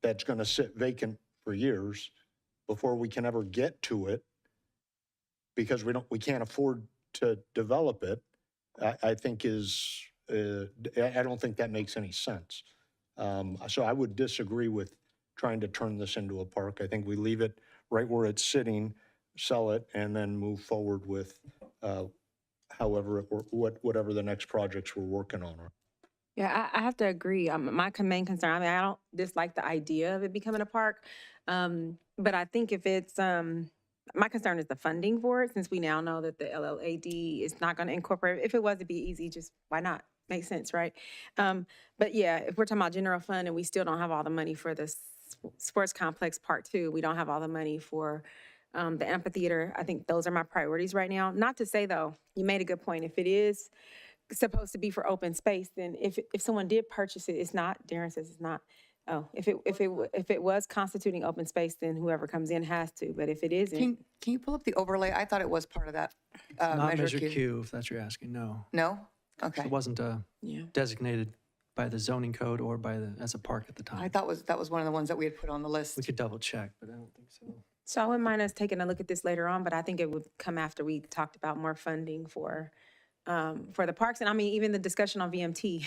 that's going to sit vacant for years before we can ever get to it, because we can't afford to develop it, I think I don't think that makes any sense. So I would disagree with trying to turn this into a park. I think we leave it right where it's sitting, sell it, and then move forward with whatever the next projects we're working on are. Yeah, I have to agree. My main concern, I mean, I don't dislike the idea of it becoming a park, but I think if it's, my concern is the funding for it, since we now know that the LLAD is not going to incorporate. If it was to be easy, just why not? Makes sense, right? But yeah, if we're talking about general fund and we still don't have all the money for the sports complex part 2, we don't have all the money for the amphitheater. I think those are my priorities right now. Not to say though, you made a good point. If it is supposed to be for open space, then if someone did purchase it, it's not. Darren says it's not. Oh, if it was constituting open space, then whoever comes in has to. But if it isn't, Can you pull up the overlay? I thought it was part of that Not Measure Measure Q. Q, if that's what you're asking, no. No? Okay. It wasn't yeah. designated by the zoning code or as a park at the time. I thought that was one of the ones that we had put on the list. We could double check, but I don't think so. So I wouldn't mind us taking a look at this later on, but I think it would come after we talked about more funding for the parks. And I mean, even the discussion on VMT,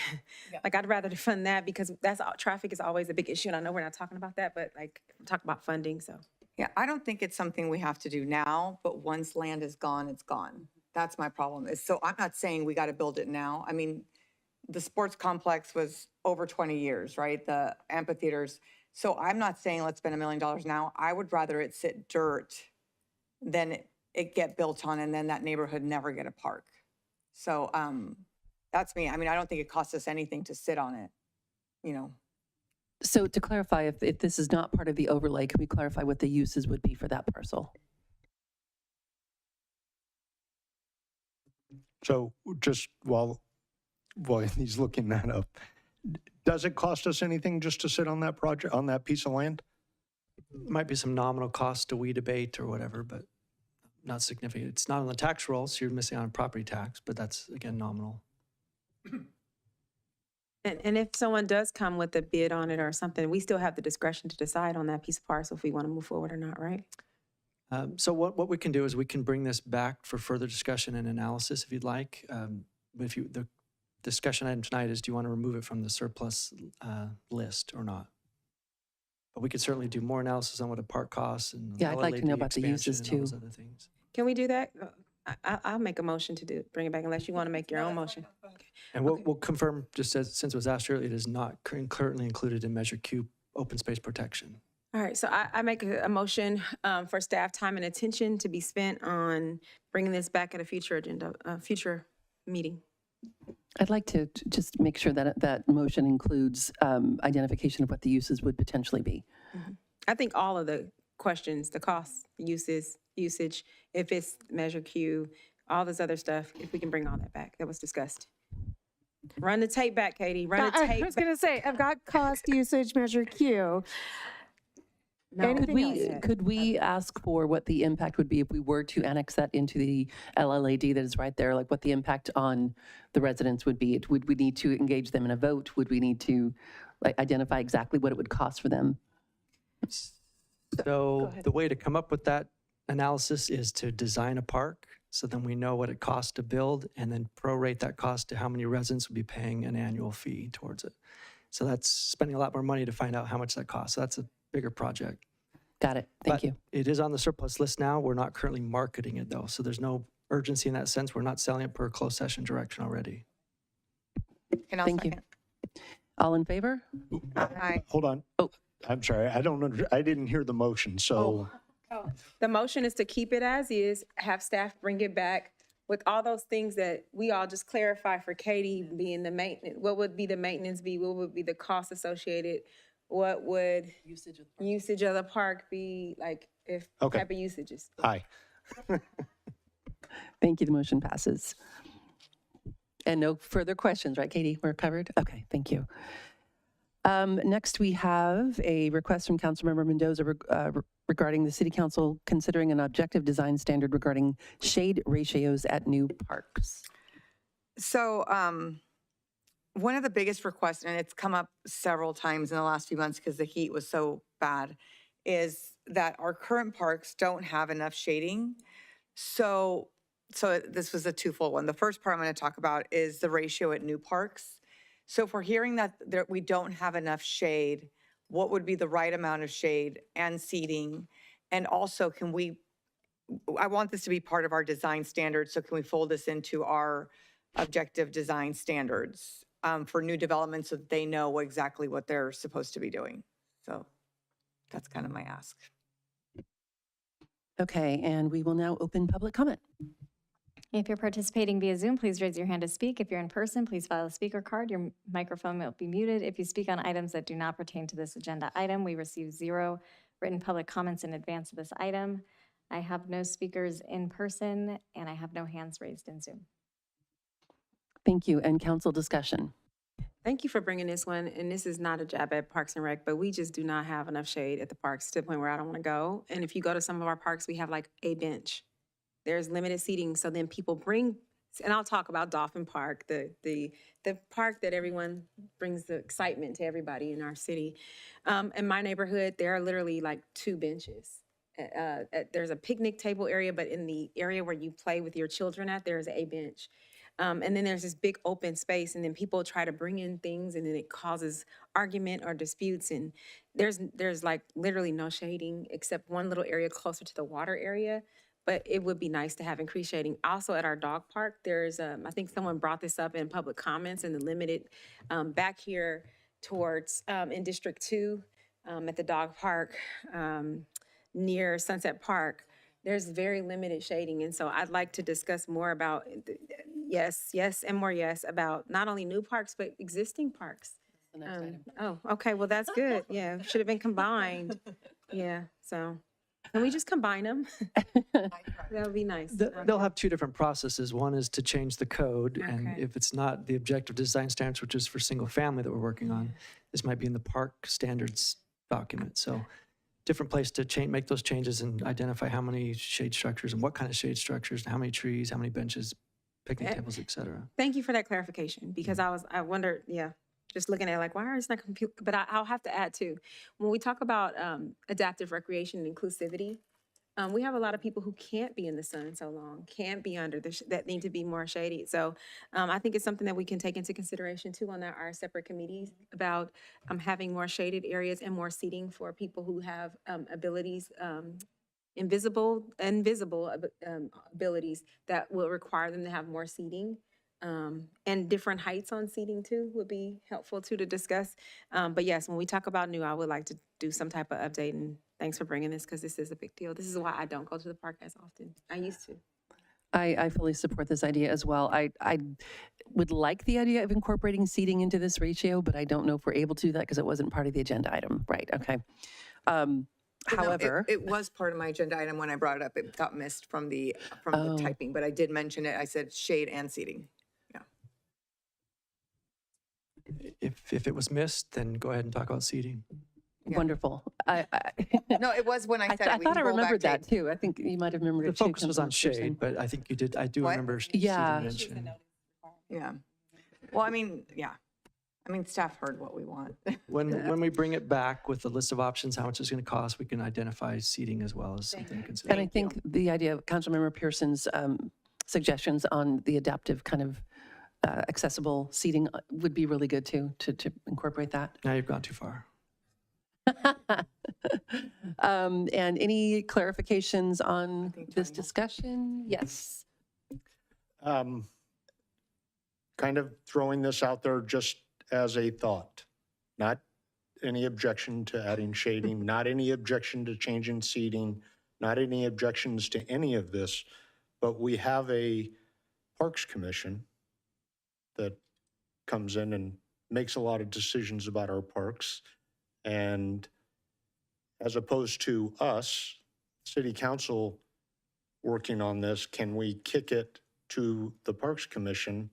like I'd rather fund that because traffic is always a big issue. And I know we're not talking about that, but like talk about funding, so. Yeah, I don't think it's something we have to do now, but once land is gone, it's gone. That's my problem. So I'm not saying we got to build it now. I mean, the sports complex was over 20 years, right? The amphitheaters. So I'm not saying let's spend $1 million now. I would rather it sit dirt than it get built on and then that neighborhood never get a park. So that's me. I mean, I don't think it costs us anything to sit on it, you know. So to clarify, if this is not part of the overlay, can we clarify what the uses would be for that parcel? So just while he's looking that up, does it cost us anything just to sit on that project, on that piece of land? Might be some nominal cost to weed abate or whatever, but not significant. It's not on the tax roll, so you're missing on property tax, but that's, again, nominal. And if someone does come with a bid on it or something, we still have the discretion to decide on that piece of parcel if we want to move forward or not, right? So what we can do is we can bring this back for further discussion and analysis if you'd like. But the discussion item tonight is, do you want to remove it from the surplus list or not? But we could certainly do more analysis on what a park costs and Yeah, I'd like to LLAD know about the expansion uses and all too. those other things. Can we do that? I'll make a motion to bring it back unless you want to make your own motion. And we'll confirm, just since it was asked earlier, it is not currently included in Measure Q open space protection. All right, so I make a motion for staff time and attention to be spent on bringing this back at a future agenda, future meeting. I'd like to just make sure that that motion includes identification of what the uses would potentially be. I think all of the questions, the costs, usage, if it's Measure Q, all this other stuff, if we can bring all that back, that was discussed. Run the tape back, Katie, run the tape I was going to say, I've got cost, usage, Measure Q. Anything else? Could we ask for what the impact would be if we were to annex that into the LLAD that is right there? Like what the impact on the residents would be? Would we need to engage them in a vote? Would we need to like identify exactly what it would cost for them? So the way to come up with that analysis is to design a park. So then we know what it costs to build and then prorate that cost to how many residents would be paying an annual fee towards it. So that's spending a lot more money to find out how much that costs. So that's a bigger project. Got it. Thank you. It is on the surplus list now. We're not currently marketing it though. So there's no urgency in that sense. We're not selling it per closed session direction already. And I'll Thank you. second. All in favor? Aye. Hold on. Oh. I'm sorry. I didn't hear the motion, so. The motion is to keep it as is, have staff bring it back with all those things that we all just clarify for Katie being the maintenance. What would be the maintenance be? What would be the cost associated? What would usage of the park be, like, if Okay. type of usages? Aye. Thank you. The motion passes. And no further questions, right, Katie? We're covered? Okay, thank you. Next, we have a request from Councilmember Mendoza regarding the City Council considering an objective design standard regarding shade ratios at new parks. So one of the biggest requests, and it's come up several times in the last few months because the heat was so bad, is that our current parks don't have enough shading. So this was a twofold one. The first part I'm going to talk about is the ratio at new parks. So if we're hearing that we don't have enough shade, what would be the right amount of shade and seating? And also, I want this to be part of our design standards, so can we fold this into our objective design standards for new developments so that they know exactly what they're supposed to be doing? So that's kind of my ask. Okay, and we will now open public comment. If you're participating via Zoom, please raise your hand to speak. If you're in person, please file a speaker card. Your microphone will be muted. If you speak on items that do not pertain to this agenda item, we received 0 written public comments in advance of this item. I have no speakers in person, and I have no hands raised in Zoom. Thank you. And council discussion. Thank you for bringing this one, and this is not a jab at Parks and Rec, but we just do not have enough shade at the parks to the point where I don't want to go. And if you go to some of our parks, we have like a bench. There's limited seating, so then people bring, and I'll talk about Dolphin Park, the park that everyone brings the excitement to everybody in our city. In my neighborhood, there are literally like 2 benches. There's a picnic table area, but in the area where you play with your children at, there's a bench. And then there's this big open space, and then people try to bring in things, and then it causes argument or disputes. And there's like literally no shading except one little area closer to the water area. But it would be nice to have increased shading. Also at our dog park, there's, I think someone brought this up in public comments, and the limited back here towards in District 2 at the dog park near Sunset Park, there's very limited shading. And so I'd like to discuss more about, yes, and more yes, about not only new parks, but existing parks. Oh, okay, well, that's good. Yeah, should have been combined. Yeah, so. Can we just combine them? That would be nice. They'll have 2 different processes. One is to change the code, and Okay. if it's not the objective design standards, which is for single family that we're working on, this might be in the park standards document. So different place to make those changes and identify how many shade structures and what kind of shade structures, and how many trees, how many benches, picnic tables, et cetera. Thank you for that clarification, because I wondered, just looking at it like, why is it not compute? But I'll have to add too, when we talk about adaptive recreation and inclusivity, we have a lot of people who can't be in the sun so long, can't be under that need to be more shady. So I think it's something that we can take into consideration too on our separate committees about having more shaded areas and more seating for people who have abilities, invisible abilities that will require them to have more seating. And different heights on seating too would be helpful too to discuss. But yes, when we talk about new, I would like to do some type of update, and thanks for bringing this because this is a big deal. This is why I don't go to the park as often. I used to. I fully support this idea as well. I would like the idea of incorporating seating into this ratio, but I don't know if we're able to do that because it wasn't part of the agenda item. Right, okay. However, it was part of my agenda item when I brought it up. It got missed from the typing, but I did mention it. I said shade and seating. If it was missed, then go ahead and talk about seating. Wonderful. No, it was when I I, said it. I We thought can I go back remembered to- that too. I think you might have remembered The it too. focus was on Councilmember Pearson. shade, but I think you did, I do What? remember Yeah. Stephen mentioning. Yeah. Well, I mean, yeah. I mean, staff heard what we want. When we bring it back with the list of options, how much it's going to cost, we can identify seating as well as something to consider. And I think the idea of Councilmember Pearson's suggestions on the adaptive kind of accessible seating would be really good too, to incorporate that. Now you've gone too far. And any clarifications on this discussion? Yes. Kind of throwing this out there just as a thought, not any objection to adding shading, not any objection to changing seating, not any objections to any of this, but we have a Parks Commission that comes in and makes a lot of decisions about our parks. And as opposed to us, City Council, working on this, can we kick it to the Parks Commission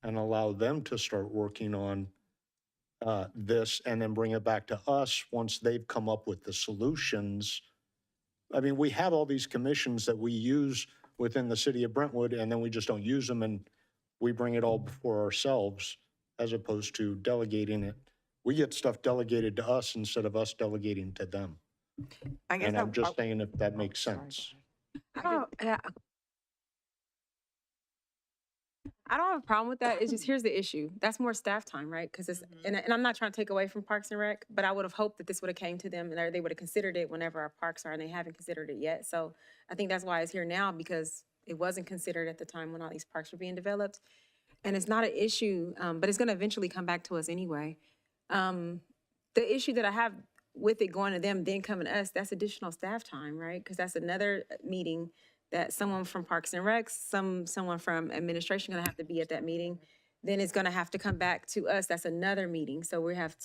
and allow them to start working on this and then bring it back to us once they've come up with the solutions? I mean, we have all these commissions that we use within the city of Brentwood, and then we just don't use them, and we bring it all before ourselves as opposed to delegating it. We get stuff delegated to us instead of us delegating to them. I guess And I'm just saying if that makes sense. Yeah. I don't have a problem with that. It's just, here's the issue. That's more staff time, right? Because it's, and I'm not trying to take away from Parks and Rec, but I would have hoped that this would have came to them and they would have considered it whenever our parks are, and they haven't considered it yet. So I think that's why it's here now, because it wasn't considered at the time when all these parks were being developed. And it's not an issue, but it's gonna eventually come back to us anyway. The issue that I have with it going to them, then coming to us, that's additional staff time, right? Because that's another meeting that someone from Parks and Recs, someone from administration gonna have to be at that meeting. Then it's gonna have to come back to us. That's another meeting. So we have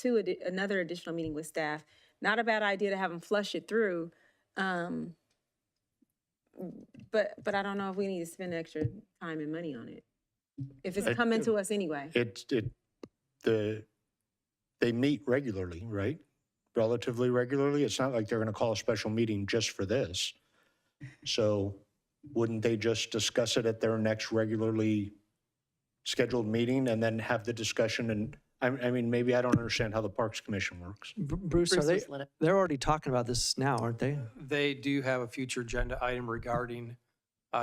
another additional meeting with staff. Not a bad idea to have them flush it through. But I don't know if we need to spend extra time and money on it. If it's coming to us anyway. They meet regularly, right? Relatively regularly. It's not like they're gonna call a special meeting just for this. So wouldn't they just discuss it at their next regularly scheduled meeting and then have the discussion? And I mean, maybe I don't understand how the Parks Commission works. Bruce, they're already talking about this now, aren't they? They do have a future agenda item regarding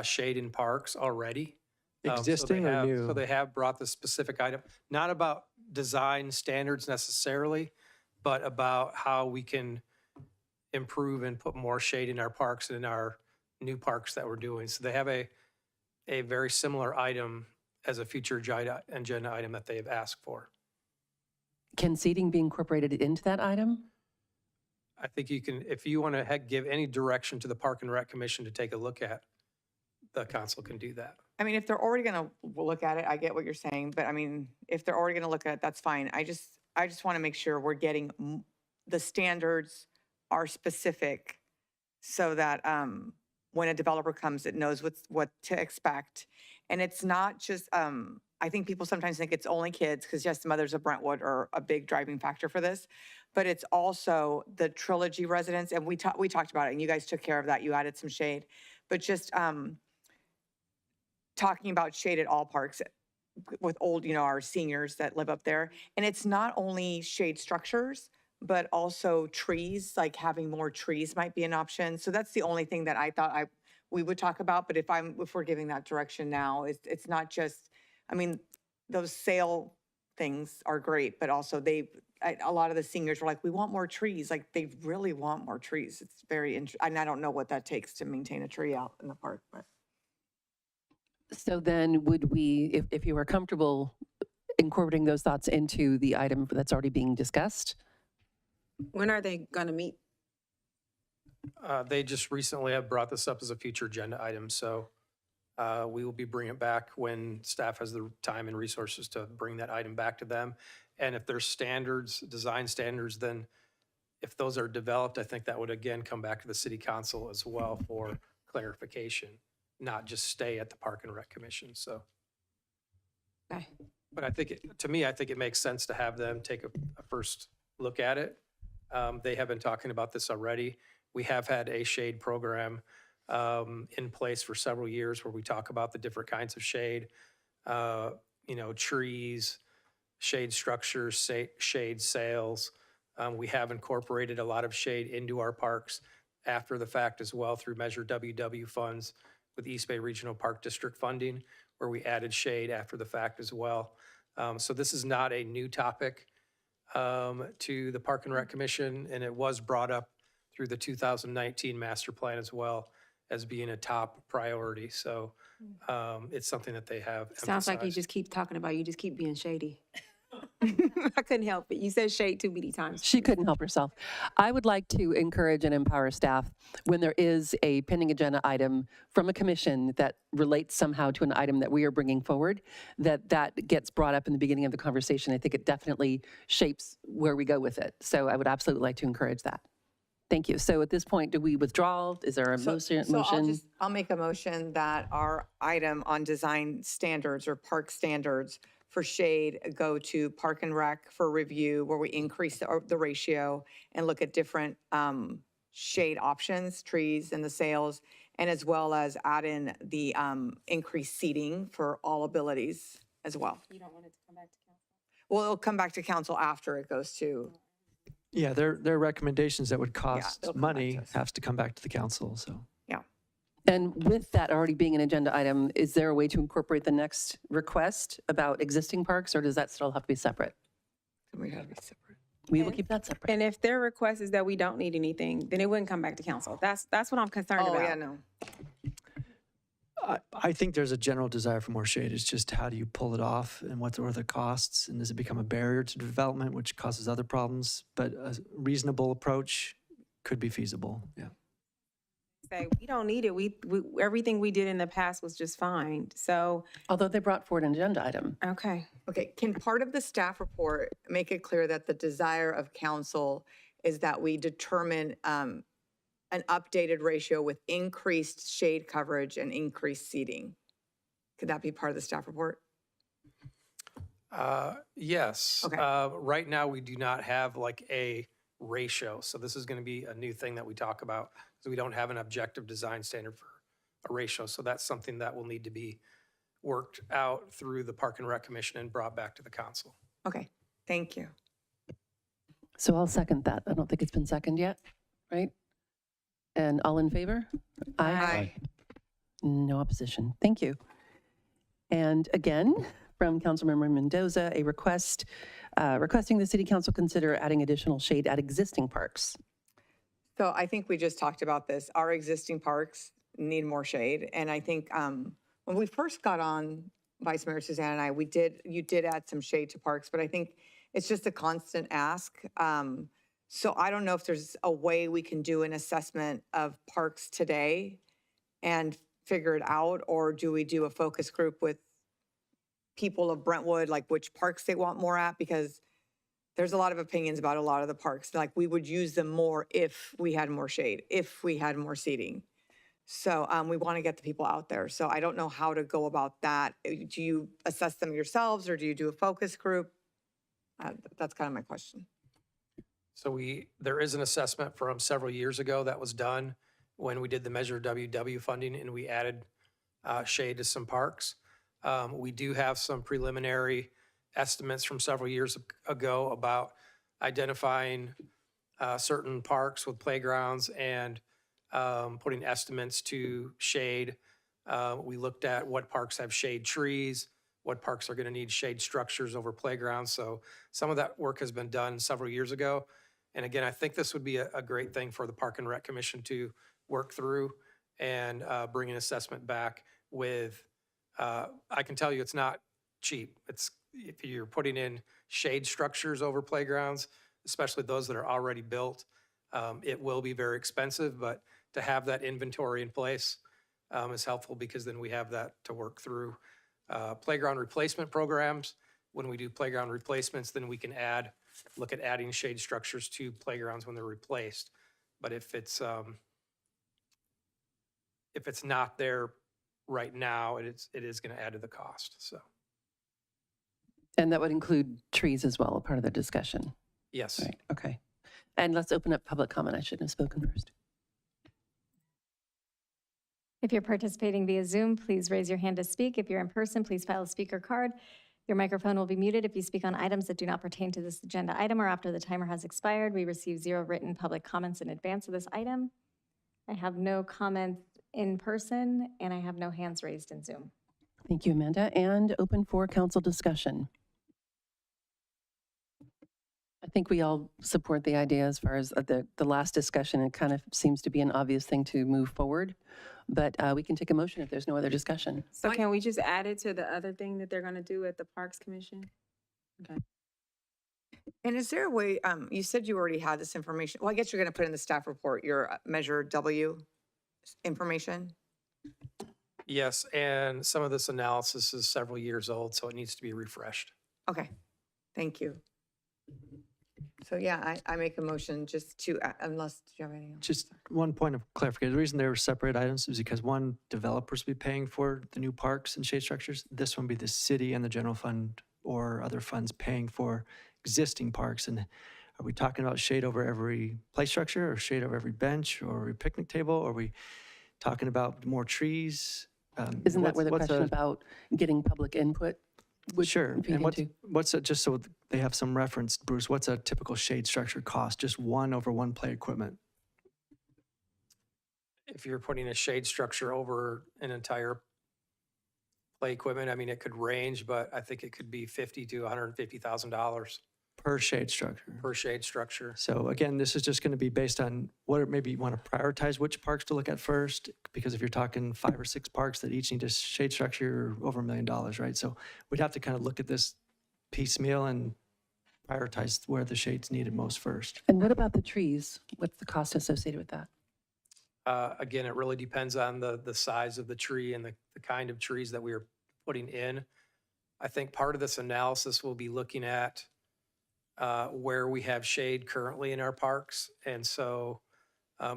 shade in parks already. Existing or new? So they have brought the specific item, not about design standards necessarily, but about how we can improve and put more shade in our parks and in our new parks that we're doing. So they have a very similar item as a future agenda item that they have asked for. Can seating be incorporated into that item? I think you can, if you want to give any direction to the Park and Rec Commission to take a look at, the council can do that. I mean, if they're already going to look at it, I get what you're saying, but I mean, if they're already going to look at it, that's fine. I just want to make sure we're getting the standards are specific so that when a developer comes, it knows what to expect. And it's not just, I think people sometimes think it's only kids, because yes, the mothers of Brentwood are a big driving factor for this, but it's also the Trilogy residents, and we talked about it, and you guys took care of that. You added some shade, but just talking about shade at all parks with old, our seniors that live up there. And it's not only shade structures, but also trees, like having more trees might be an option. So that's the only thing that I thought we would talk about. But if we're giving that direction now, it's not just, I mean, those sale things are great, but also a lot of the seniors were like, we want more trees. Like, they really want more trees. It's very interesting. And I don't know what that takes to maintain a tree out in the park, but. So then would we, if you are comfortable incorporating those thoughts into the item that's already being discussed? When are they gonna meet? They just recently have brought this up as a future agenda item, so we will be bringing it back when staff has the time and resources to bring that item back to them. And if there's standards, design standards, then if those are developed, I think that would again come back to the city council as well for clarification, not just stay at the Park and Rec Commission, so. Okay. But I think, to me, I think it makes sense to have them take a first look at it. They have been talking about this already. We have had a shade program in place for several years where we talk about the different kinds of shade, trees, shade structures, shade sails. We have incorporated a lot of shade into our parks after the fact as well through Measure WW funds with East Bay Regional Park District funding, where we added shade after the fact as well. So this is not a new topic to the Park and Rec Commission, and it was brought up through the 2019 master plan as well as being a top priority. So it's something that they have Sounds like you emphasized. just keep talking about, you just keep being shady. I couldn't help it. You said shade too many times. She couldn't help herself. I would like to encourage and empower staff when there is a pending agenda item from a commission that relates somehow to an item that we are bringing forward, that gets brought up in the beginning of the conversation. I think it definitely shapes where we go with it. So I would absolutely like to encourage that. Thank you. So at this point, do we withdraw? Is there a motion? I'll make a motion that our item on design standards or park standards for shade go to Park and Rec for review, where we increase the ratio and look at different shade options, trees and the sails, and as well as add in the increased seating for all abilities as well. You don't want it to come back to council? Well, it'll come back to council after it goes to, Yeah, their recommendations that would they'll cost come back money to us. has to come back to the council, so. And with that already being an agenda item, is there a way to incorporate the next request about existing parks, or does that still have to be separate? we gotta be separate. We will keep that separate. And if their request is that we don't need anything, then it wouldn't come back to council. That's what I'm concerned Oh, about. yeah, no. I think there's a general desire for more shade. It's just how do you pull it off and what are the costs? And does it become a barrier to development, which causes other problems? But a reasonable approach could be feasible, yeah. Say, we don't need it. We everything we did in the past was just fine. So, Although they brought forward an agenda item. okay. Okay, can part of the staff report make it clear that the desire of council is that we determine an updated ratio with increased shade coverage and increased seating? Could that be part of the staff report? Yes. Okay. Right now, we do not have like a ratio. So this is going to be a new thing that we talk about. So we don't have an objective design standard for a ratio. So that's something that will need to be worked out through the Park and Rec Commission and brought back to the council. Okay, thank you. So I'll second that. I don't think it's been seconded yet, right? And all in favor? Aye. No opposition. Thank you. And again, from Councilmember Mendoza, a request requesting the City Council consider adding additional shade at existing parks. So I think we just talked about this. Our existing parks need more shade. And I think when we first got on, Vice Mayor Suzanne and I, you did add some shade to parks, but I think it's just a constant ask. So I don't know if there's a way we can do an assessment of parks today and figure it out, or do we do a focus group with people of Brentwood, like which parks they want more at? Because there's a lot of opinions about a lot of the parks. Like we would use them more if we had more shade, if we had more seating. So we want to get the people out there. So I don't know how to go about that. Do you assess them yourselves, or do you do a focus group? That's kind of my question. So there is an assessment from several years ago that was done when we did the Measure WW funding and we added shade to some parks. We do have some preliminary estimates from several years ago about identifying certain parks with playgrounds and putting estimates to shade. We looked at what parks have shade trees, what parks are going to need shade structures over playgrounds. So some of that work has been done several years ago. And again, I think this would be a great thing for the Park and Rec Commission to work through and bring an assessment back with, I can tell you it's not cheap. If you're putting in shade structures over playgrounds, especially those that are already built, it will be very expensive, but to have that inventory in place is helpful because then we have that to work through. Playground replacement programs, when we do playground replacements, then we can look at adding shade structures to playgrounds when they're replaced. But if it's not there right now, it is going to add to the cost, so. And that would include trees as well, a part of the discussion. Yes. Right, okay. And let's open up public comment. I shouldn't have spoken first. If you're participating via Zoom, please raise your hand to speak. If you're in person, please file a speaker card. Your microphone will be muted if you speak on items that do not pertain to this agenda item or after the timer has expired. We received 0 written public comments in advance of this item. I have no comments in person, and I have no hands raised in Zoom. Thank you, Amanda. And open for council discussion. I think we all support the idea as far as the last discussion. It kind of seems to be an obvious thing to move forward, but we can take a motion if there's no other discussion. So can we just add it to the other thing that they're going to do at the Parks Commission? Okay. And is there a way, you said you already had this information. Well, I guess you're going to put in the staff report, your Measure W information? Yes, and some of this analysis is several years old, so it needs to be refreshed. Okay, thank you. So yeah, I make a motion just to, unless, do you have anything else? Just one point of clarification. The reason they were separate items is because one, developers will be paying for the new parks and shade structures. This one would be the city and the general fund or other funds paying for existing parks. And are we talking about shade over every play structure or shade over every bench or every picnic table? Or are we talking about more trees? Isn't that where the question about getting public input would Sure. feed And into? what's a, just so they have some reference, Bruce, what's a typical shade structure cost? Just one over one play equipment? If you're putting a shade structure over an entire play equipment, I mean, it could range, but I think it could be $50,000 to $150,000 Per shade structure. per shade structure. So again, this is just going to be based on what maybe you want to prioritize which parks to look at first, because if you're talking 5 or 6 parks that each need a shade structure, over $1 million, right? So we'd have to kind of look at this piecemeal and prioritize where the shade's needed most first. And what about the trees? What's the cost associated with that? Again, it really depends on the size of the tree and the kind of trees that we are putting in. I think part of this analysis will be looking at where we have shade currently in our parks. And so,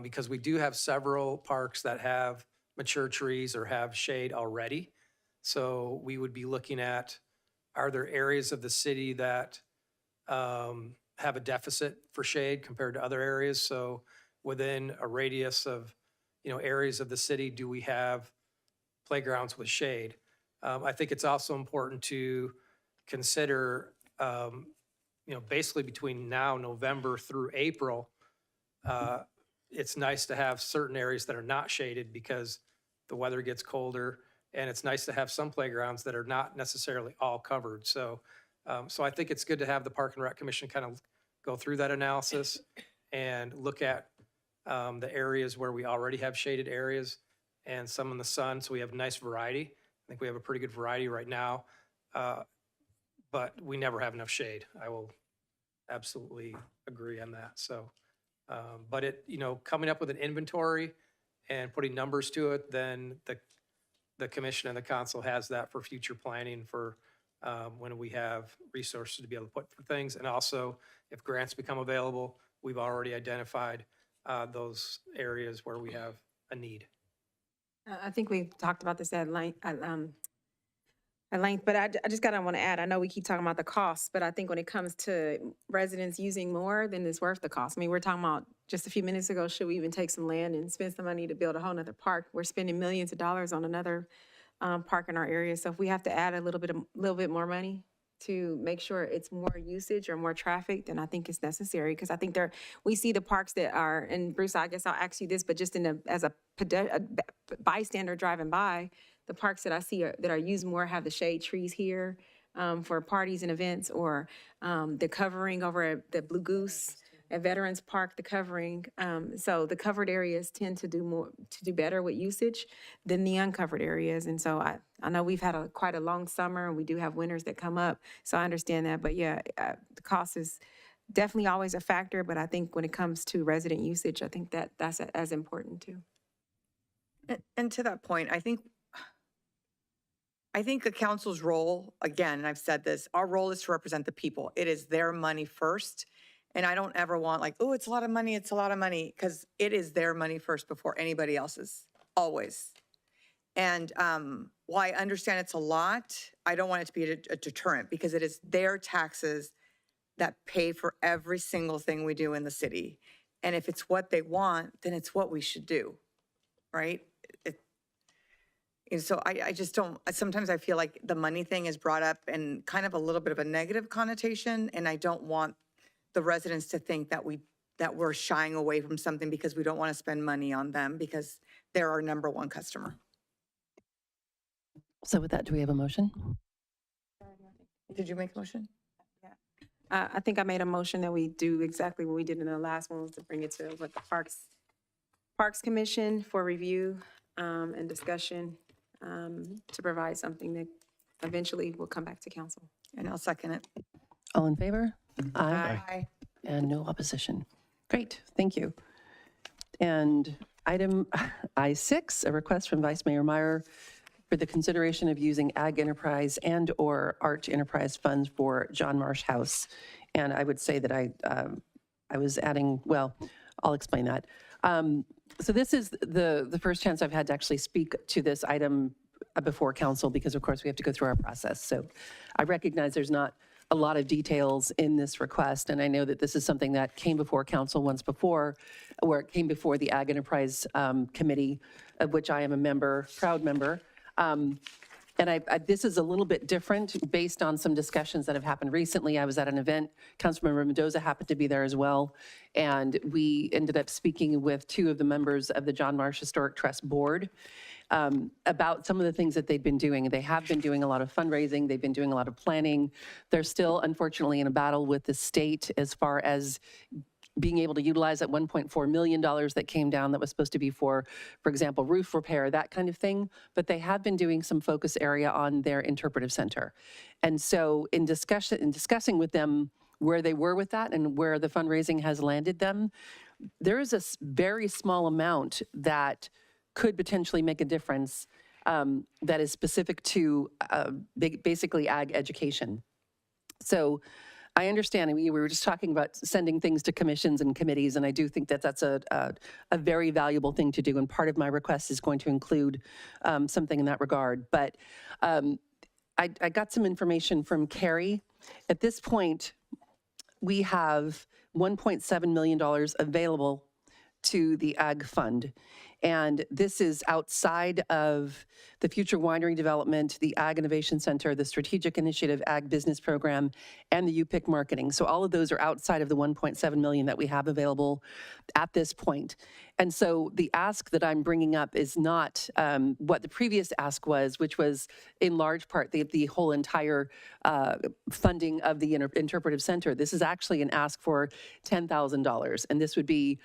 because we do have several parks that have mature trees or have shade already. So we would be looking at, are there areas of the city that have a deficit for shade compared to other areas? So within a radius of, areas of the city, do we have playgrounds with shade? I think it's also important to consider, basically between now, November through April, it's nice to have certain areas that are not shaded because the weather gets colder, and it's nice to have some playgrounds that are not necessarily all covered. So, so I think it's good to have the Park and Rec Commission kind of go through that analysis and look at the areas where we already have shaded areas and some in the sun, so we have nice variety. I think we have a pretty good variety right now, but we never have enough shade. I will absolutely agree on that. So, but coming up with an inventory and putting numbers to it, then the commission and the council has that for future planning for when we have resources to be able to put for things. And also, if grants become available, we've already identified those areas where we have a need. I think we've talked about this at length, but I just want to add, I know we keep talking about the cost, but I think when it comes to residents using more, then it's worth the cost. I mean, we're talking about just a few minutes ago, should we even take some land and spend some money to build a whole nother park? We're spending millions of dollars on another park in our area. So if we have to add a little bit more money to make sure it's more usage or more traffic, then I think it's necessary. Because I think we see the parks that are, and Bruce, I guess I'll ask you this, but just as a bystander driving by, the parks that I see that are used more have the shade trees here for parties and events, or the covering over at the Blue Goose at Veterans Park, the covering. So the covered areas tend to do better with usage than the uncovered areas. And so I know we've had quite a long summer, and we do have winters that come up. So I understand that, but yeah, the cost is definitely always a factor. But I think when it comes to resident usage, I think that's as important too. And to that point, I think the council's role, again, and I've said this, our role is to represent the people. It is their money first. And I don't ever want it's a lot of money, because it is their money first before anybody else's, always. And while I understand it's a lot, I don't want it to be a deterrent, because it is their taxes that pay for every single thing we do in the city. And if it's what they want, then it's what we should do, right? And so I just don't, sometimes I feel like the money thing is brought up in kind of a little bit of a negative connotation, and I don't want the residents to think that we're shying away from something because we don't want to spend money on them because they're our number one customer. So with that, do we have a motion? Did you make a motion? I think I made a motion that we do exactly what we did in the last one, was to bring it to what the Parks Commission for review and discussion to provide something that eventually will come back to council. And I'll second it. All in favor? Aye. And no opposition. Great, thank you. And item I6, a request from Vice Mayor Meyer for the consideration of using Ag Enterprise and/or Art Enterprise funds for John Marsh House. And I would say that I was adding, well, I'll explain that. So this is the first chance I've had to actually speak to this item before council, because of course we have to go through our process. So I recognize there's not a lot of details in this request, and I know that this is something that came before council once before, where it came before the Ag Enterprise Committee, of which I am a member, proud member. And this is a little bit different based on some discussions that have happened recently. I was at an event, Councilmember Mendoza happened to be there as well, and we ended up speaking with two of the members of the John Marsh Historic Trust Board about some of the things that they've been doing. They have been doing a lot of fundraising, they've been doing a lot of planning. They're still, unfortunately, in a battle with the state as far as being able to utilize that $1.4 million that came down that was supposed to be for example, roof repair, that kind of thing. But they have been doing some focus area on their interpretive center. And so in discussing with them where they were with that and where the fundraising has landed them, there is a very small amount that could potentially make a difference that is specific to basically ag education. So I understand, we were just talking about sending things to commissions and committees, and I do think that that's a very valuable thing to do, and part of my request is going to include something in that regard. But I got some information from Carrie. At this point, we have $1.7 million available to the Ag Fund. And this is outside of the Future Winery Development, the Ag Innovation Center, the Strategic Initiative Ag Business Program, and the UPIC Marketing. So all of those are outside of the $1.7 million that we have available at this point. And so the ask that I'm bringing up is not what the previous ask was, which was in large part the whole entire funding of the interpretive center. This is actually an ask for $10,000, and this would be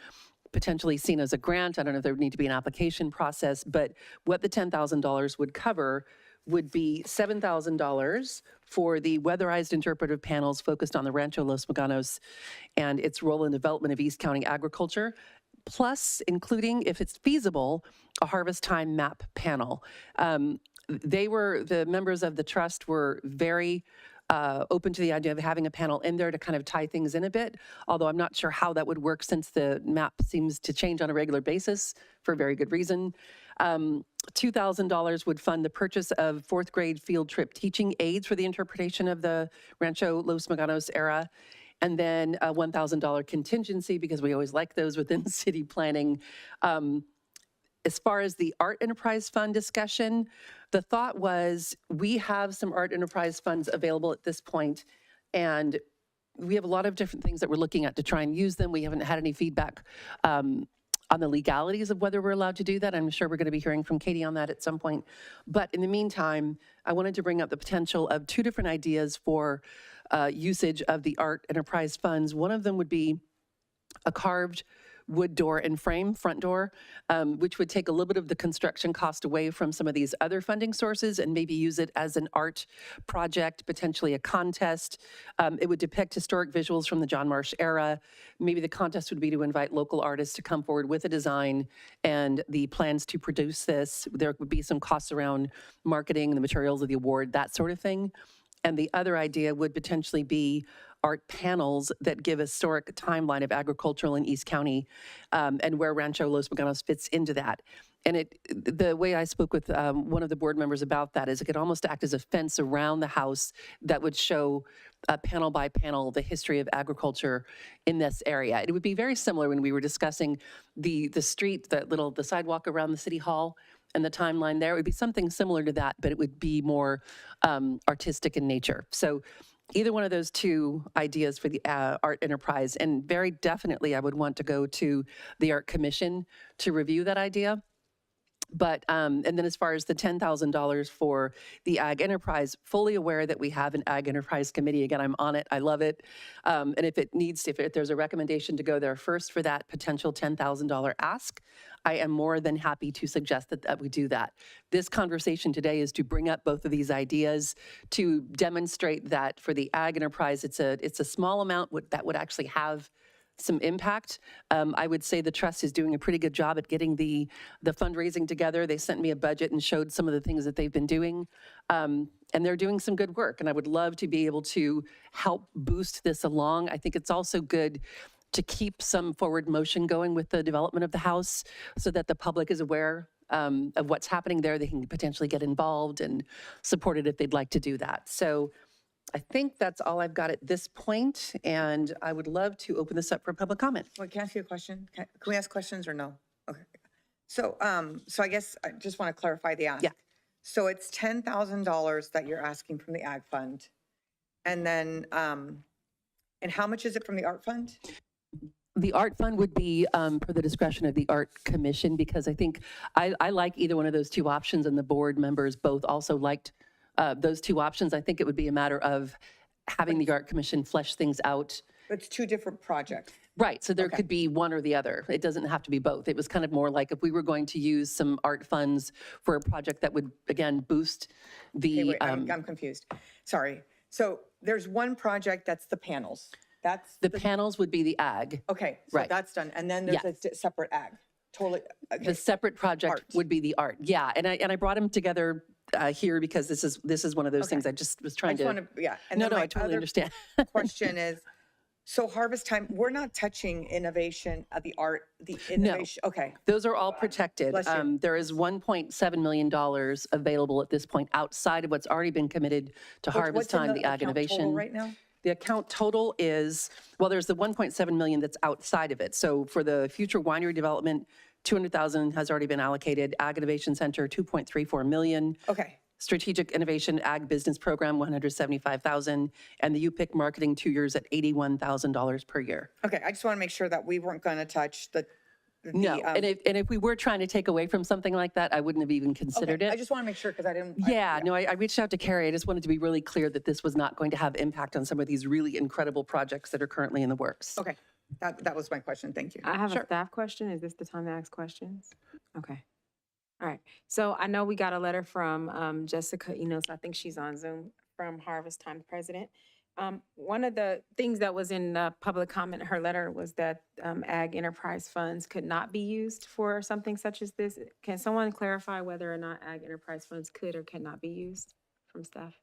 potentially seen as a grant. I don't know if there would need to be an application process, but what the $10,000 would cover would be $7,000 for the weatherized interpretive panels focused on the Rancho Los Meganos and its role in development of East County agriculture, plus including, if it's feasible, a harvest time map panel. The members of the trust were very open to the idea of having a panel in there to kind of tie things in a bit, although I'm not sure how that would work since the map seems to change on a regular basis for a very good reason. $2,000 would fund the purchase of 4th grade field trip teaching aids for the interpretation of the Rancho Los Meganos era, and then a $1,000 contingency, because we always like those within city planning. As far as the Art Enterprise Fund discussion, the thought was we have some Art Enterprise funds available at this point, and we have a lot of different things that we're looking at to try and use them. We haven't had any feedback on the legalities of whether we're allowed to do that. I'm sure we're going to be hearing from Katie on that at some point. But in the meantime, I wanted to bring up the potential of two different ideas for usage of the Art Enterprise funds. One of them would be a carved wood door and frame front door, which would take a little bit of the construction cost away from some of these other funding sources and maybe use it as an art project, potentially a contest. It would depict historic visuals from the John Marsh era. Maybe the contest would be to invite local artists to come forward with a design and the plans to produce this. There would be some costs around marketing, the materials of the award, that sort of thing. And the other idea would potentially be art panels that give a historic timeline of agricultural in East County and where Rancho Los Meganos fits into that. the way I spoke with one of the board members about that is it could almost act as a fence around the house that would show panel by panel the history of agriculture in this area. It would be very similar when we were discussing the street, the sidewalk around the city hall and the timeline there. It would be something similar to that, but it would be more artistic in nature. So either one of those two ideas for the art enterprise, and very definitely I would want to go to the Art Commission to review that idea. But, and then as far as the $10,000 for the Ag Enterprise, fully aware that we have an Ag Enterprise Committee. Again, I'm on it. I love it. And if there's a recommendation to go there first for that potential $10,000 ask, I am more than happy to suggest that we do that. This conversation today is to bring up both of these ideas to demonstrate that for the Ag Enterprise, it's a small amount that would actually have some impact. I would say the trust is doing a pretty good job at getting the fundraising together. They sent me a budget and showed some of the things that they've been doing. And they're doing some good work. And I would love to be able to help boost this along. I think it's also good to keep some forward motion going with the development of the house so that the public is aware of what's happening there. They can potentially get involved and support it if they'd like to do that. So I think that's all I've got at this point, and I would love to open this up for public comment. Wait, can I ask you a question? Can we ask questions or no? Okay. So, so I guess I just want to clarify the ask. Yeah. So it's $10,000 that you're asking from the Ag Fund. And then, and how much is it from the Art Fund? The Art Fund would be for the discretion of the Art Commission, because I think I like either one of those two options, and the board members both also liked those two options. I think it would be a matter of having the Art Commission flesh things out. It's two different projects. Right, so there could be one or the other. It doesn't have to be both. It was kind of more like if we were going to use some art funds for a project that would, again, boost the... Okay, wait, I'm confused. Sorry. So there's one project that's the panels. That's the panels would be the Ag. Okay, so Right. that's done. And then there's a separate Ag. Totally. Okay. The separate project would be the art. Yeah, and I brought them together here because this is one of those things I just was trying to... Yeah. And No, then my I totally other understand. question is, so Harvest Time, we're not touching innovation of the art, the innovation. Okay. Those are all protected. Bless you. There is $1.7 million available at this point outside of what's already been committed to Harvest What's in Time, the Ag account total Innovation. right now? The account total is, well, there's the 1.7 million that's outside of it. So for the future winery development, 200,000 has already been allocated. Ag Innovation Center, 2.34 million. Okay. Strategic Innovation Ag Business Program, 175,000, and the UPIC marketing 2 years at $81,000 per year. Okay, I just want to make sure that we weren't going to touch the No, and if we were trying to take away from something like that, I wouldn't have even considered okay, it. I just want to make sure because I didn't. Yeah, no, I reached out to Carrie. I just wanted to be really clear that this was not going to have impact on some of these really incredible projects that are currently in the works. Okay, that was my question. Thank you. I have a staff question. Is this the time to ask questions? Okay. All right. So I know we got a letter from Jessica Enos. I think she's on Zoom, from Harvest Time President. One of the things that was in the public comment in her letter was that Ag Enterprise funds could not be used for something such as this. Can someone clarify whether or not Ag Enterprise funds could or cannot be used from staff?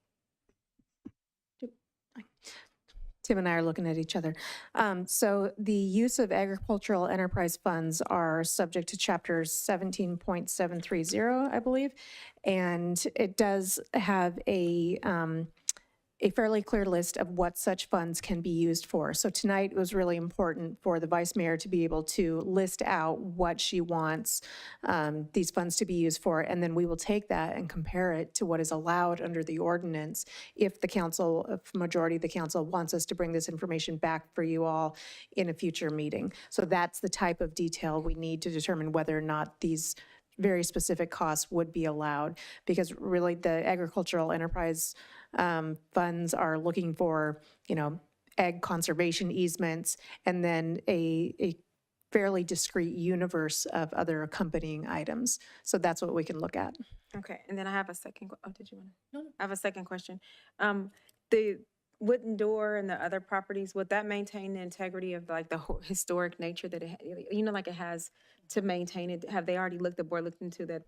Tim and I are looking at each other. So the use of agricultural enterprise funds are subject to chapter 17.730, I believe. And it does have a fairly clear list of what such funds can be used for. So tonight it was really important for the vice mayor to be able to list out what she wants these funds to be used for, and then we will take that and compare it to what is allowed under the ordinance if the council, if majority of the council wants us to bring this information back for you all in a future meeting. So that's the type of detail we need to determine whether or not these very specific costs would be allowed, because really the agricultural enterprise funds are looking for, ag conservation easements, and then a fairly discrete universe of other accompanying items. So that's what we can look at. Okay, and then I have a second, did you want to? No. I have a second question. The wooden door and the other properties, would that maintain the integrity of like the historic nature that it, like it has to maintain it? Have they already the board looked into that?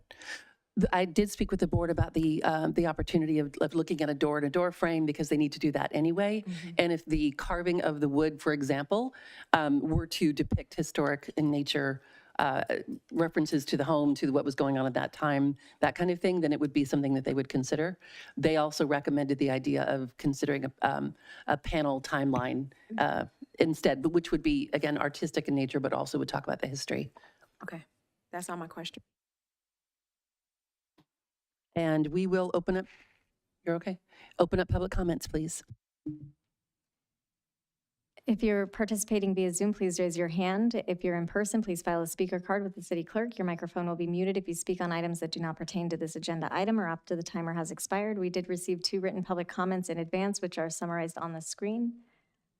I did speak with the board about the opportunity of looking at a door and a door frame, because they need to do that anyway. And if the carving of the wood, for example, were to depict historic in nature references to the home, to what was going on at that time, that kind of thing, then it would be something that they would consider. They also recommended the idea of considering a panel timeline instead, but which would be, again, artistic in nature, but also would talk about the history. Okay, that's all my question. And we will open up, you're okay? Open up public comments, please. If you're participating via Zoom, please raise your hand. If you're in person, please file a speaker card with the city clerk. Your microphone will be muted if you speak on items that do not pertain to this agenda item or after the timer has expired. We did receive 2 written public comments in advance, which are summarized on the screen.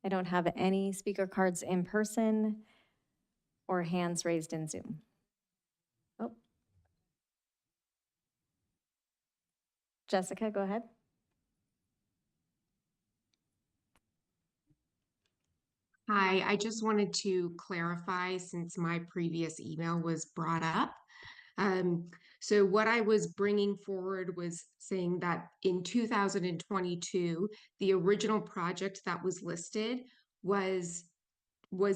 I don't have any speaker cards in person or hands raised in Zoom. Oh. Jessica, go ahead. Hi, I just wanted to clarify since my previous email was brought up. So what I was bringing forward was saying that in 2022, the original project that was listed was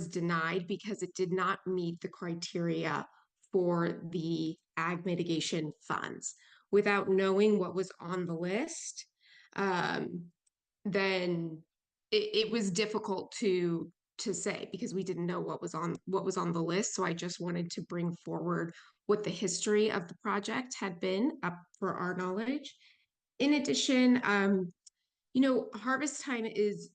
denied because it did not meet the criteria for the ag mitigation funds. Without knowing what was on the list, then it was difficult to say because we didn't know what was on the list. So I just wanted to bring forward what the history of the project had been up for our knowledge. In addition, Harvest Time is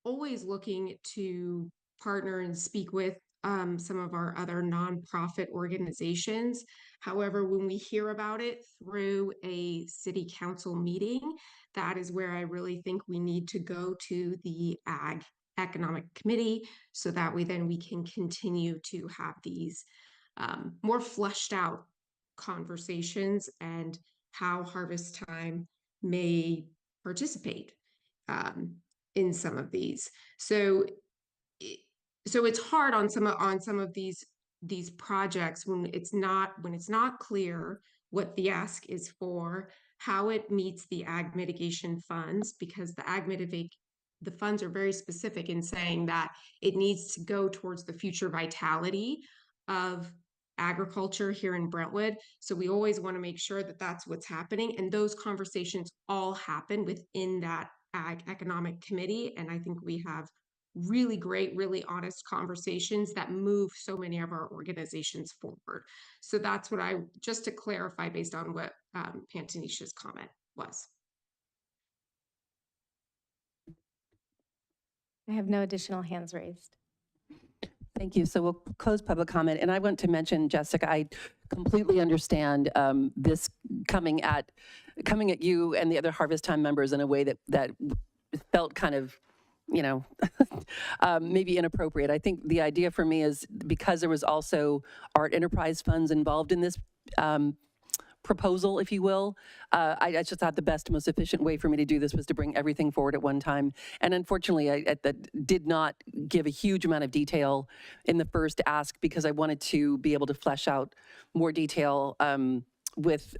always looking to partner and speak with some of our other nonprofit organizations. However, when we hear about it through a city council meeting, that is where I really think we need to go to the Ag Economic Committee so that way then we can continue to have these more fleshed out conversations and how Harvest Time may participate in some of these. So it's hard on some of these projects when it's not clear what the ask is for, how it meets the ag mitigation funds, because the funds are very specific in saying that it needs to go towards the future vitality of agriculture here in Brentwood. So we always want to make sure that that's what's happening. And those conversations all happen within that Ag Economic Committee. And I think we have really great, really honest conversations that move so many of our organizations forward. So that's what just to clarify based on what Pantanisha's comment was. I have no additional hands raised. Thank you. So we'll close public comment. And I want to mention, Jessica, I completely understand this coming at you and the other Harvest Time members in a way that felt kind of, maybe inappropriate. I think the idea for me is because there was also art enterprise funds involved in this proposal, if you will. I just thought the best, most efficient way for me to do this was to bring everything forward at one time. And unfortunately, I did not give a huge amount of detail in the first ask because I wanted to be able to flesh out more detail with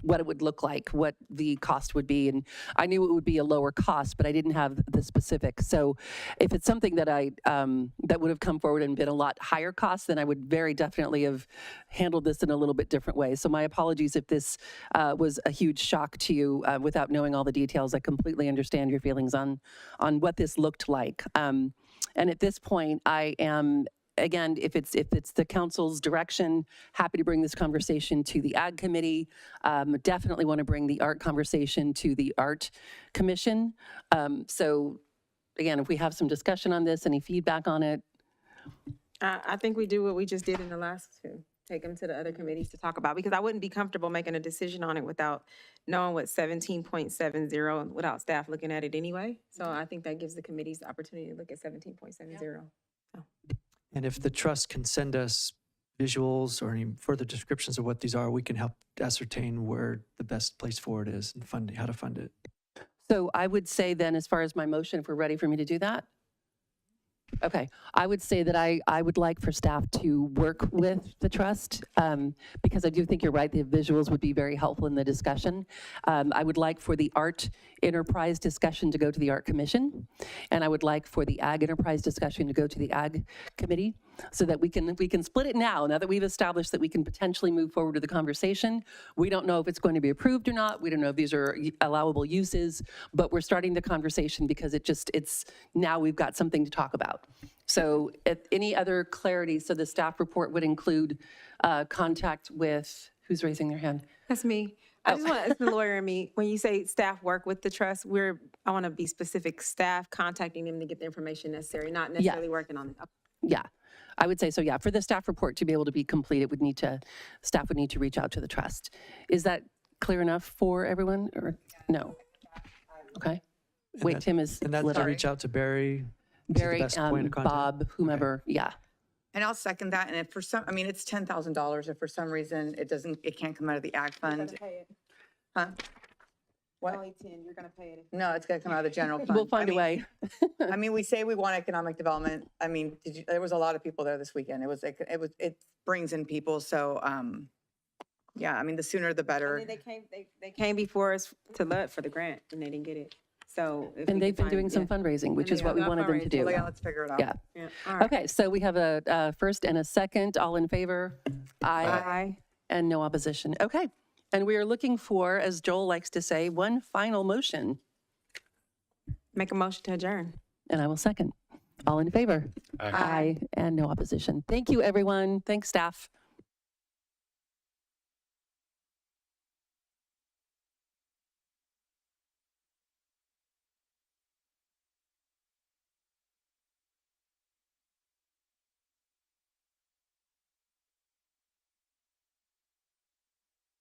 what it would look like, what the cost would be. And I knew it would be a lower cost, but I didn't have the specifics. So if it's something that that would have come forward and been a lot higher cost, then I would very definitely have handled this in a little bit different way. So my apologies if this was a huge shock to you without knowing all the details. I completely understand your feelings on what this looked like. And at this point, I am, again, if it's the council's direction, happy to bring this conversation to the Ag Committee. Definitely want to bring the art conversation to the Art Commission. So again, if we have some discussion on this, any feedback on it? I think we do what we just did in the last two. Take them to the other committees to talk about, because I wouldn't be comfortable making a decision on it without knowing what 17.70 without staff looking at it anyway. So I think that gives the committees the opportunity to look at 17.70. And if the trust can send us visuals or any further descriptions of what these are, we can help ascertain where the best place forward is and how to fund it. So I would say then, as far as my motion, if we're ready for me to do that. Okay, I would say that I would like for staff to work with the trust because I do think you're right, the visuals would be very helpful in the discussion. I would like for the art enterprise discussion to go to the Art Commission, and I would like for the Ag enterprise discussion to go to the Ag Committee. so that we can split it now that we've established that we can potentially move forward with the conversation. We don't know if it's going to be approved or not. We don't know if these are allowable uses, but we're starting the conversation because it's now we've got something to talk about. So any other clarity? So the staff report would include contact with, who's raising their hand? That's me. I just want to ask the lawyer and me, when you say staff work with the trust, I want to be specific, staff contacting them to get the information necessary, not necessarily working on it. Yeah, I would say so. Yeah, for the staff report to be able to be complete, staff would need to reach out to the trust. Is that clear enough for everyone or no? Okay. Wait, Tim is. And that's to reach out to Barry. Barry, best point of contact? Bob, whomever. Okay. Yeah. And I'll second that. And if for some, I mean, it's $10,000. If for some reason it can't come out of the ag fund. Huh? What? Only 10, you're going to pay it. No, it's going to come out of the general fund. We'll find a way. I mean, we say we want economic development. I mean, there was a lot of people there this weekend. It brings in people. So, yeah, I mean, the sooner the better. I mean, they came before us for the grant and they didn't get it. So. And they've been doing some fundraising, which is what we wanted them to do. Well, yeah, let's figure it out. Yeah. All right. Okay, so we have a first and a second. All in favor? Aye. And no opposition. Okay. And we are looking for, as Joel likes to say, one final motion. Make a motion to adjourn. And I will second. All in favor? Aye. And no opposition. Thank you, everyone. Thanks, staff.